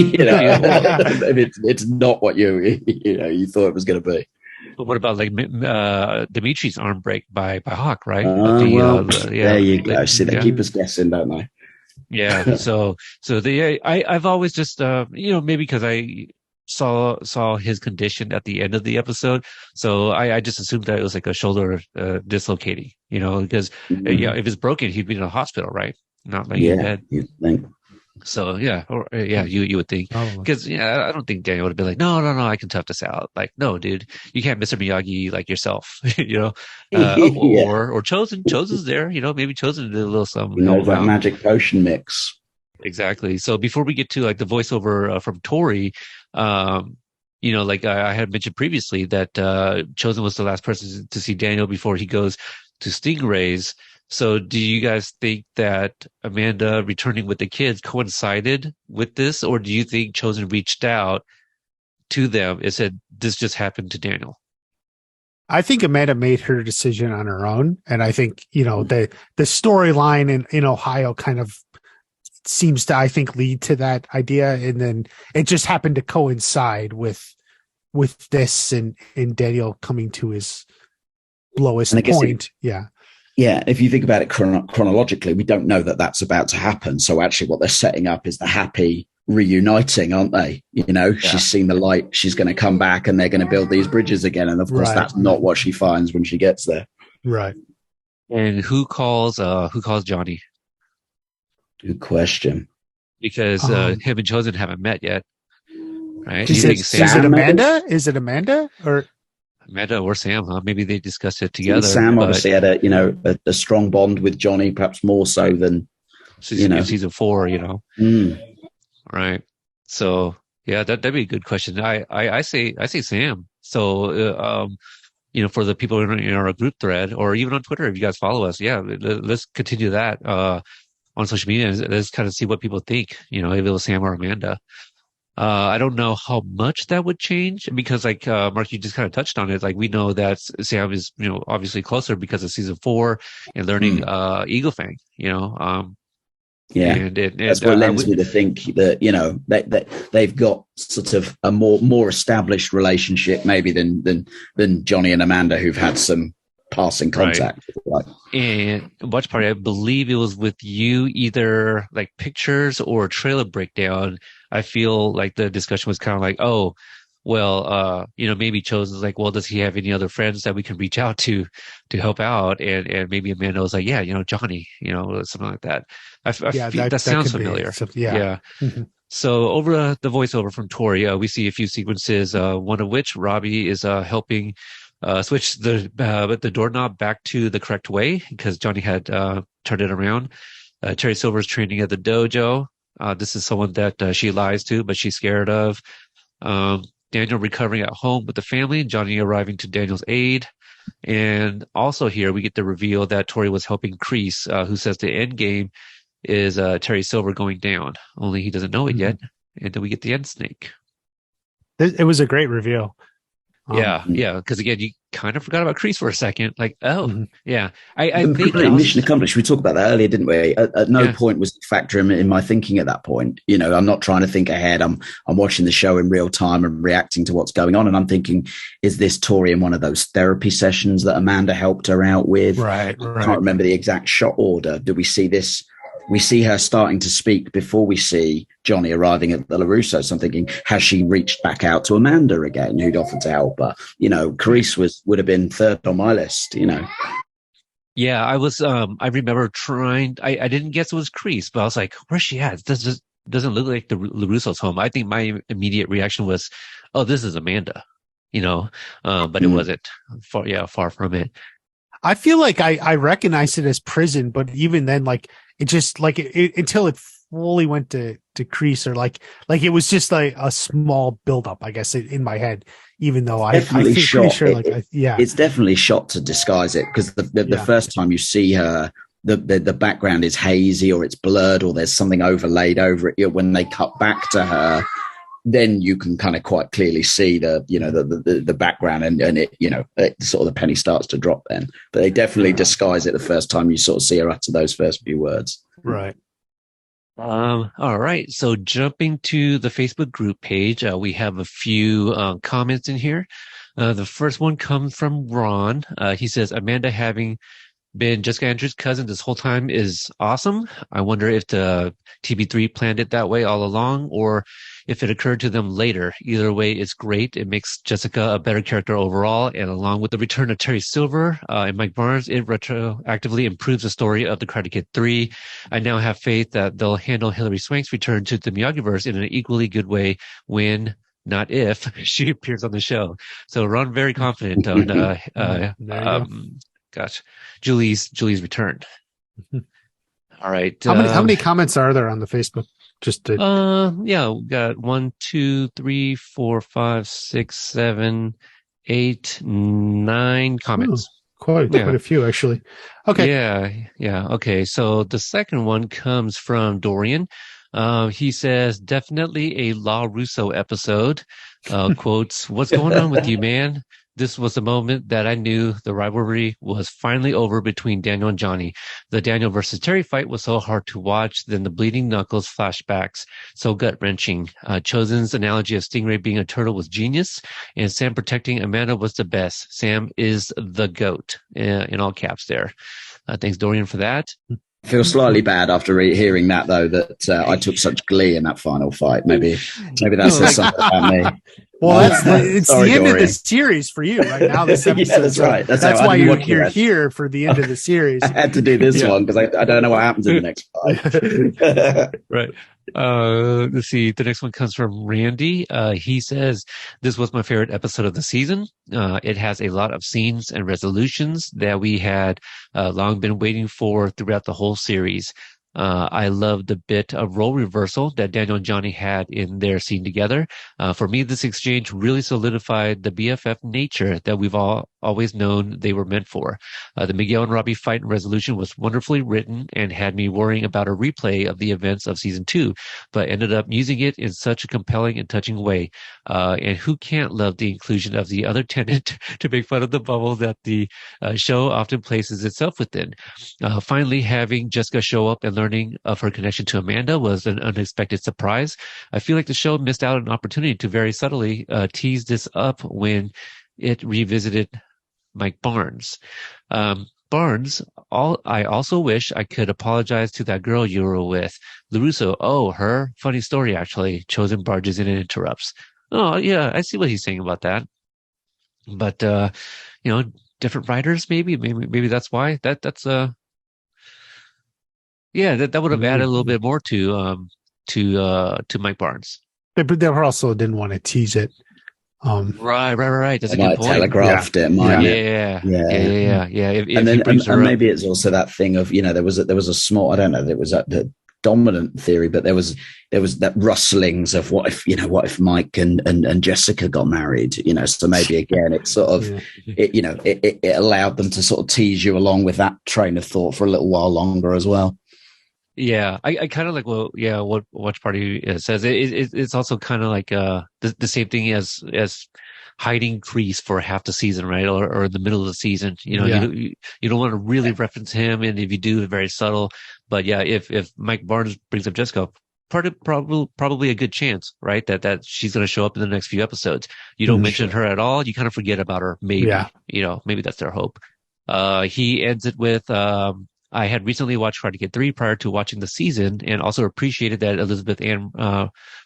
not what you thought it was going to be. But what about like Dimitri's arm break by Hawk, right? There you go. See, they keep us guessing, don't they? Yeah. So I've always just maybe because I saw his condition at the end of the episode, so I just assumed that it was like a shoulder dislocating, because if it's broken, he'd be in a hospital, right? Not like in bed. You'd think. So yeah, you would think, because I don't think Daniel would have been like, no, I can tough this out. Like, no, dude, you can't Mr. Miyagi like yourself, or Chosen's there, maybe Chosen did a little something. That magic potion mix. Exactly. So before we get to like the voiceover from Tori, like I had mentioned previously that Chosen was the last person to see Daniel before he goes to Stingray's. So do you guys think that Amanda returning with the kids coincided with this, or do you think Chosen reached out to them and said, this just happened to Daniel? I think Amanda made her decision on her own. And I think, the storyline in Ohio kind of seems to, I think, lead to that idea. And then it just happened to coincide with this and Daniel coming to his lowest point. Yeah, if you think about it chronologically, we don't know that that's about to happen. So actually what they're setting up is the happy reuniting, aren't they? She's seen the light, she's going to come back, and they're going to build these bridges again. And of course, that's not what she finds when she gets there. Right. And who calls Johnny? Good question. Because him and Chosen haven't met yet, right? Is it Amanda? Is it Amanda or Amanda or Sam? Huh? Maybe they discussed it together. Sam obviously had a strong bond with Johnny, perhaps more so than season 4. Right. So yeah, that'd be a good question. I say Sam. So for the people in our group thread or even on Twitter, if you guys follow us, let's continue that on social media. Let's kind of see what people think. If it was Sam or Amanda. I don't know how much that would change because, like Mark, you just kind of touched on it. Like we know that Sam is, obviously closer because of season 4 and learning Eagle Fang. And that's what lends me to think that that they've got sort of a more established relationship maybe than Johnny and Amanda, who've had some passing contact. Right. And WatchParty, I believe it was with you, either like pictures or trailer breakdown. I feel like the discussion was kind of like, oh, well, maybe Chosen's like, well, does he have any other friends that we can reach out to help out? And maybe Amanda was like, yeah, Johnny, something like that. I feel that sounds familiar. Yeah. Mm-hmm. So over the voiceover from Tori, we see a few sequences, one of which Robbie is helping switch the doorknob back to the correct way because Johnny had turned it around. Terry Silver's training at the dojo. This is someone that she lies to, but she's scared of. Daniel recovering at home with the family, Johnny arriving to Daniel's aid. And also here we get the reveal that Tori was helping Kreese, who says the end game is Terry Silver going down. Only he doesn't know it yet. And then we get the end snake. It was a great reveal. Yeah. Because again, kind of forgot about Kreese for a second. Like, Mhm. yeah, I think mission accomplished. We talked about that earlier, didn't we? At no point was the factor in my thinking at that point. You know, I'm not trying to think ahead. I'm watching the show in real time and reacting to what's going on, and I'm thinking, is this Tori in one of those therapy sessions that Amanda helped her out with? Right. I can't remember the exact shot order. Do we see this? We see her starting to speak before we see Johnny arriving at the LaRusso. So I'm thinking, has she reached back out to Amanda again, who'd offered to help her? You know, Kreese would have been third on my list, you know. Yeah, I was. I remember trying. I didn't guess it was Kreese, but I was like, "Where's she at? This just doesn't look like the LaRusso's home." I think my immediate reaction was, "Oh, this is Amanda," you know, but it wasn't. Far from it. I feel like I recognize it as prison, but even then, like it just like it until it fully went to Kreese, or like it was just like a small buildup, I guess, in my head. Even though I think shot. pretty sure, it's definitely shot to disguise it, because the first time you see her, the background is hazy or it's blurred or there's something overlaid over it. When they cut back to her, then you can kind of quite clearly see the background, and it, you know, it sort of the penny starts to drop then. But they definitely disguise it the first time you sort of see her utter those first few words. Right. All right. So jumping to the Facebook group page, we have a few comments in here. The first one comes from Ron. He says, Amanda having been Jessica Andrews' cousin this whole time is awesome. I wonder if the TB3 planned it that way all along, or if it occurred to them later. Either way, it's great. It makes Jessica a better character overall, and along with the return of Terry Silver and Mike Barnes, it retroactively improves the story of the Karate Kid 3. I now have faith that they'll handle Hilary Swank's return to the Miyagiverse in an equally good way when, not if, she appears on the show. So Ron very confident on Julie's return. All right. How many comments are there on the Facebook? Just to we got 1, 2, 3, 4, 5, 6, 7, 8, 9 comments. Quite a few, actually. Okay. Yeah. Okay. So the second one comes from Dorian. He says, definitely a La Russo episode. Quotes, what's going on with you, man? This was the moment that I knew the rivalry was finally over between Daniel and Johnny. The Daniel versus Terry fight was so hard to watch. Then the bleeding knuckles flashbacks, so gut-wrenching. Chosen's analogy of Stingray being a turtle was genius, and Sam protecting Amanda was the best. Sam is the GOAT, in all caps there. Thanks, Dorian, for that. I feel slightly bad after hearing that, though, that I took such glee in that final fight. Maybe that says something about me. Well, it's the end of the series for you right now. This episode, yeah, that's right. That's why you're here for the end of the series. I had to do this one because I don't know what happens in the next fight. Right. Let's see. The next one comes from Randy. He says, this was my favorite episode of the season. It has a lot of scenes and resolutions that we had long been waiting for throughout the whole series. I love the bit of role reversal that Daniel and Johnny had in their scene together. For me, this exchange really solidified the BFF nature that we've always known they were meant for. The Miguel and Robbie fight and resolution was wonderfully written and had me worrying about a replay of the events of season 2, but ended up using it in such a compelling and touching way. And who can't love the inclusion of the other tenant to make fun of the bubble that the show often places itself within. Finally, having Jessica show up and learning of her connection to Amanda was an unexpected surprise. I feel like the show missed out on an opportunity to very subtly tease this up when it revisited Mike Barnes. Barnes, I also wish I could apologize to that girl you were with. LaRusso, her. Funny story, actually. Chosen barges in and interrupts. Oh, yeah, I see what he's saying about that. But, different writers, maybe that's why. That's that would have added a little bit more to Mike Barnes. But they also didn't want to tease it. Right. That's a good point. Telegraphed it. Yeah. And maybe it's also that thing of, there was a small, I don't know, there was the dominant theory, but there was that rustlings of what if Mike and Jessica got married, so maybe again it's sort of it allowed them to sort of tease you along with that train of thought for a little while longer as well. Yeah, I kind of like what Watch Party says. It's also kind of like the same thing as hiding Kreese for half the season, right? Or in the middle of the season. Yeah. You don't want to really reference him, and if you do, it's very subtle. But yeah, if Mike Barnes brings up Jessica, probably a good chance, right? That she's going to show up in the next few episodes. You don't mention her at all, you kind of forget about her. Maybe, Yeah. Maybe that's their hope. He ends it with, I had recently watched Karate Kid 3 prior to watching the season and also appreciated that Elizabeth Ann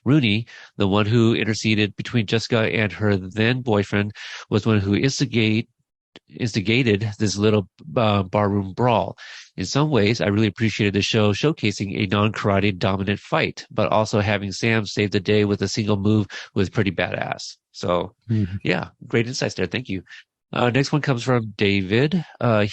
Rooney, the one who interceded between Jessica and her then boyfriend, was one who instigated this little barroom brawl. In some ways, I really appreciated the show showcasing a non-karate dominant fight, but also having Sam save the day with a single move was pretty badass. So, yeah, great insights there. Thank you. Next one comes from David.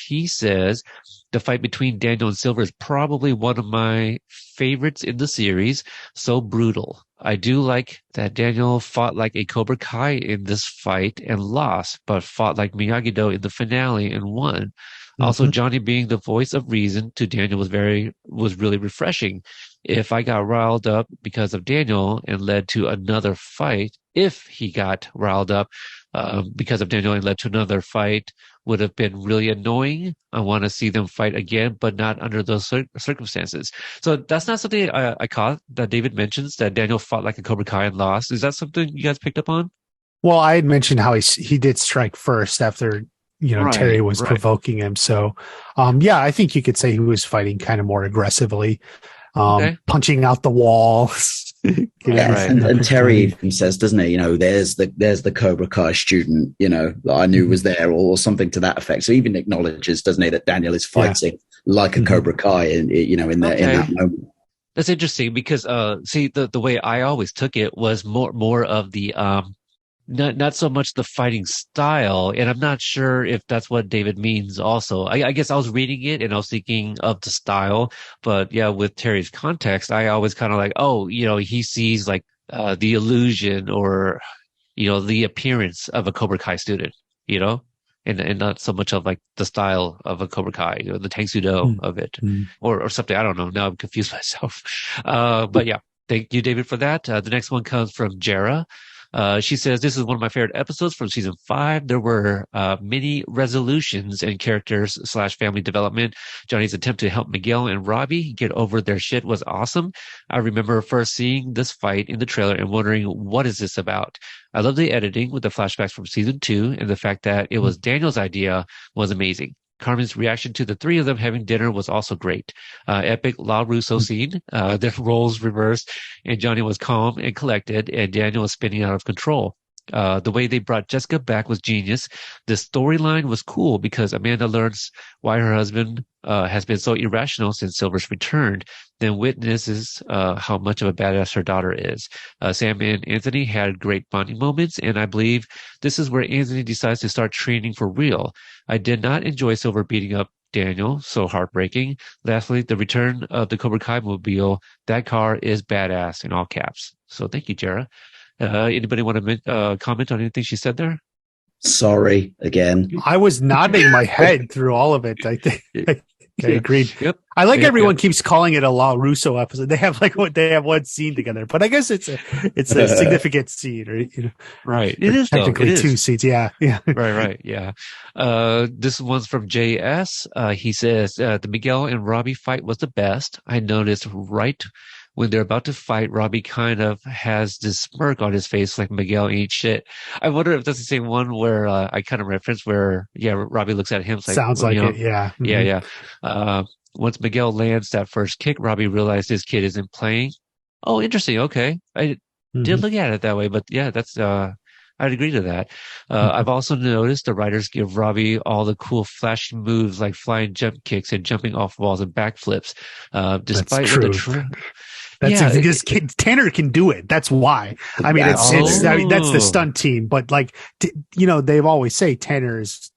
He says, the fight between Daniel and Silver is probably one of my favorites in the series. So brutal. I do like that Daniel fought like a Cobra Kai in this fight and lost, but fought like Miyagi-Do in the finale and won. Also, Johnny being the voice of reason to Daniel was really refreshing. If I got riled up because of Daniel and led to another fight, if he got riled up because of Daniel and led to another fight, would have been really annoying. I want to see them fight again, but not under those circumstances. So that's not something I caught that David mentions, that Daniel fought like a Cobra Kai and lost. Is that something you guys picked up on? Well, I had mentioned how he did strike first after, Right, Terry was provoking him. So, yeah, I think you could say he was fighting kind of more aggressively, punching out the walls. And Terry even says, doesn't he? There's the Cobra Kai student, that I knew was there, or something to that effect. So he even acknowledges, doesn't he, that Daniel is fighting like a Cobra Kai, in that moment. That's interesting because, see, the way I always took it was more of the not so much the fighting style, and I'm not sure if that's what David means also. I guess I was reading it and I was thinking of the style, but yeah, with Terry's context, I always kind of like, he sees like the illusion or, the appearance of a Cobra Kai student, and not so much of like the style of a Cobra Kai, the Tang Soo Do of it, or something. I don't know. Now I'm confused myself. But yeah, thank you, David, for that. The next one comes from Jera. She says, this is one of my favorite episodes from season 5. There were many resolutions and characters / family development. Johnny's attempt to help Miguel and Robbie get over their shit was awesome. I remember first seeing this fight in the trailer and wondering, what is this about? I love the editing with the flashbacks from season 2, and the fact that it was Daniel's idea was amazing. Carmen's reaction to the three of them having dinner was also great. Epic La Russo scene. Their roles reversed, and Johnny was calm and collected, and Daniel was spinning out of control. The way they brought Jessica back was genius. The storyline was cool because Amanda learns why her husband has been so irrational since Silver's returned, then witnesses how much of a badass her daughter is. Sam and Anthony had great bonding moments, and I believe this is where Anthony decides to start training for real. I did not enjoy Silver beating up Daniel, so heartbreaking. Lastly, the return of the Cobra Kai mobile. That car is badass in all caps. So thank you, Jera. Anybody want to comment on anything she said there? Sorry, again. I was nodding my head through all of it. I think I agreed. Yep. I like everyone keeps calling it a La Russo episode. They have one scene together, but I guess it's a significant scene, right? Right. It is technically two scenes. Yeah. Right. Yeah. This one's from JS. He says the Miguel and Robbie fight was the best. I noticed right when they're about to fight, Robbie kind of has this smirk on his face like Miguel ain't shit. I wonder if that's the same one where I kind of referenced where, Robbie looks at him. Like, sounds like it. Yeah. Mm-hmm. Yeah. Once Miguel lands that first kick, Robbie realized his kid isn't playing. Oh, interesting. Okay. I did look at it that way, but yeah, that's, I'd agree to that. I've also noticed the writers give Robbie all the cool flashy moves like flying jump kicks and jumping off walls and backflips. Despite that's true. Because Tanner can do it. That's why. I mean, that's the stunt team. But like, they've always say Tanner is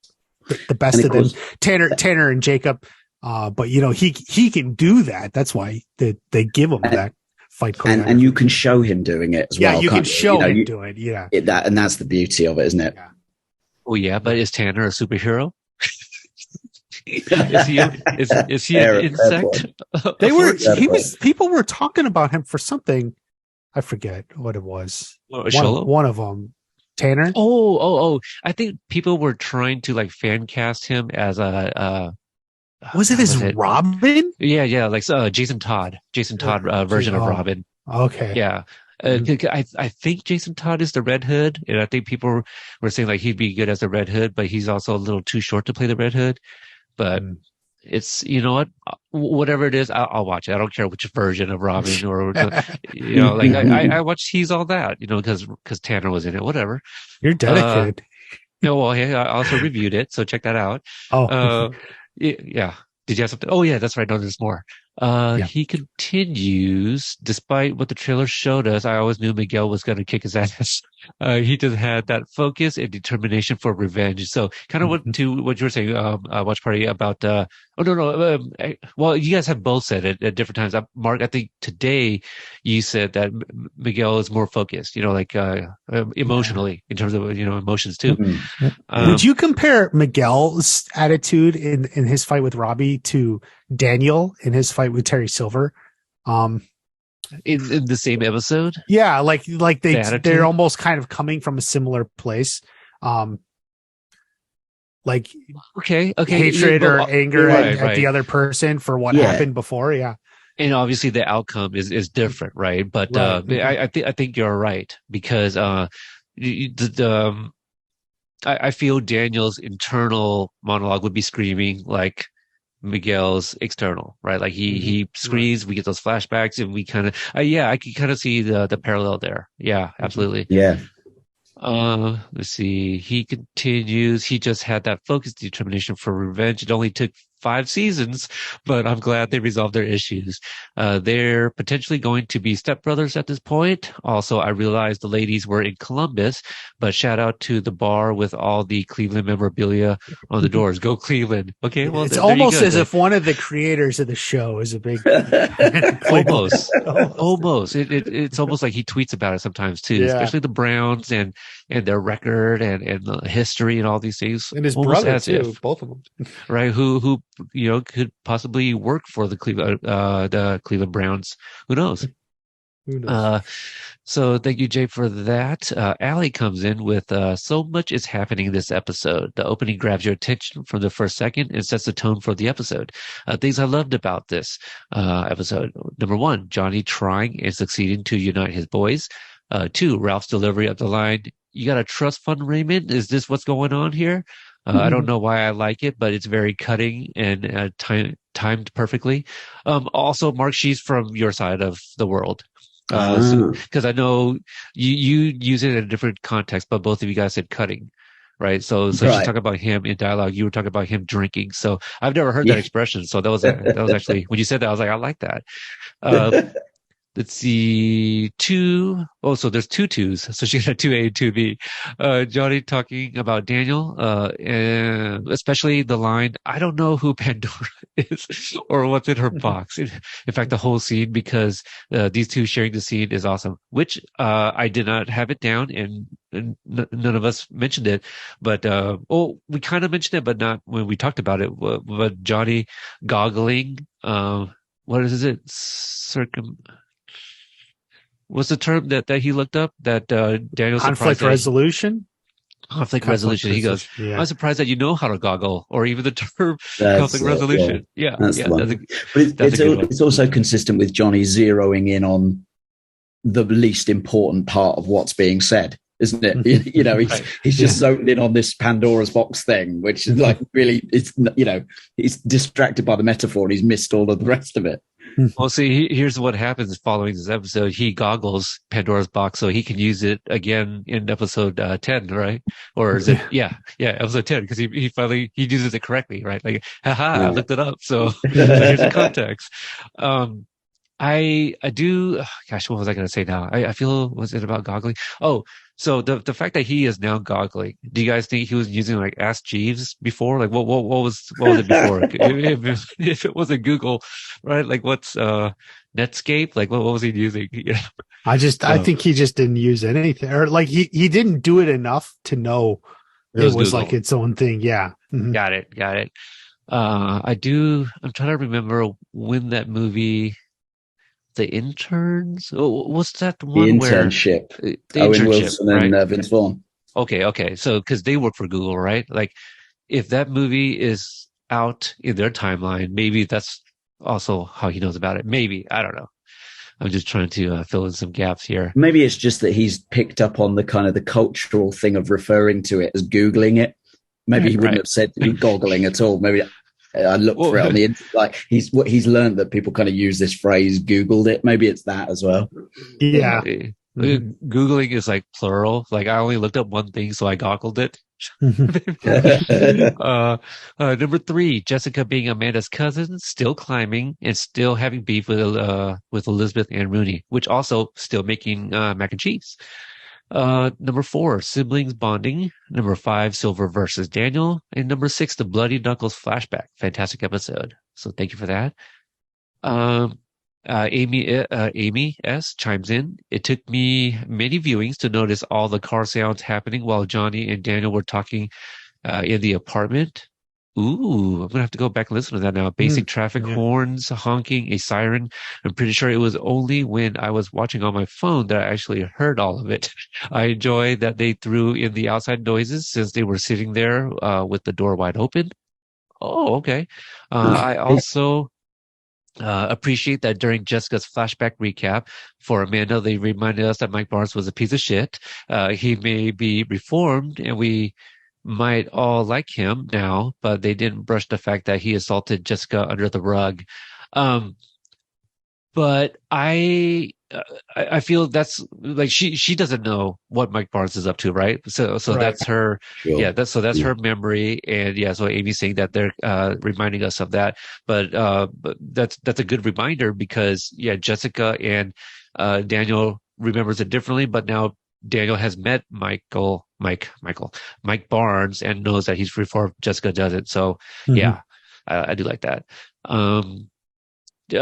the best of them. Tanner and Jacob. But he can do that. That's why they give him that fight. And you can show him doing it as well. Yeah, you can show him doing it. Yeah. And that's the beauty of it, isn't it? Yeah. Oh yeah, but is Tanner a superhero? Is he an insect? People were talking about him for something. I forget what it was. One of them. Tanner? Oh. I think people were trying to like fan cast him as was it as Robin? Yeah, like Jason Todd version of Robin. Okay. Yeah. I think Jason Todd is the Red Hood, and I think people were saying like he'd be good as the Red Hood, but he's also a little too short to play the Red Hood. But it's, you know what, whatever it is, I'll watch it. I don't care which version of Robin or, you know, like I watched He's All That, you know, because Tanner was in it. Whatever. You're dedicated. No, well, yeah, I also reviewed it, so check that out. Yeah. Did you have something? Oh, yeah, that's right. No, there's more. He continues, despite what the trailer showed us. I always knew Miguel was going to kick his ass. He just had that focus and determination for revenge. So kind of what you were saying, Watch Party, about, well, you guys have both said it at different times. Mark, I think today you said that Miguel is more focused, you know, like, emotionally in terms of, you know, emotions too. Would you compare Miguel's attitude in his fight with Robbie to Daniel in his fight with Terry Silver? In the same episode? Yeah, like they're almost kind of coming from a similar place. Like hatred or anger at the other person for what happened before. Yeah. And obviously the outcome is different, right? But I think you're right, because I feel Daniel's internal monologue would be screaming like Miguel's external, right? Like he screams, we get those flashbacks, and we kind of, I can kind of see the parallel there. Yeah, absolutely. Yeah. Let's see. He continues. He just had that focused determination for revenge. It only took 5 seasons, but I'm glad they resolved their issues. They're potentially going to be stepbrothers at this point. Also, I realized the ladies were in Columbus, but shout out to the bar with all the Cleveland memorabilia on the doors. Go Cleveland. Okay. Well, it's almost as if one of the creators of the show is a big almost. It's almost like he tweets about it sometimes too, especially the Browns and their record and the history and all these things. And his brother too, both of them. Right. Who you know could possibly work for the Cleveland Browns. Who knows? So thank you, Jay, for that. Allie comes in with so much is happening in this episode. The opening grabs your attention from the first second and sets the tone for the episode. Things I loved about this episode. Number 1, Johnny trying and succeeding to unite his boys. 2, Ralph's delivery of the line, "You gotta trust Fun Raymond. Is this what's going on here?" I don't know why I like it, but it's very cutting and timed perfectly. Also, Mark, she's from your side of the world. Because I know you use it in a different context, but both of you guys said cutting, right? So she's talking about him in dialogue. You were talking about him drinking. So I've never heard that expression. So that was actually, when you said that, I was like, I like that. Let's see, 2. Oh, so there's 2 2s. So she got a 2A and 2B. Johnny talking about Daniel, and especially the line, "I don't know who Pandora is or what's in her box." In fact, the whole scene, because these two sharing the scene is awesome, which I did not have it down, and none of us mentioned it. But we kind of mentioned it, but not when we talked about it. But Johnny goggling, what is it? What's the term that he looked up that Daniel conflict resolution? Conflict resolution. He goes, "I'm surprised that you know how to goggle," or even the term conflict resolution. Yeah. But it's also consistent with Johnny zeroing in on the least important part of what's being said, isn't it? You know, he's just zoned in on this Pandora's box thing, which is like really, it's, you know, he's distracted by the metaphor and he's missed all of the rest of it. Well, see, here's what happens following this episode. He goggles Pandora's box so he can use it again in episode 10, right? Or is it? Yeah, episode 10, because he finally uses it correctly, right? Like, I looked it up. So here's the context. I do. Gosh, what was I going to say now? I feel, was it about goggling? Oh, so the fact that he is now goggling. Do you guys think he was using like Ask Jeeves before? Like what was it before? if it wasn't Google, right? Like what's Netscape? Like what was he using? I think he just didn't use anything, or like he didn't do it enough to know it was like its own thing. Yeah. Got it. I'm trying to remember when that movie, The Interns. Oh, what's that The one where Internship. the Owen internship, Wilson and right? Vince Vaughn. Okay. So, because they work for Google, right? Like, if that movie is out in their timeline, maybe that's also how he knows about it. Maybe. I don't know. I'm just trying to fill in some gaps here. Maybe it's just that he's picked up on the kind of the cultural thing of referring to it as Googling it. Maybe he wouldn't Right. have said goggling at all. Maybe I looked Well, for it on the internet. Like he's learned that people kind of use this phrase, Googled it. Maybe it's that as well. Yeah. Mm-hmm. Googling is like plural. Like I only looked up one thing, so I goggled it. Number three, Jessica being Amanda's cousin, still climbing and still having beef with Elizabeth and Rooney, which also still making mac and cheese. Number four, siblings bonding. Number five, Silver versus Daniel, and number six, the Bloody Knuckles flashback. Fantastic episode. So thank you for that. Um, Amy S chimes in. It took me many viewings to notice all the car sounds happening while Johnny and Daniel were talking in the apartment. Ooh, I'm gonna have to go back and listen to that now. Basic traffic horns, honking, a siren. I'm pretty sure it was only when I was watching on my phone that I actually heard all of it. I enjoy that they threw in the outside noises since they were sitting there with the door wide open. Oh, okay. I also appreciate that during Jessica's flashback recap for Amanda, they reminded us that Mike Barnes was a piece of shit. He may be reformed, and we might all like him now, but they didn't brush the fact that he assaulted Jessica under the rug. Um, but I feel that's like she doesn't know what Mike Barnes is up to, right? So Right. that's her, Sure. yeah. That's her memory, and yeah. So Amy's saying that they're reminding us of that, but that's a good reminder because yeah, Jessica and Daniel remembers it differently, but now Daniel has met Mike Barnes and knows that he's reformed. Jessica doesn't, so yeah, I do like that.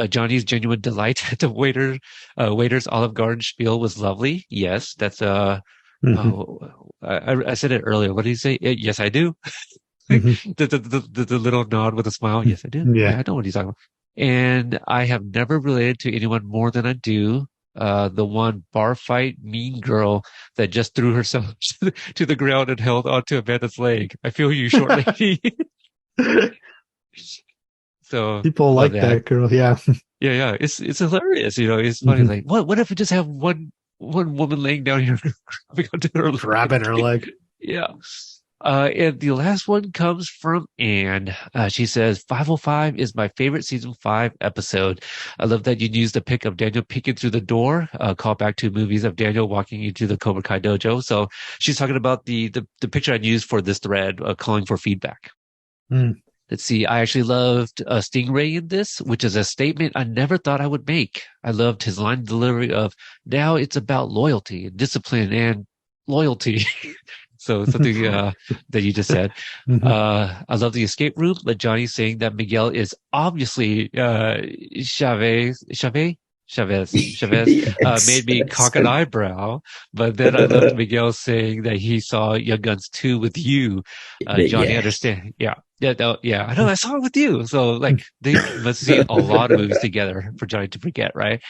Johnny's genuine delight at the waiter's Olive Garden spiel was lovely. Yes, that's I said it earlier. What did he say? Yes, I do. The little nod with a smile. Yes, I do. Yeah. I know what he's talking about. And I have never related to anyone more than I do. The one bar fight mean girl that just threw herself to the ground and held onto Amanda's leg. I feel you, short lady. So People like that girl, yeah. Yeah. It's hilarious. You know, it's funny. Like, what if we just have one woman laying down here grabbing onto her leg? Grabbing her leg. Yeah. And the last one comes from Anne. She says, 505 is my favorite season 5 episode. I love that you used the pic of Daniel peeking through the door, call back to movies of Daniel walking into the Cobra Kai dojo. So she's talking about the picture I used for this thread, calling for feedback. Let's see. I actually loved Stingray in this, which is a statement I never thought I would make. I loved his line delivery of, now it's about loyalty and discipline and loyalty. So something that you just said. I love the escape room, but Johnny saying that Miguel is obviously Chavez Yes. made me cock an eyebrow. But then I loved Miguel saying that he saw Young Guns 2 with you. Johnny understand. Yeah. Yeah. I know. I saw it with you. So like they must see a lot of movies together for Johnny to forget, right?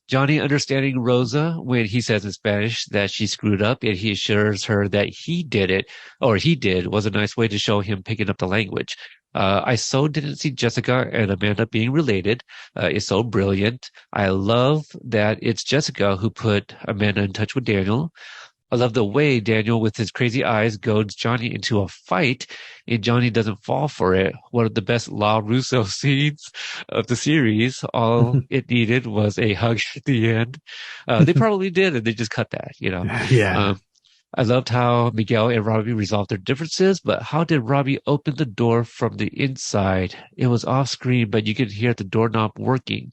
Johnny understanding Rosa when he says in Spanish that she screwed up and he assures her that he did it, or he did, was a nice way to show him picking up the language. I so didn't see Jessica and Amanda being related. It's so brilliant. I love that it's Jessica who put Amanda in touch with Daniel. I love the way Daniel, with his crazy eyes, goads Johnny into a fight, and Johnny doesn't fall for it. One of the best La Russo scenes of the series. All it needed was a hug at the end. They probably did, and they just cut that, you know. Yeah. I loved how Miguel and Robbie resolved their differences, but how did Robbie open the door from the inside? It was off screen, but you could hear the doorknob working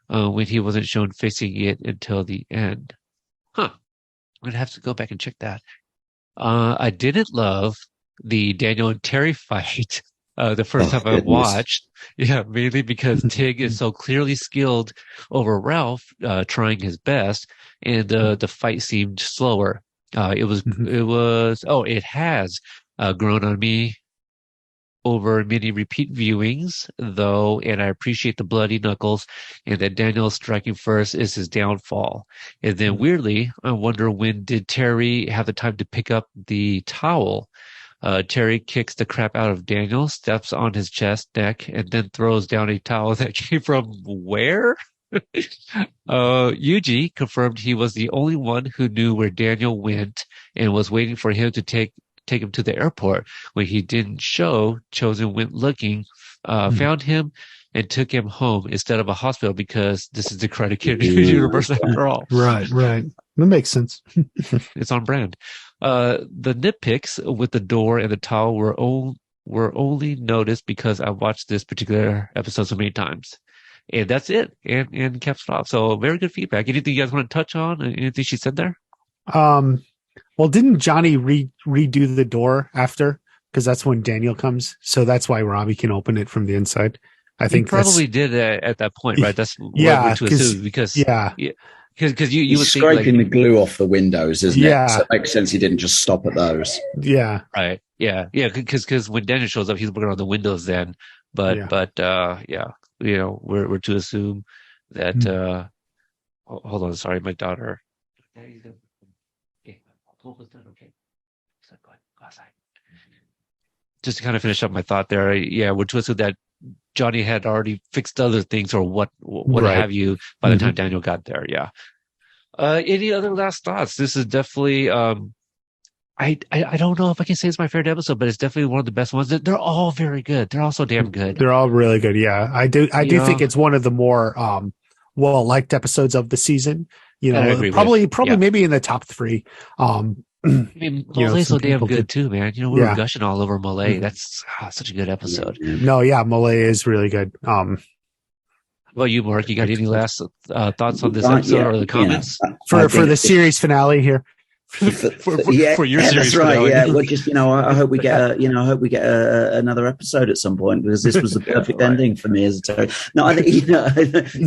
when he wasn't shown fixing it until the end. Huh. I'm going to have to go back and check that. I didn't love the Daniel and Terry fight the first time I watched. Yeah, mainly because Tig is so clearly skilled over Ralph, trying his best, and the fight seemed slower. It has grown on me over many repeat viewings, though, and I appreciate the bloody knuckles and that Daniel striking first is his downfall. And then weirdly, I wonder, when did Terry have the time to pick up the towel? Terry kicks the crap out of Daniel, steps on his chest, neck, and then throws down a towel that came from where? Yuji confirmed he was the only one who knew where Daniel went and was waiting for him to take him to the airport. When he didn't show, Chosen went looking, found him, and took him home instead of a hospital, because this is the Karate Kid universe after all. Right. That makes sense. It's on brand. The nitpicks with the door and the towel were only noticed because I watched this particular episode so many times. And that's it. And caps it off. So very good feedback. Anything you guys want to touch on? Anything she said there? Well, didn't Johnny redo the door after? Because that's when Daniel comes. So that's why Robbie can open it from the inside. I think he probably did at that point, right? That's what we're to assume, because because you would think, scraping the glue off the windows, isn't it? So it makes sense he didn't just stop at those. Yeah. Right. Yeah. Because when Daniel shows up, he's working on the windows then. But you know, we're to assume that. Hold on, sorry, my daughter. Okay, almost done. Okay, so go outside. Just to kind of finish up my thought there, we're to assume that Johnny had already fixed other things or what have you by the time Daniel got there. Yeah. Any other last thoughts? This is definitely I don't know if I can say it's my favorite episode, but it's definitely one of the best ones. They're all very good. They're all so damn good. They're all really good. Yeah. I do think it's one of the more well liked episodes of the season. You know, probably maybe in the top 3. I mean, Malay's so damn good too, man. You know, we were gushing all over Malay. That's such a good episode. No, Malay is really good. How about you, Mark? You got any last thoughts on this episode or the comments for the series finale here? for your series, that's right. Finale. Yeah, well, just I hope we get another episode at some point, because this was the perfect ending for me as a Terry. No, I think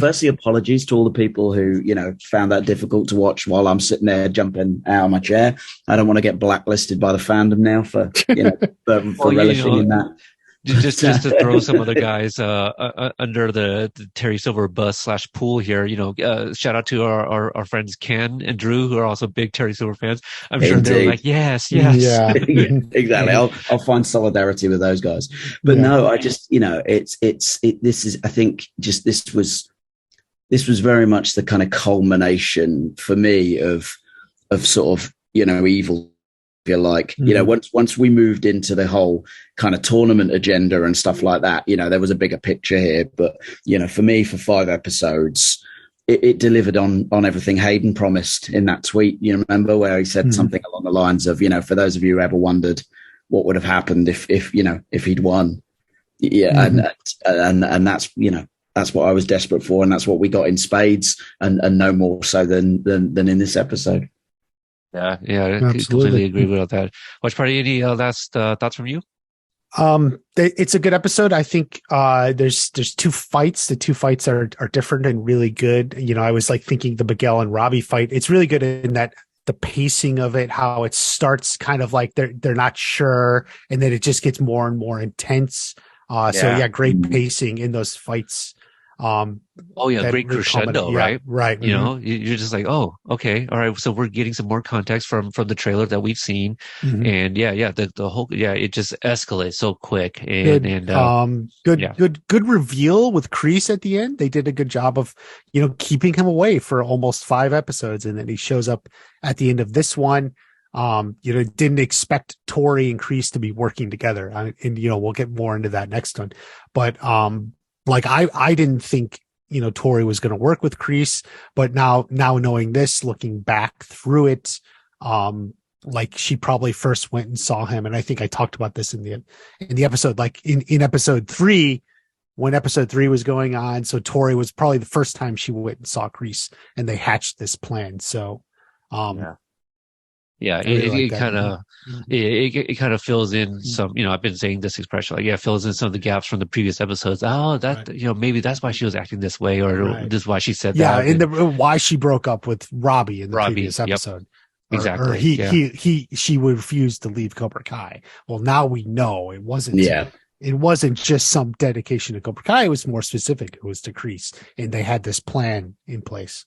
firstly, apologies to all the people who found that difficult to watch while I'm sitting there jumping out of my chair. I don't want to get blacklisted by the fandom now for relishing in that. Just to throw some other guys under the Terry Silver bus / pool here, shout out to our friends Ken and Drew, who are also big Terry Silver fans. I'm sure they're like, yes. Yeah, exactly. I'll find solidarity with those guys. But no, I just, I think this was very much the kind of culmination for me of sort of, evil. Feel like once we moved into the whole kind of tournament agenda and stuff like that, there was a bigger picture here. But for me, for 5 episodes, it delivered on everything Hayden promised in that tweet. You remember where he said something along the lines of, for those of you who ever wondered what would have happened if he'd won, and that's that's what I was desperate for, and that's what we got in spades, and no more so than in this episode. Yeah, I completely agree with that. WatchParty, any last thoughts from you? It's a good episode. I think there's 2 fights. The 2 fights are different and really good. I was like thinking the Miguel and Robbie fight. It's really good in that the pacing of it, how it starts kind of like they're not sure, and then it just gets more and more intense. So great pacing in those fights. Great crescendo, right? Right. You're just like, oh, okay, all right. So we're getting some more context from the trailer that we've seen, and the whole it just escalates so quick. Good reveal with Kreese at the end. They did a good job of keeping him away for almost 5 episodes, and then he shows up at the end of this one. Didn't expect Tori and Kreese to be working together, and we'll get more into that next one, but I didn't think, Tori was going to work with Kreese, but now knowing this, looking back through it, she probably first went and saw him. And I think I talked about this in the episode, like in episode 3, when episode 3 was going on. So Tori was probably the first time she went and saw Kreese, and they hatched this plan. So, it kind of fills in some, I've been saying this expression, fills in some of the gaps from the previous episodes. Oh, maybe that's why she was acting this way, or this is why she said that. Yeah, and why she broke up with Robbie in the previous episode. Yep. Exactly. Or she refused to leave Cobra Kai. Well, now we know it wasn't. it wasn't just some dedication to Cobra Kai. It was more specific. It was to Kreese, and they had this plan in place.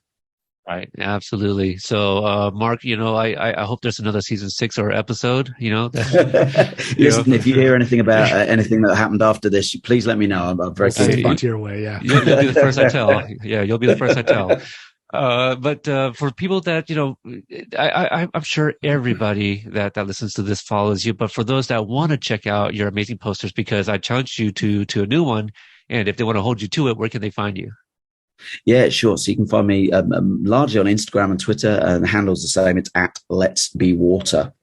Right. Absolutely. So, Mark, I hope there's another season 6 or episode, Listen, if you hear anything about anything that happened after this, please let me know. I'm very Send keen. it your way. Yeah. You'll be the first I tell. Yeah. You'll be the first I tell. But for people that, I'm sure everybody that listens to this follows you. But for those that want to check out your amazing posters, because I challenged you to a new one, and if they want to hold you to it, where can they find you? Yeah, sure. So you can find me largely on Instagram and Twitter, and the handle's the same. It's at LetsBeWater.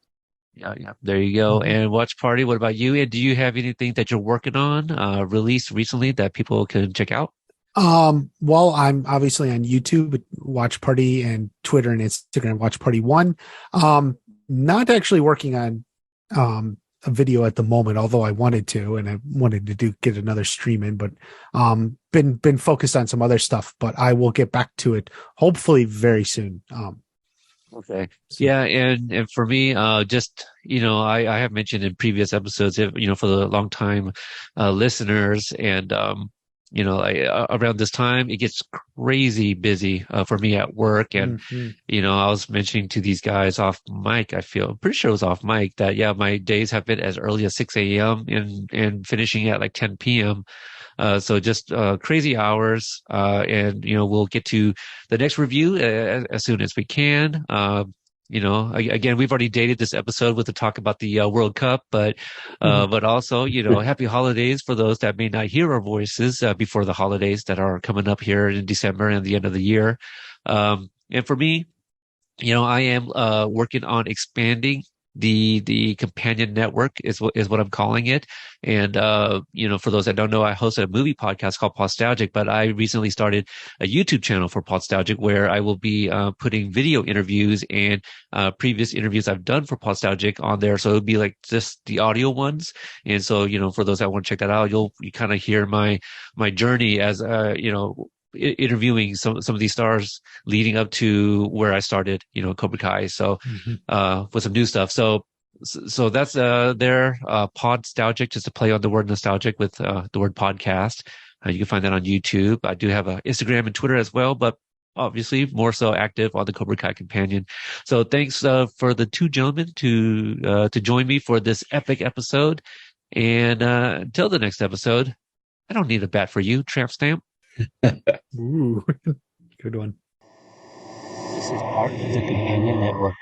Yeah. There you go. And WatchParty, what about you? And do you have anything that you're working on, released recently that people can check out? Well, I'm obviously on YouTube, WatchParty, and Twitter and Instagram, WatchParty1. Not actually working on a video at the moment, although I wanted to, and I wanted to get another stream in, but been focused on some other stuff, but I will get back to it hopefully very soon. Okay. Yeah. And for me, just, I have mentioned in previous episodes, for the long time, listeners and, around this time, it gets crazy busy, for me at work. And, I was mentioning to these guys off mic, I'm pretty sure it was off mic that, yeah, my days have been as early as 6 a.m. and finishing at like 10 p.m. So just crazy hours, and we'll get to the next review as soon as we can. Again, we've already dated this episode with the talk about the World Cup, but also, happy holidays for those that may not hear our voices before the holidays that are coming up here in December and the end of the year. And for me, I am working on expanding the companion network is what I'm calling it. And, for those that don't know, I hosted a movie podcast called Podstalgic, but I recently started a YouTube channel for Podstalgic where I will be, putting video interviews and, previous interviews I've done for Podstalgic on there. So it'll be like just the audio ones. And so, for those that want to check that out, you kind of hear my journey as, interviewing some of these stars leading up to where I started, Cobra Kai. So, with some new stuff. So that's, their, Podstalgic, just to play on the word nostalgic with, the word podcast. You can find that on YouTube. I do have a Instagram and Twitter as well, but obviously more so active on the Cobra Kai companion. So thanks, for the two gentlemen to join me for this epic episode. And, until the next episode, I don't need a bat for you, Tramp Stamp. Ooh, good one. This is part of the Companion Network.